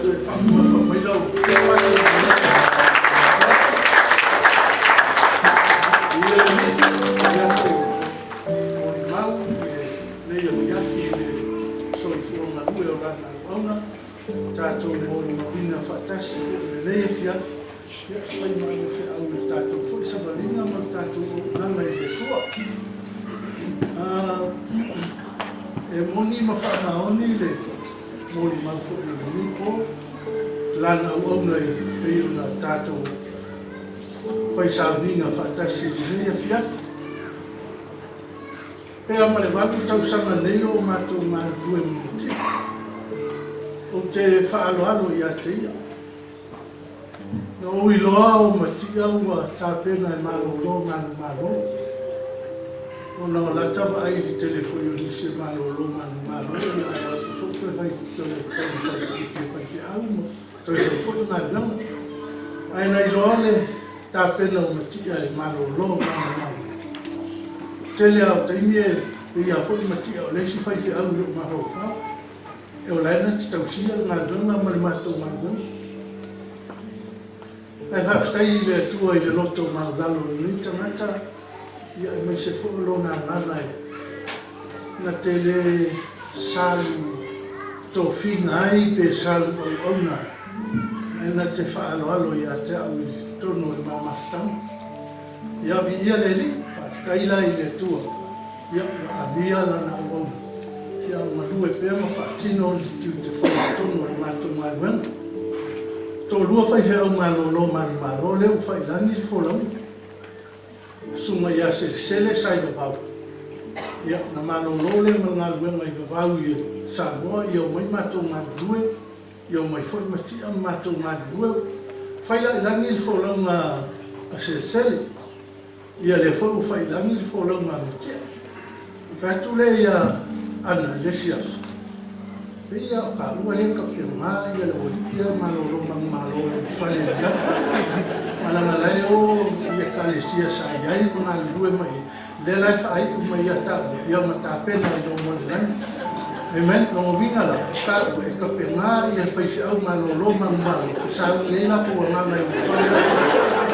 tu e whamua whamailau. Ia watu e ia nisi, ia tu mori mau, leia miaki, soifuonga ue o rana auna, tātou mori mawina whatasi, leia fiaki, ia whai mai o whi au e tātou fwoi sabaringa, ma tātou nanga i le tua. E moni ma whamaoni le mori mau fwoi o nipo, lana au au nei e o na tātou whai sauninga whatasi i leia fiaki. Pea ma le watu tausanga nei o mātou mātua miti. O te whaaloalo i a te ia. No ui loa o matia ua tāpena e malolo manu malo. O na o latawa ai li telefoi o nisi malolo manu malo. Ia ai atu so te whai tole whai au mo. Toi whai fwoi ngā langa. Ai nei loa le tāpena o matia e malolo manu malo. Tele au taimi e ia fwoi matia o leisi whai se au lo maho whao. E o laina ti tausia ngā langa ma le mātou ngā langa. Ai whaftai i le atua i le loto maulalo ni tangata ia e mai se wholo nā ngana e. Na te le salu tō whinga ai pe salu au auna. Ai na te whaaloalo i a te au i tono e mamaftanga. Ia vi ia le li, whaftai la i le atua. Ia a mia lana au auna. Ia o malue pēr ma whaatino li tiu te whaatono e mātou ngāruenga. Tō lua whai whai au malolo manu malo leo whai langi i wholau. Sunga ia se sele sai vavau. Ia na malolo leo ma ngāruenga i vavau i Samoa i o mai mātou ngādrue. I o mai whai matia mātou ngādrue. Whai lai langi i wholau ngā a se sele. Ia le whai langi i wholau ngā matia. Whatu le ia ana lesias. Pia ka ua le ka pionga ia le ia malolo malo fale la. Malanga lai o ia ka le sia sa iai kuna lue mai. Le lai fa ai mai ata ia mata pena i no mo lai. Amen, no vinga la. Ka e ka pionga ia fa fi au malolo malo. Sa le na ko na mai fale.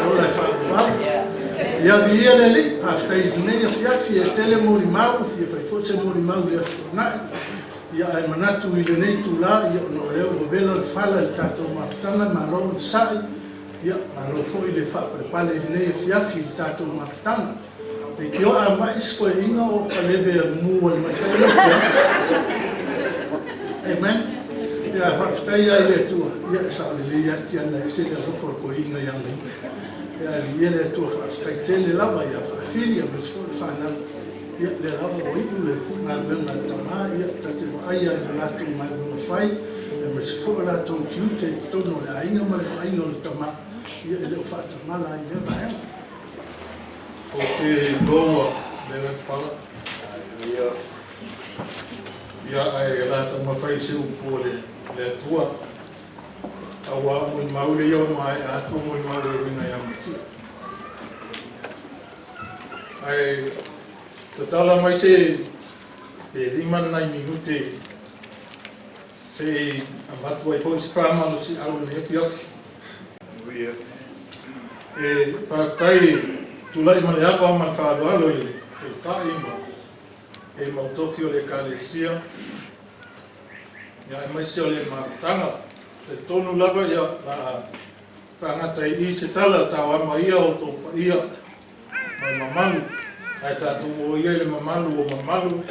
Lo lai fa va. Ia via le li, haftai nei ia fiafi e tele mori mau, fia fai fose mori mau ia fitonai. Ia ai manatu i le nei tula, ia ono leo o velo le fala le tatou mafutanga, malo le sai, ia malo fo i le fa prepale i nei fiafi i tatou mafutanga. E ki o a mai sko e inga o ka leve a mua i mai kai Amen. Ia haftai ai le tua, ia sa le le ia ki ana e se le rofo ko inga ianga. Ia li ele tua whastai tele lava ia whawhiri a mis fōle whanau. Ia le lava o iu le ngā meunga tama, ia tate o aia i le latu ngā meunga whai. Ia mis fōle latu o tiu te tono le ainga ma le ainga o le tama. Ia ele o whaatamala i le vaenga. O te loa le whala. Ia ai e lata mawhai se upo le atua. Awa mo maule yo mai ato mo maule ringa ya matia. Ai tatala mai se e liman nai minute se amatu ai po spama no si alu ne piaf. E partai tulai male apa man fa do alo ile te tai mo e mo tokio le kalesia. Ya mai se ole matanga te tonu lava ia la tangata i se tala tawa ma ia o tō ia mai mamalu ai tātou o ia le mamalu o mamalu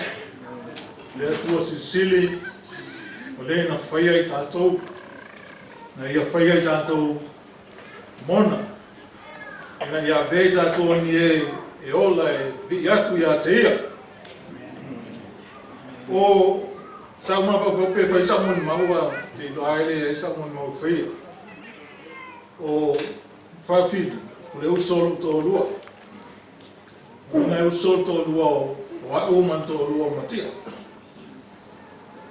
le atua sisili o le na whaia i tātou na ia whaia i tātou mona na ia vei tātou ni e ola e vi atu ia te ia o sa ma va pe fa sa mon maua te aile e sa mon mau fia o fa fi le o solo to lua na o solo to lua o man to lua matia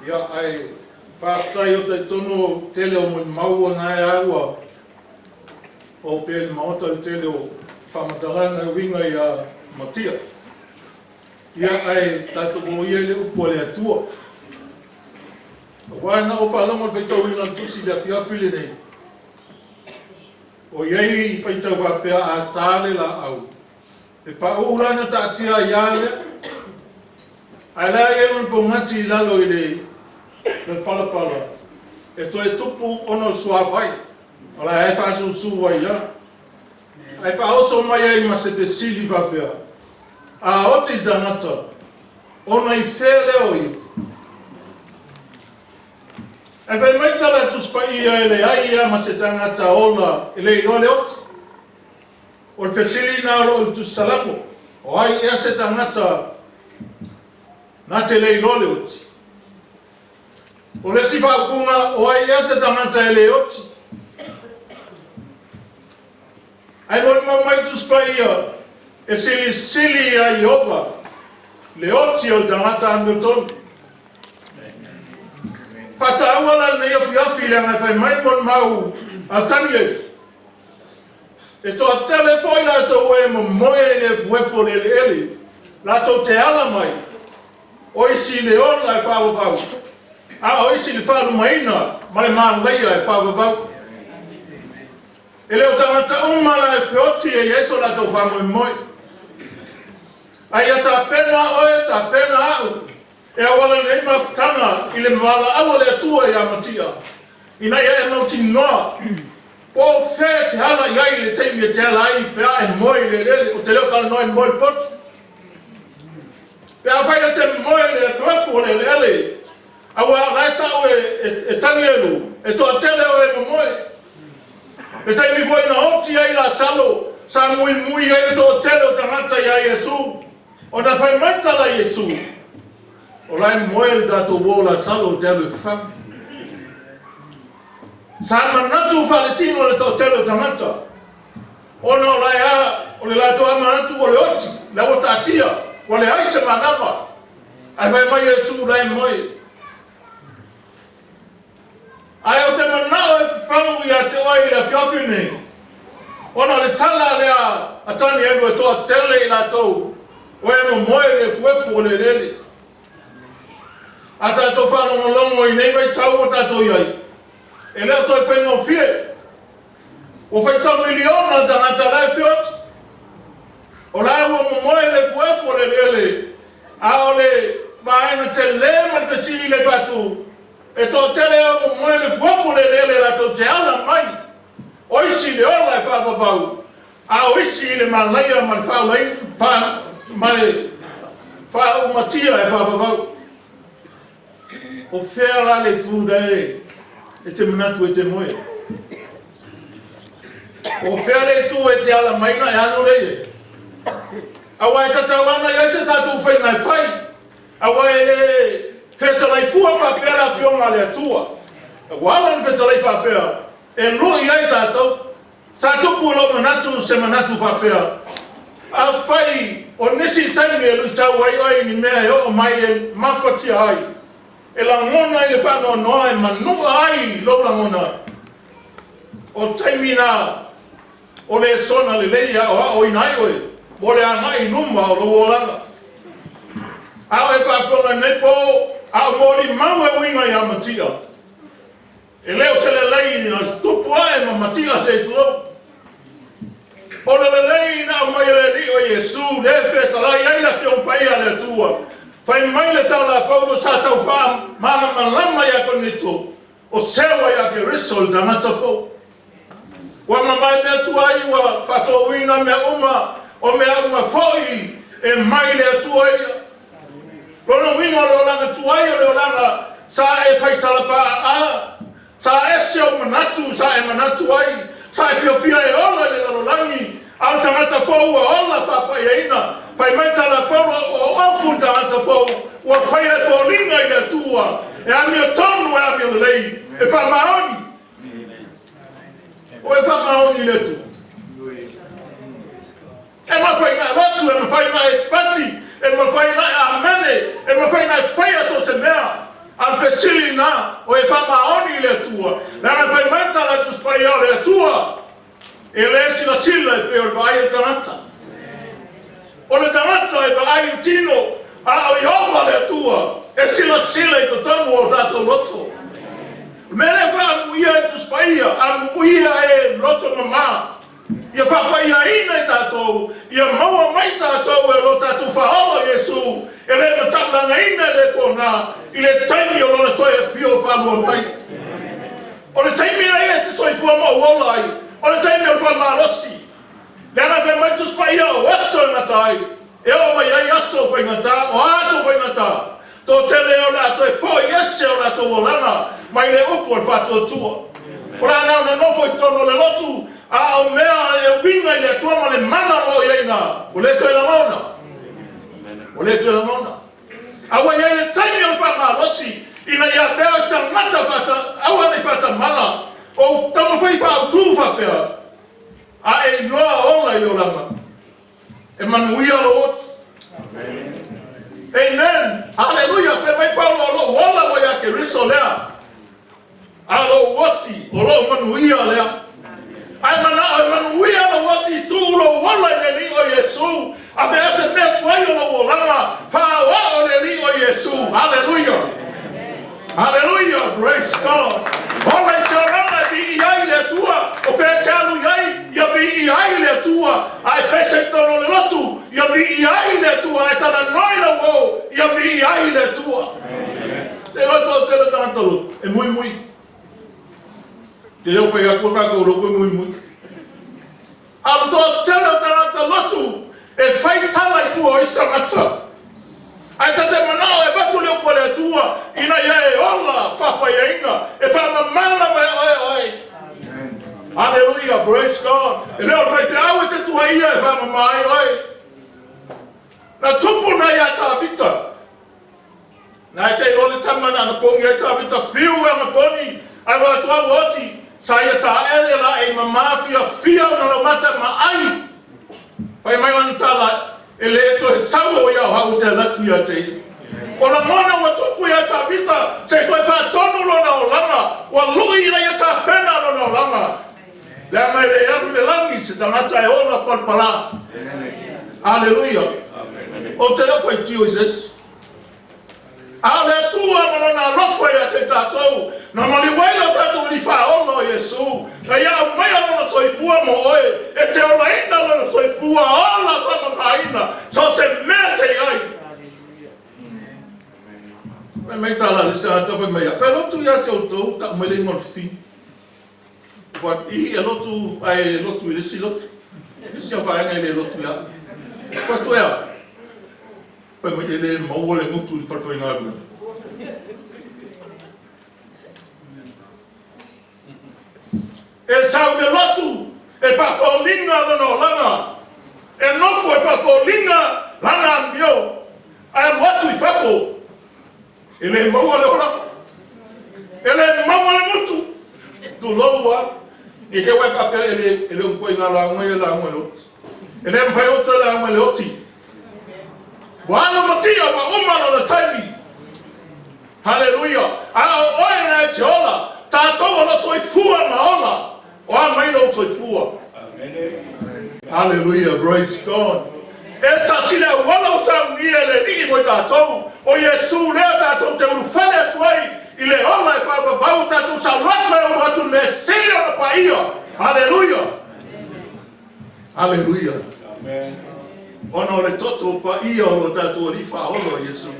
ia ai fa tai o te tono tele o mon maua na agua o pe mau to tele o fa mataranga winga ia matia ia ai tato mo ia le upo le atua Wana o whalongo whaitau inga tusi da whiawhile nei. O iei whaitau whapea a tāle la au. E pa urana ta atia iale. Ai la e po ngati lalo i nei. Le pala pala. E to e tupu ono sua vai. Ola e whasu sua ia. Ai wha oso mai ai ma se te sili whapea. A oti tangata. Ona i where oi. E whai mai tala tu spai ia ele ai ia ma se tangata ola ele i role oti. O le whesiri nā ro tu salamo. O ai ia se tangata nā te le i role oti. O le si whakunga o ai ia se tangata ele oti. Ai mo mai tu spai ia e sili ai opa. Le oti o tangata ando tonu. Fata awala nei afi le ngai mai mon mau a tani e. E to a telefoi la to e mo moe le fuefo le ele. La to te ala mai. O isi le ona e whawa vau. A o isi le whalu maina ma le maa leia e whawa vau. E leo tangata umana e whioti e yeso la to whamu e moe. Ai a ta pena oe ta pena au. E awala nei tanga i le mwala awa le atua i amatia. Ina ia e mauti noa. O whea te hala iai le teimi e te ala ai pea e moe le lele. O te leo tala noa e moe potu. Pea whaia te moe le tuafu le lele. Awa lai tau e tangi elu. E toa tele o e moe. E teimi voi na oti ai la salo. Sa mui ai toa tele o tangata iai Yesu. O na whai maitala Yesu. O lai moe tato wola salo telu wham. Sa manatu Palestino le tau telu tangata. Ona o lai o le lato amanatu o le oti. Le o tatia. O le aise manama. Ai vai mai Yesu lai moe. Ai o te manao e whamu i a te oi la whiawhine. Ona le tala lea atani egu e toa tele i lato. O e mo moe le fuefu o le lele. A tato whanongo i nei mai tau o tato iai. E leo toi pengo fie. O whai tau miliona tangata lai whiot. O lai ua mo moe le fuefo le lele. A o le maena te le ma te siri le patu. E tō tele o mo moe le fuefo le lele la tō te ala mai. O isi le ola e whapapau. A o isi le malaia ma le whaulai. Ma le whau matia e whapapau. O whea la le tūrei e te manatu e te moe. O whea le tū e te ala maina e anu rei. Awa e tatawana i aise tātou whaingai whai. Awa e le whetalai fua whapea la pionga le atua. Awa awan whetalai whapea. E lui ai tātou. Sa tupu lo manatu se manatu whapea. A whai o nisi taimi e lui tau ai ni mea e o mai e mawhatia ai. E la ngona i le whanau noa e manua ai lo la ngona. O taimina o le sona le leia o inai oe. O le anai numa o lo olanga. Ao e whaafonga nepo, ao mori mau e winga i amatia. E leo se le lei na stupu ae ma matia se tuo. O le lei na o mai le li o Yesu, le whetalai ai la fion paia le tua. Fai mai le tau la paulo sa tau wha mana malama ia konito. O sewa ia ke risol tangata fo. Wa mamai mea tuai wa whafowina mea uma o mea uma foi e mai le atua ia. Lono winga lo langa tuai o le langa sa e fai talapa a. Sa e se o manatu, sa e manatu ai. Sa e pio pia e ola le lalolangi. Au tangata fo ua ola whapa ia ina. Fai mai tala paura o ofu tangata fo. Ua fai e tō linga i le tua. E ami o tonu e ami o lei. E wha maoni. O e wha maoni le tu. E ma fai na lotu, e ma fai na e pati. E ma fai na e amene. E ma fai na e fai aso se mea. Al fesili na. O e wha maoni le tua. Lana fai mai tala tu spai o le tua. E le sila sila e peo vai e tangata. O le tangata e vai e tino. A o ioma le tua. E sila sila i to tamu o tato loto. Mele fa uia tu spaia, uia e loto mama. Ia papa ia ina tatou, ia maua mai tatou e lo tatou whaolo Yesu, e le matalanga ina le kona, i le taimi o lona toi e fio whamua mai. O le taimi e te soifua mo uolai, o le taimi o whamalosi. Le ana whai mai tu spaia o aso ngatai, e o mai ai aso whai ngata, o aso whai ngata. Tō tele o rato e poi ese o rato o lana, mai le upo e whatua tua. O rana o na nofo i tono le lotu, a o mea e winga i le atua ma le mana o ieina, o le toi la mauna. O le toi la mauna. Awa iei le taimi o whama losi, ina ia bea sta mata whata, awa ne whata mana, o tamo whai wha tu whapea, a e noa ola i o langa. E manuia lo otu. Amen. Hallelujah. Pe mai Paulo lo wala mo ya ke riso lea. Alo wati, olo manuia lea. Ai manuia lo wati tu lo wala le ni o Yesu. Abe ase me tuai lo wala. Pa wa o le ni o Yesu. Hallelujah. Hallelujah. Praise God. Ora serana di ai le tua. O pe talu ai, ya bi ai le tua. Ai pese tono le lotu. Ya bi ai le tua. Ai tana noina wo. Ya bi ai le tua. Te loto te lo tantalo. E muy muy. Te leo fai a kua kako lo muy muy. Alu to te lo tanta lotu. E fai tala i tua o isamata. Ai tate manao e batu leo kwa le tua. Ina ia e ola whapa ia inga. E whama mana mai oi. Hallelujah, praise God. E leo fai te au e te tua ia e whama mai oi. Na tupu na ia tabita. Na e te lole tamana na kongi e tabita fiu e ma koni. Ai wa tua woti. Sa ia ta ele la e mamafia fia na lo mata ma ai. Pai mai wantala. Ele to sawo ya hau te latu ya te. Ona mona wa tupu ya tabita, se toi fa tonu lo na olanga, wa lui na ya ta pena lo na olanga. La mai le ya le langi se tamata e ola por pala. Hallelujah. O te fa tio Jesus. Ale tua mo na lofa ya te tatou. Na mali waila tatou li fa ono Yesu. Na ya mai ona soifua mo oe. E te ola ina ona soifua ola tama maina. So se mete ai. Mai tala le sta tofa mai. Pero tu ya te auto ta mai le morfi. Wat I e lotu ai lotu le silot. Le sia va ngai le lotu ya. Wat tu ya. Poi mai le mau le mutu di farfai ngabla. E sau de lotu e fa colinga no langa. E non foi fa colinga langa mio. Ai watu I fafo. Ele mau le ora. Ele mau le mutu. Tu loua. E ke wa ka ele un coi ngala ngwe la ngwe. Ele mfai oto la ngwe oti. Wala matia wa umano na taimi. Hallelujah. A oe na chola. Tato wala soifua maola. O a mai no soifua. Hallelujah. Praise God. E tasina wala usa miele ni mo tato. O Yesu le tato te urufale tuai. Ile ola e fa babau tato sa loto e watu mesio na paia. Hallelujah. Hallelujah. Amen. Ono le toto pa ia o tato rifa olo Yesu.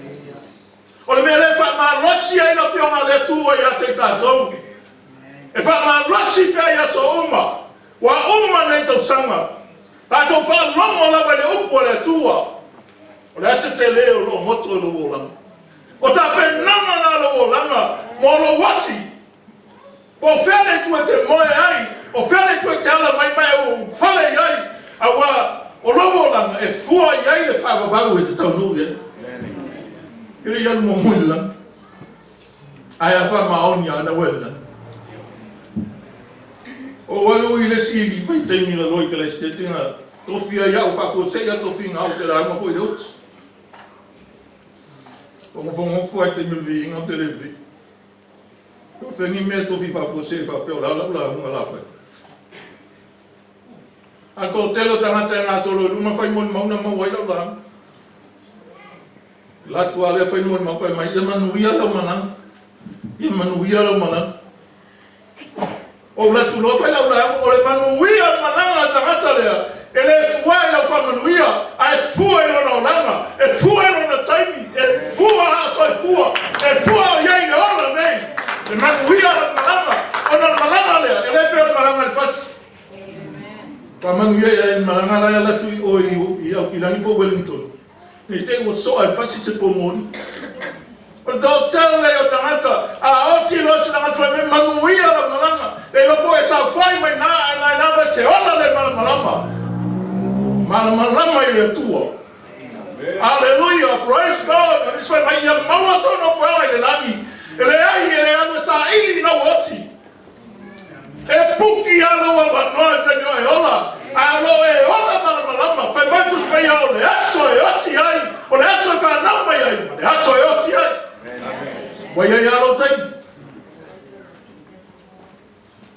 O le mele fa ma losi ai no pio ma le tua ia te tato. E fa ma losi pe ia so uma. Wa uma le to sanga. Tato fa longo la ba le upo le tua. O le ase te leo lo moto lo wola. O ta pe nama na lo wola mo lo wati. O fele tu te moe ai. O fele tu te ala mai o fale ai. Awa o lobo langa e fua iai le whababaru e te tau nure. Ire ian mo muila. Ai a wha maoni ana wela. O walu I le siri mai teimi la loi ke le stetinga. Tofia iau whako seia tofi ngā o te ranga fo I le uti. O mo whango fua te milvi inga o te levi. O whengi mea tofi whako seia whapeo la hunga la whai. A tō telo tangata ngā solo luma whai mon mauna mau ai lau lang. Latu ale whai mon mau pai mai. Ia manuia lau manang. Ia manuia lau manang. O la tu lo fai la o le manuia mananga tangata lea. Ele fuai la fa manuia, ai fuai lo langa, e fuai lo taimi, e fuai so e fuai ia le ora nei. E manuia mananga, ona mananga lea, ele pe mananga le pas. Pa manuia ia mananga la tu o i au kilangi po Wellington. Ni te o so ai pasi se pomoni. O doctor le o tangata, a oti lo se tangata me manuia la mananga. E lo po e sa fai mai na te ona le malama. Malama ile tua. Hallelujah, praise God. And this way my mama so no fai le lami. Ele ai anu sa ili no oti. E puki alo wa no te no e ola. Alo e ola malama. Fai mai tu spai o le aso e oti ai. O le aso ka na mai ai. Le aso e oti ai. Wa ia alo tai.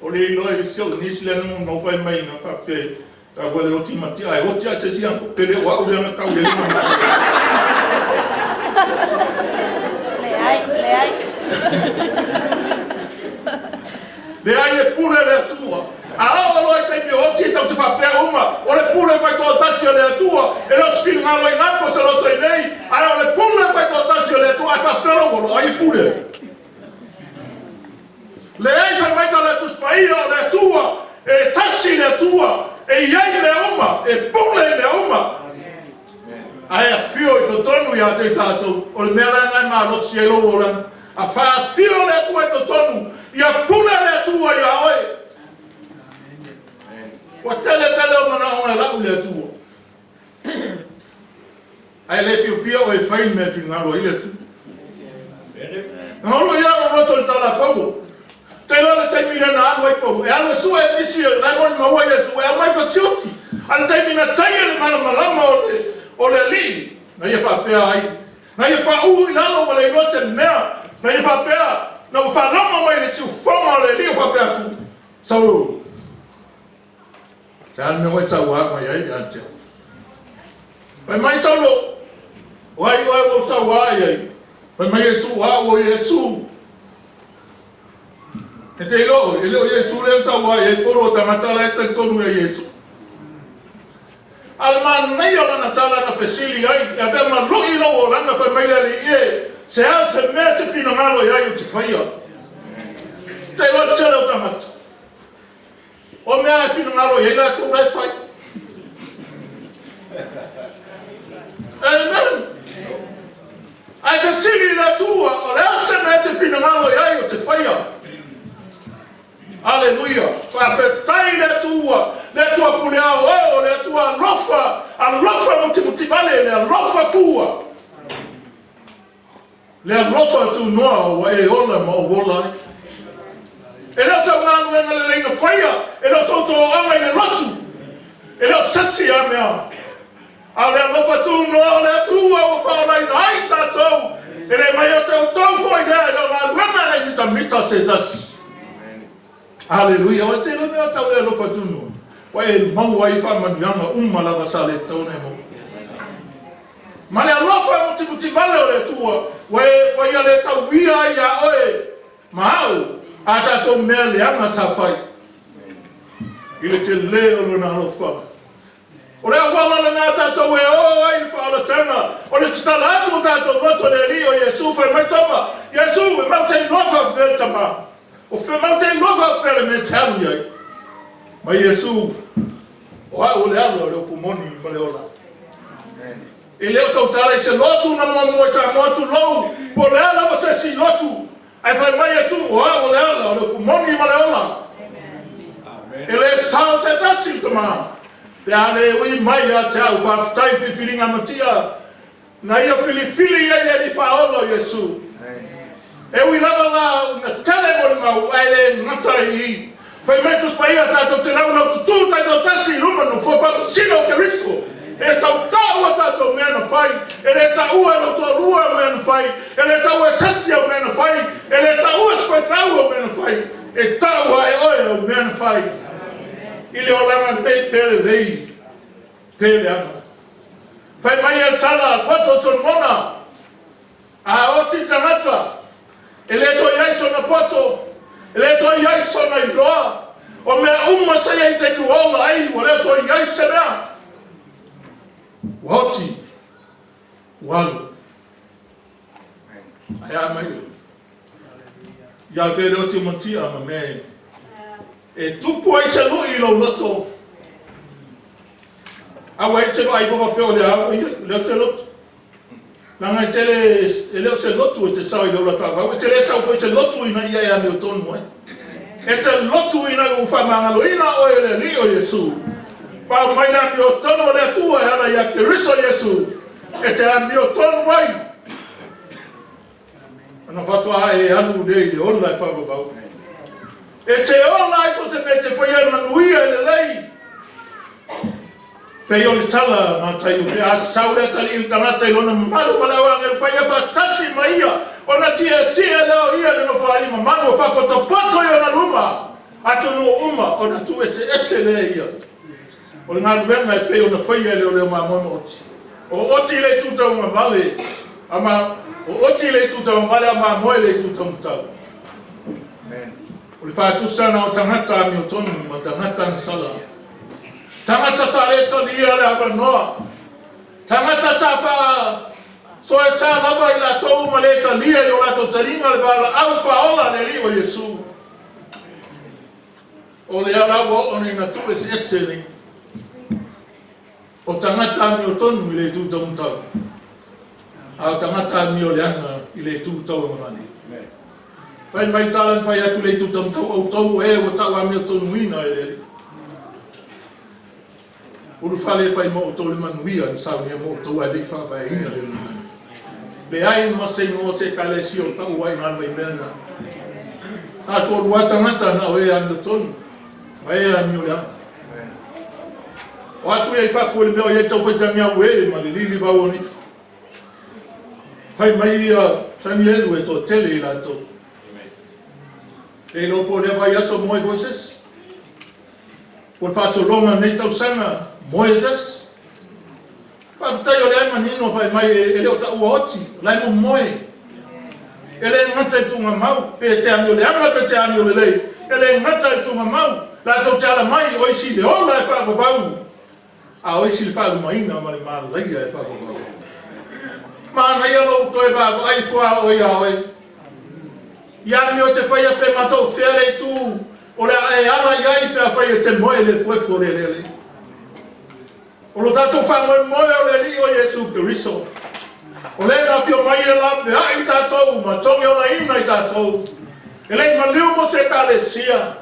O le no e sio ni sile no fai mai na fa pe. Ta wale o ti matia ai o ti a se sia ko pele wa o le na ka le. Le ai. Le ai e pure le tua. A o lo te mi o ti ta tu fa pe uma. O le pure vai to tasio le tua. E lo sfil ma lo ina po se lo treinei. A o le pure vai to tasio le tua fa felo lo ai pure. Le ai fa mai ta le tu spai o le tua. E tasi le tua. E iai le uma, e pule le uma. Ai a fio i to tonu ia te tātou, o le mea nai maa losi e lowo lan. A wha fio le tua i to tonu, ia pule le tua ia oe. Wa tele o mana ona lau le tua. Ai le pio o e whain me whingaro i le tu. Ngolo ia o roto le tala pauo. Te lana te mina na anu ai pou. E anu sua e nisi lai moni maua i esu. E anu ai pasioti. Anu te mina taia le mana malama o le li. Na ia whapea ai. Na ia pa ui nalo ma le inoa se mea. Na ia whapea. Na whalama mai le siu whonga le li o whapea tu. Sauro. Te anu me wai sau ak mai ai an teo. Pai mai sauro. Wai o sau ai ai. Pai mai Yesu o Yesu. E te ilo Yesu le sa wa e poro ta matala e te tonu e Yesu. Alman nei ala na tala na fesili ai, e be ma lo ilo o langa fa mai le e se a se me te fino malo ai o te faia. Te lo tele o tamata. O me a fino malo ai la tu lai fai. Amen. Ai fesili la tua, o le se me te fino malo ai o te faia. Aleluia. Fa fetai le tua punea o le tua alofa mutivale, le alofa fua. Le alofa tu noa o e ola ma o wola. E la sa ngā ngā le leina whaia, e la so tō anga i le lotu. E la sasi a mea. A le alofa tu noa le tua o whaolai na ai tātou. E le mai o tau tau fwoi nea, e la ngā ngā le mita mita se tasi. Hallelujah. O te leo tau le lofa tunu. Wa e mau ai fa manuanga lava sa le tau ne mo. Ma le lofa muti vale o le tua. Wa ia le tau ia ia oe. Ma au. A tatou mea le anga sa fai. I le te leo lo na lofa. O le awala le nga tatou e o ai fa ala tanga. O le titala atu tatou roto le rio Yesu fe mai tama. Yesu e mau te lofa fe tama. O fe mau te lofa pere me talu ai. Ma Yesu, o ai o le alo le pumoni ma le ola. E leo tau tala i se lotu na mua sa motu lou. Po le ala ma se si lotu. Ai fai ma Yesu, o ai o le alo le pumoni ma le ola. E le sao se tasi tama. Te ale ui mai a te au whaftai whiwhiringa matia. Na ia whili ai le ni whaolo Yesu. E ui lava la na tele mo mau ai le ngatai i. Fai metus pa ia tātou te rau nau tutu tātou tasi ruma no whawha sino ke riso. E tau tau a tātou mea na whai. E le tau e no tō rua mea na whai. E le tau e sasia mea na whai. E le tau e skwai tau mea na whai. E tau a e oe o mea na whai. I le o langa nei pere rei. Pere ana. Fai mai e tala pato son mona. A oti tangata. E le to iai so na poto, e le to iai so na iloa, O mea uma sa ia te kuola ai, o leo toi ai se mea. Wahoti, walu. Ai a mai. Ia ke leo te matia ma mea. E tupu ai se lui lo loto. Awa e te ai kova peo leo te loto. Nanga tele e leo se lotu e te sao i lo la kava. E te le sao koe se lotu ina ia ea meo tonu e te lotu ina u whamangalo ina o e le li o Yesu. Pau mai na meo tonu le tua e ana ia ke riso Yesu. E te a meo tonu wai. Ana whatua e anu rei le ona e whavavau. E te ona i to se me te whaia manuia e le lei. Pei o le tala mātai o a saure tali i tangata i lona malu malawa ngel pai a whatasi mai ia. Ona tia leo ia le no whaari ma manu o whakoto pato i ona luma. Ato no uma ona tu ese le ia. O le ngā ruenga e pei ona whaia leo leo ma mono oti. O oti le tutau ma vale. O oti le tutau ma vale ama moe le tutau mtau. O le whātusana o tangata mi o tonu ma tangata ni sala. Tangata sa le toni ia le hapa noa. Tangata sa pa so e sa lava i la tou ma le talia i o la to taringa le bala au faola le li o Yesu. O le ala o ne na tu ese ni. O tangata mi o tonu i le tutau mtau. A tangata mi o le anga i le tutau mani. Fai mai talan fai atu le tutau mtau au tau e o tau a mi o tonu ina e le li. Uru fale fai mo to le manuia ni sa ni mo to ai fa ba ina le. Le ai mo se kale si o tau ai na mai mena. A to ruata ngata na we ando ton. Vai a mi ola. O atu e fa fo le me o ye to foi tamia we ma le li ba woni. Fai mai tani e to tele la to. E lo po le vai aso mo voices. Por faso longa nei tau sanga Moises, paftai o le ai manino fai mai e leo ta ua oti, lai mo moe. E le ngata i tunga mau, pe te ami o le anga pe te ami o le lei. E le ngata i tunga mau, la tau te ala mai o isi le ola e whakabau. A o isi le whakabumaina ma le maa leia e whakabau. Mana ia lo uto e whaka ai fua o ia oe. Ia mi o te whaia pe matou where tu, o le e ala iai pe a whaia te moe le fuefo le le. O lo tatou whangoe moe o le li o Yesu Kiriso. O le na fio mai e la pe ai tatou, ma tongi o na ina i tatou. E le ma liu mo se kalesia.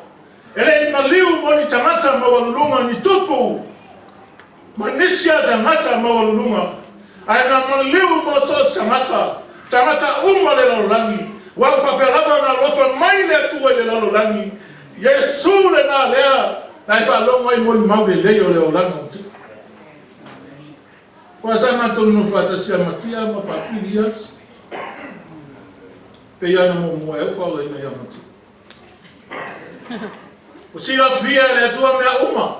E le ma liu mo ni tangata ma walulunga ni tupu. Ma nisia tangata ma walulunga. Ai na ma liu mo so sangata. Tangata uma le lalolangi. Wau whapelama na lofa mai le atua le lalolangi. Yesu le na lea. Nai whalongo ai mo ni mau le leo le olango. Kwa sama tonu fatasia matia ma familias. Pe yana mo mo e fala ina ya matia. O sira fia le tua mea uma.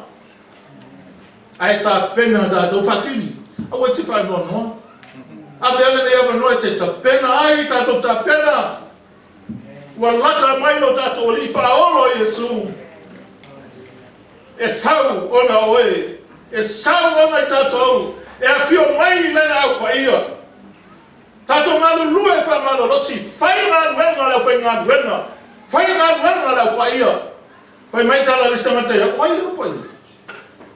Ai ta pena da do fakini. A o te fa no no. A le ale ya no te ta pena ai ta to ta pena. Wa lata mai no ta to li fa olo Yesu. E sau ona oe. E sau ona ta to. E a fio mai lena au pa ia. Tato ngalo lue fa ngalo losi. Fai ngā wenga la fai ngā wenga. Fai ngā wenga la pa ia. Fai mai tala lista ngata ia. Wai lo pa ia.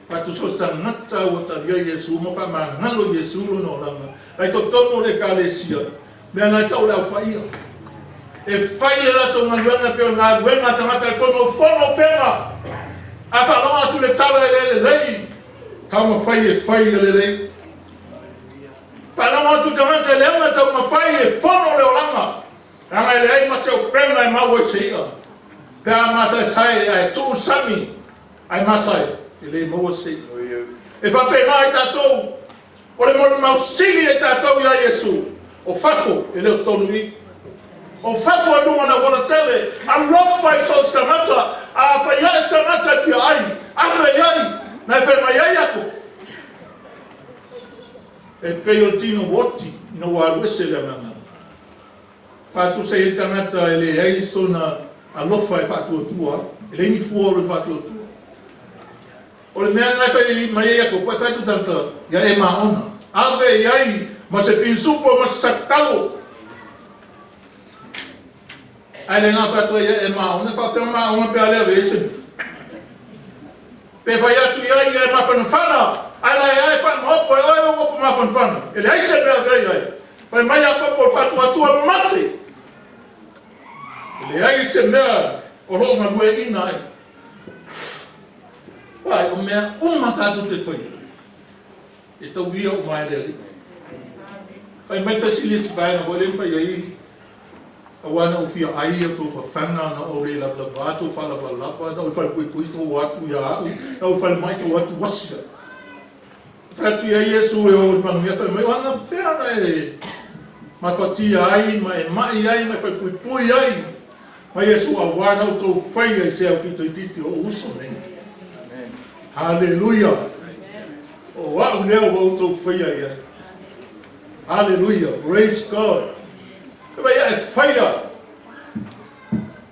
Patu so sangata o taria Yesu. Mo fa ma ngalo Yesu lo no langa. Lai to tono le kalesia. Mea nai tau la pa ia. E fai le lato ngā wenga peo ngā wenga tangata i fono penga. A fa longa tu le tala e le lei. Tau ma fai e le lei. Palama tu tangata le anga tau ma fai e fono le olanga. Ranga le ai ma se o prenga e mau e seia. Pea masai sai ai tu sami. Ai masai e le mau e seia. E fa pena e tatou. O le monu mau sili e tatou ia Yesu. O fafo e leo tonu i. O fafo e lunga na wana tele. A lofa i so stamata. A fa ia stamata ki ai. Ame iai. Na e whema iai ako. E pei o tino woti, no wa wese le manga. Patu se e tangata e le eiso na alofa e whātua, e reini fua o le whātua. O le mea ngai pai mai ea ko pai whaitu tanta, ia e maona. Awe iai, ma se pinsupo, ma se sakalo. Ai le ngā whātua ia e maona, whātua maona pe alea veese. Pe whai atu iai ia e mawhanawhana, ai lai ai wha mopo e oi o ofu mawhanawhana. E le aise mea gai ai. Pai mai a popo whātua atua mate. Le ai se mea o roa ngalue ina ai. Pai, o mea umatato te whai. E tau ia o mai lea li. Pai mai fasilisi pai na hoi lempa iai. Awana o fia ai a tō whawhanga na o le lapa ato whalapa lapa. Na o whai pui tō atu ia au. Na o whai mai tō atu wasika. Whatu ia Iesu e o manumia whai mai wana whena e. Mai whatia ai, mai mai ai, mai whai pui ai. Mai Iesu a wana o tō whai ai se au pito i titi o uso nei. Hallelujah. O wau leo o tō whai ai. Hallelujah. Praise God. E vai e whaia.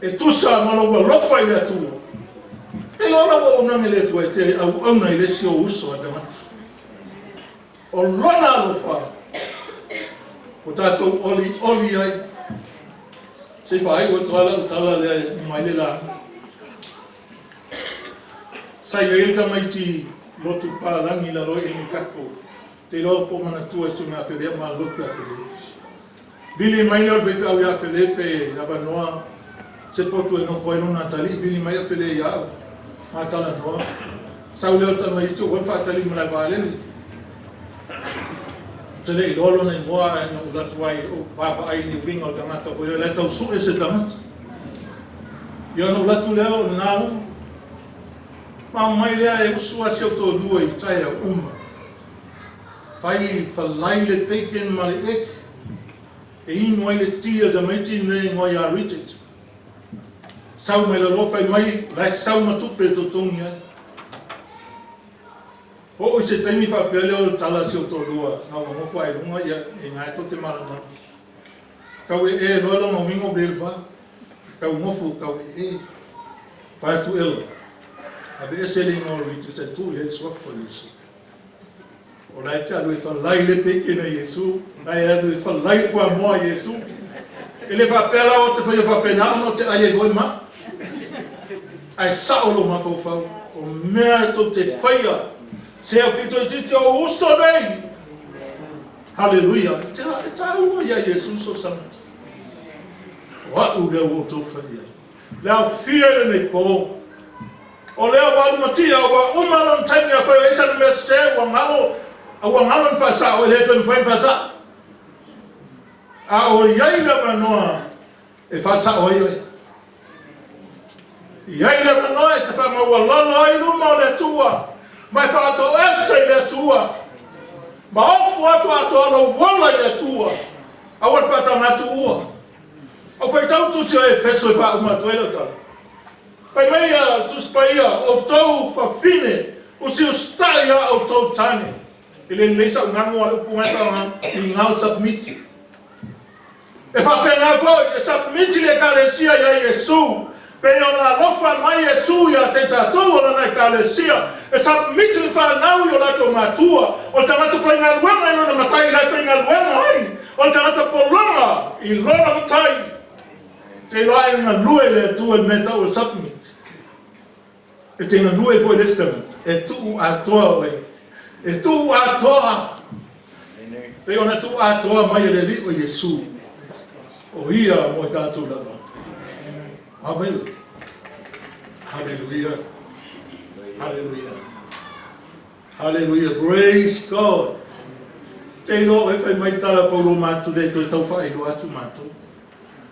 E tusa malawa lofa i atua. Te lona o unange le tua e te au auna i lesi o uso a damata. O lona lofa. O tātou oli ai. Se whai o tala le mai le la. Sai e tamaiti lotu pālangi la roi e ni kako. Te loa po mana tua e sunga whirea ma lotu a whirea. Bili mai lor vei au ia whirea pe lava noa. Se potu e no whai nona tali. Bili mai a whirea iau. Ma tala noa. Sau leo tamaiti o whan whaatali mana vāleli. Tele i lolo nei moa e no latu ai o papa ai ni winga o tangata. Ko ia letau su e se tangata. Ia no latu leo nāu. Ma mai lea e usua si o tō lua i tai a uma. Whai whalai le peiken ma le ek. E inu ai le tia da meiti nei ngoi a ritet. Sau mai le lofai mai, lai sau matupe to tongi ai. O i se taimi whapele o tala si o tō lua. Nga wangofu ai runga ia e ngai to te marama. Kau e loelo ma wingo blelwa. Kau ngofu kau e. Pai tu elo. Abe e sele ngō ritu se tū le swak for Yesu. O lai te alu e whalai le peke na Yesu. Lai alu e whalai fua moa Yesu. E le whapela o te whai whapena no te aie goi ma. Ai saolo ma whau. O mea to te whaia. Se au pito i titi o uso nei. Hallelujah. E ta ua ia Yesu so sanata. Watu leo o tō whaia. Leo fia le nei pō. O leo wau matia wa umalon taimi a whai eisa me se wa ngalo a wa ngalo whasa o le tonu whai whasa. A o iai la manoa e whasa o ioi. Iai la manoa e te whama wa lalo ai luma o le tua. Mai whaato ese i le tua. Ma ofu atu atu alo wala i le tua. A wat whata ngatu ua. O whai tau tuti o e peso i wha umatu e tala. Pai mai a tuspaia o tau whawhine o si o staia o tau tane. I le neisa o ngangu a lupu ngata i ngau submiti. E whapena po e submiti le kalesia ia Yesu. Pene o la lofa mai Yesu ia te tatou o lana i kalesia. E submiti le whanau i o lato matua. O tangata whainga luenga i lona matai lai whainga luenga ai. O tangata polonga i lona matai. Te loa e ngā lue le tua me tau e submit. E te ngā lue po e testament. E tu atoa oe. E tu atoa. Pe ona tu atoa mai e le li o Yesu. O ia mo e tātou lava. Amen. Hallelujah. Hallelujah. Hallelujah. Praise God. Te lo e whai mai tala paulo mātu le toi tau whai lo atu mātu.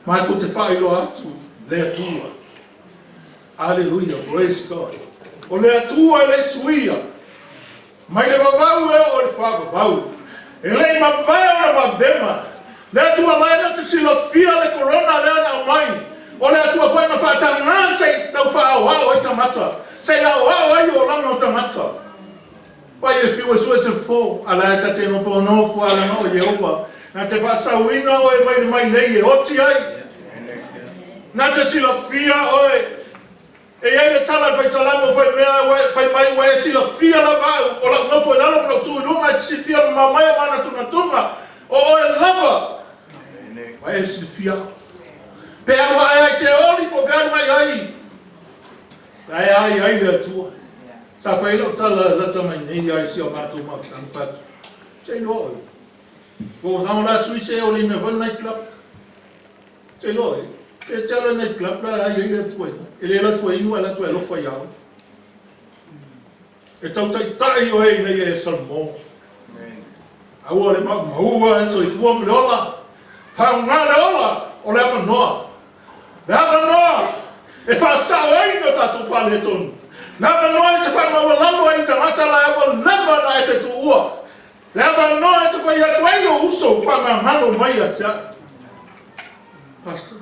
Mātou te whaelo atu, le atua. Hallelujah, praise God. O le atua le suia. Mai le mawau e o le whakapau. E le mawau e mawema. Le atua mai na te silofia le corona le ana mai. O le atua pai na whatanga se tau whaawao e tamata. Se au ai o langa o tamata. Pai e whiua sua se fō. Ala e tate no whanau ala o Yehova. Na te whasauina o e mai nei e oti ai. Na te sila fia oe. E ai le tala pai salamo fai mea pai mai wai sila fia la vau. O la ngofo lalo mno tui lunga i si fia mamaya mana tunga. O oe lava. Wai si fia. Pe ama ai se oli po kai mai ai. Ai le tua. Sa fai lo tala la tamai nei ai si o matu tang fatu. Te loi. Ko hauna sui se oli me van night club. Te loi. E tala night club la ai le tua. Ele la tua inua la tua lo fai au. E tau tai o ei nei e salmo. Au le mau e so i fua me ola. Fa ngale ola o le apa noa. Le apa noa. E fa sao ai no tatu fa le tonu. Na apa noa e te fa mawalano ai ta ngata la apa lema na e te tu ua. Le apa noa e te fa ia tuai o uso fa ngangalo mai a tia. Pastors.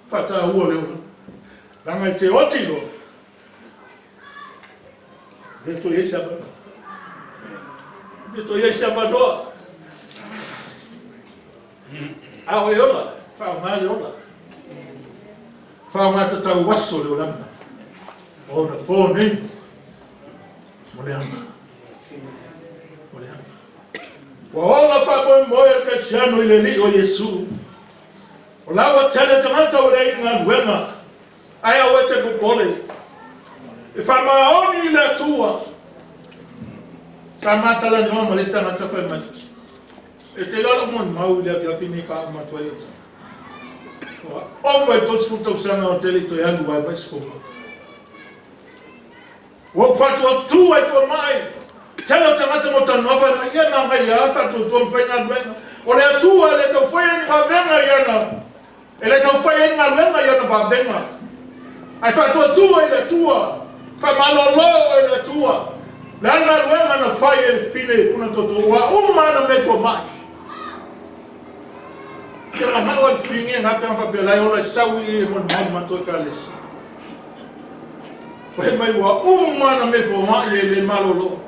Fata ua leo. Langa i te oti lo. Leto iei sabado. Leto iei sabado. Awe ola. Whao ngāle ola. Whao ngāta tau waso leo langa. O na pōne. Mole anga. Mole anga. Wa ola whakoe moe ka siano i le li o Yesu. O lawa tele tangata o rei ngā nuenga. Ai au e te kupole. E whamaoni le tua. Sa matala noa ma lista ngata whai mai. E te lalo mon mau le avia fini wha matua i ota. O mai tos futau sanga o tele to yangu ai vai sfuma. O fatu o tu ai po mai. Tele tangata mo tanua whai mai. Ia na mai ata tu tuam whai ngā nuenga. O le atua le tau whai ni ngā venga iana. E le tau whai ngā nuenga iana pa venga. Ai whatua tua i le tua. Whamalolo i le tua. Le ana luenga na whai e whine una toto. Wa umana me fo mai. Kia la maua i whine ngā pēng whapelai ola i sawi i mon mai matoi ka lesi. Wai mai wa umana me fo mai e le malolo.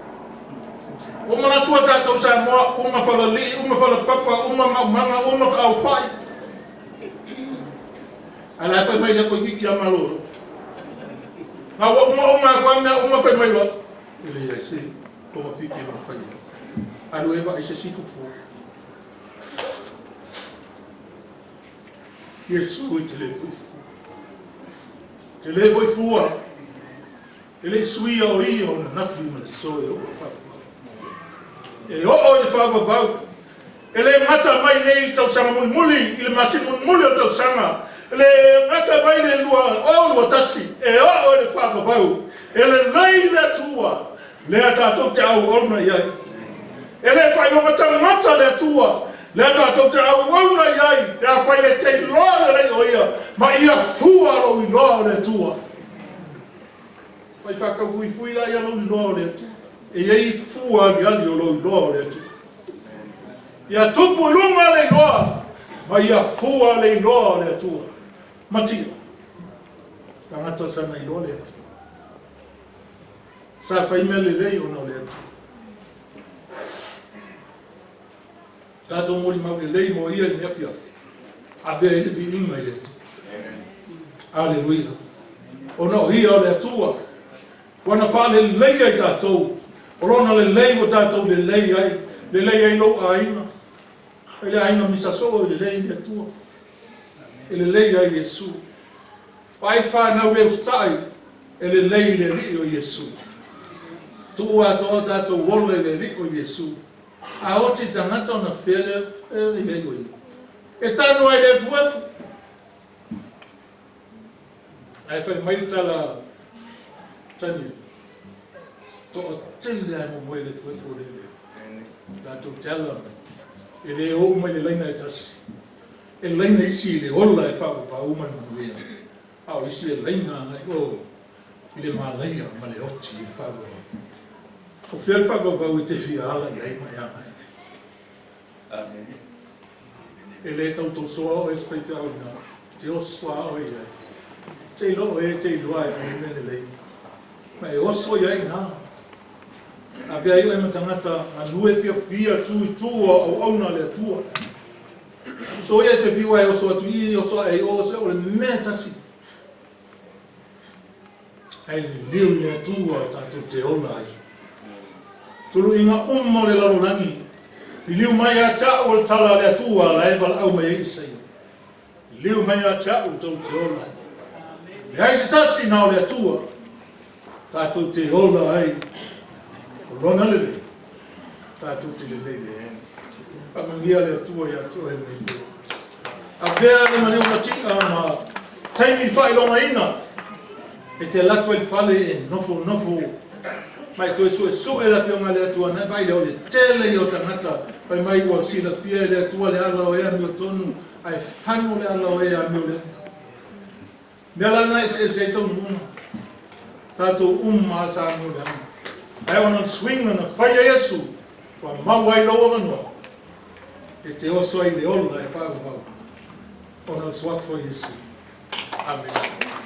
Umana tua tātou sa moa, uma whala li, uma whala papa, uma maumanga, uma au whai. Ala pai mai na koe kiki a malolo. Ngā uma whai mai wa. Ele ia se, koma whiki e ma whai. Anu ewa i se siku fō. Yesu i te levo i fua. Te levo i fua. Ele sui o i o na nafi ma le soe o whakapau. E o i whakapau. Ele mata mai nei tau sanga muli, ile masi muli o tau sanga. Ele mata mai nei lua tasi. E o i whakapau. Ele nei le tua. Le tātou te au ona iai. Ele whai no mata le tua. Le tātou te au ona iai. Le a whai e te loa rei o ia. Ma ia fua lo i loa le tua. Whai whakau fui la ia lo i loa le tua. E iei fua ni ali o lo i loa le tua. Ia tupu runga le loa. Ma ia fua le loa le tua. Matia. Tangata sana i loa le tua. Sa pai mea lelei o nao le atu. Tātou mori mau lelei mo ia ni afi afi. Abea ele vi inga i le atu. Aleluia. O nao ia o le atua. Wana wha lelei ai tātou. O rona lelei o tātou lelei ai. Lelei ai lo a inga. Ele a inga misaso o lelei ni atua. E lelei ai Yesu. Pai whanau leo stai. E lelei le li o Yesu. Tua toa tātou wole le li o Yesu. A oti tangata o na where i le goi. E tanu ai le fuefu. Ai whai mai tala tani. Toa tele ai mo moe le fuefu le le. Tātou tala. E le o mai le laina e tasi. E laina isi le ola e whau pa uman manuia. Au isi le laina ngai o. I le malaia ma le oti e whau. O whia whakapau i te whiala i ai mai angai. Amen. E le tautou soa o espai whiau na. Te oswa o i ai. Te ilo e te iloa e mai mene lei. Ma e oso i ai nā. A bea iu e matangata a lue fia tu au auna le atua. So ia te viwa e oso atu i oso e oso o le mea tasi. Ai liu le atua tātou te ola ai. Tulu inga umma le larorangi. I liu mai a tau o le tala le atua la e wala au mai e isai. I liu mai a tau tau te ola ai. Me hai se tasi nao le atua. Tātou te ola ai. O lona lele. Tātou te lele. Pamangia le atua ia atua e mei. A vea le maleo matia ma taimi whai longa ina. E te latua i whale e nofo. Mai toi su e la pionga le atua na vai le tele i o tangata. Pai mai ua sila pia le atua le ala o ea mi o tonu. Ai whanu le ala o ea mi o le. Mea lana e se tonu una. Tātou umma sa mi o le ana. Ai wana swing na whai a Yesu. Wa mawai loa manua. E te oso ai le ola e whau. Ona swafo Yesu. Amen.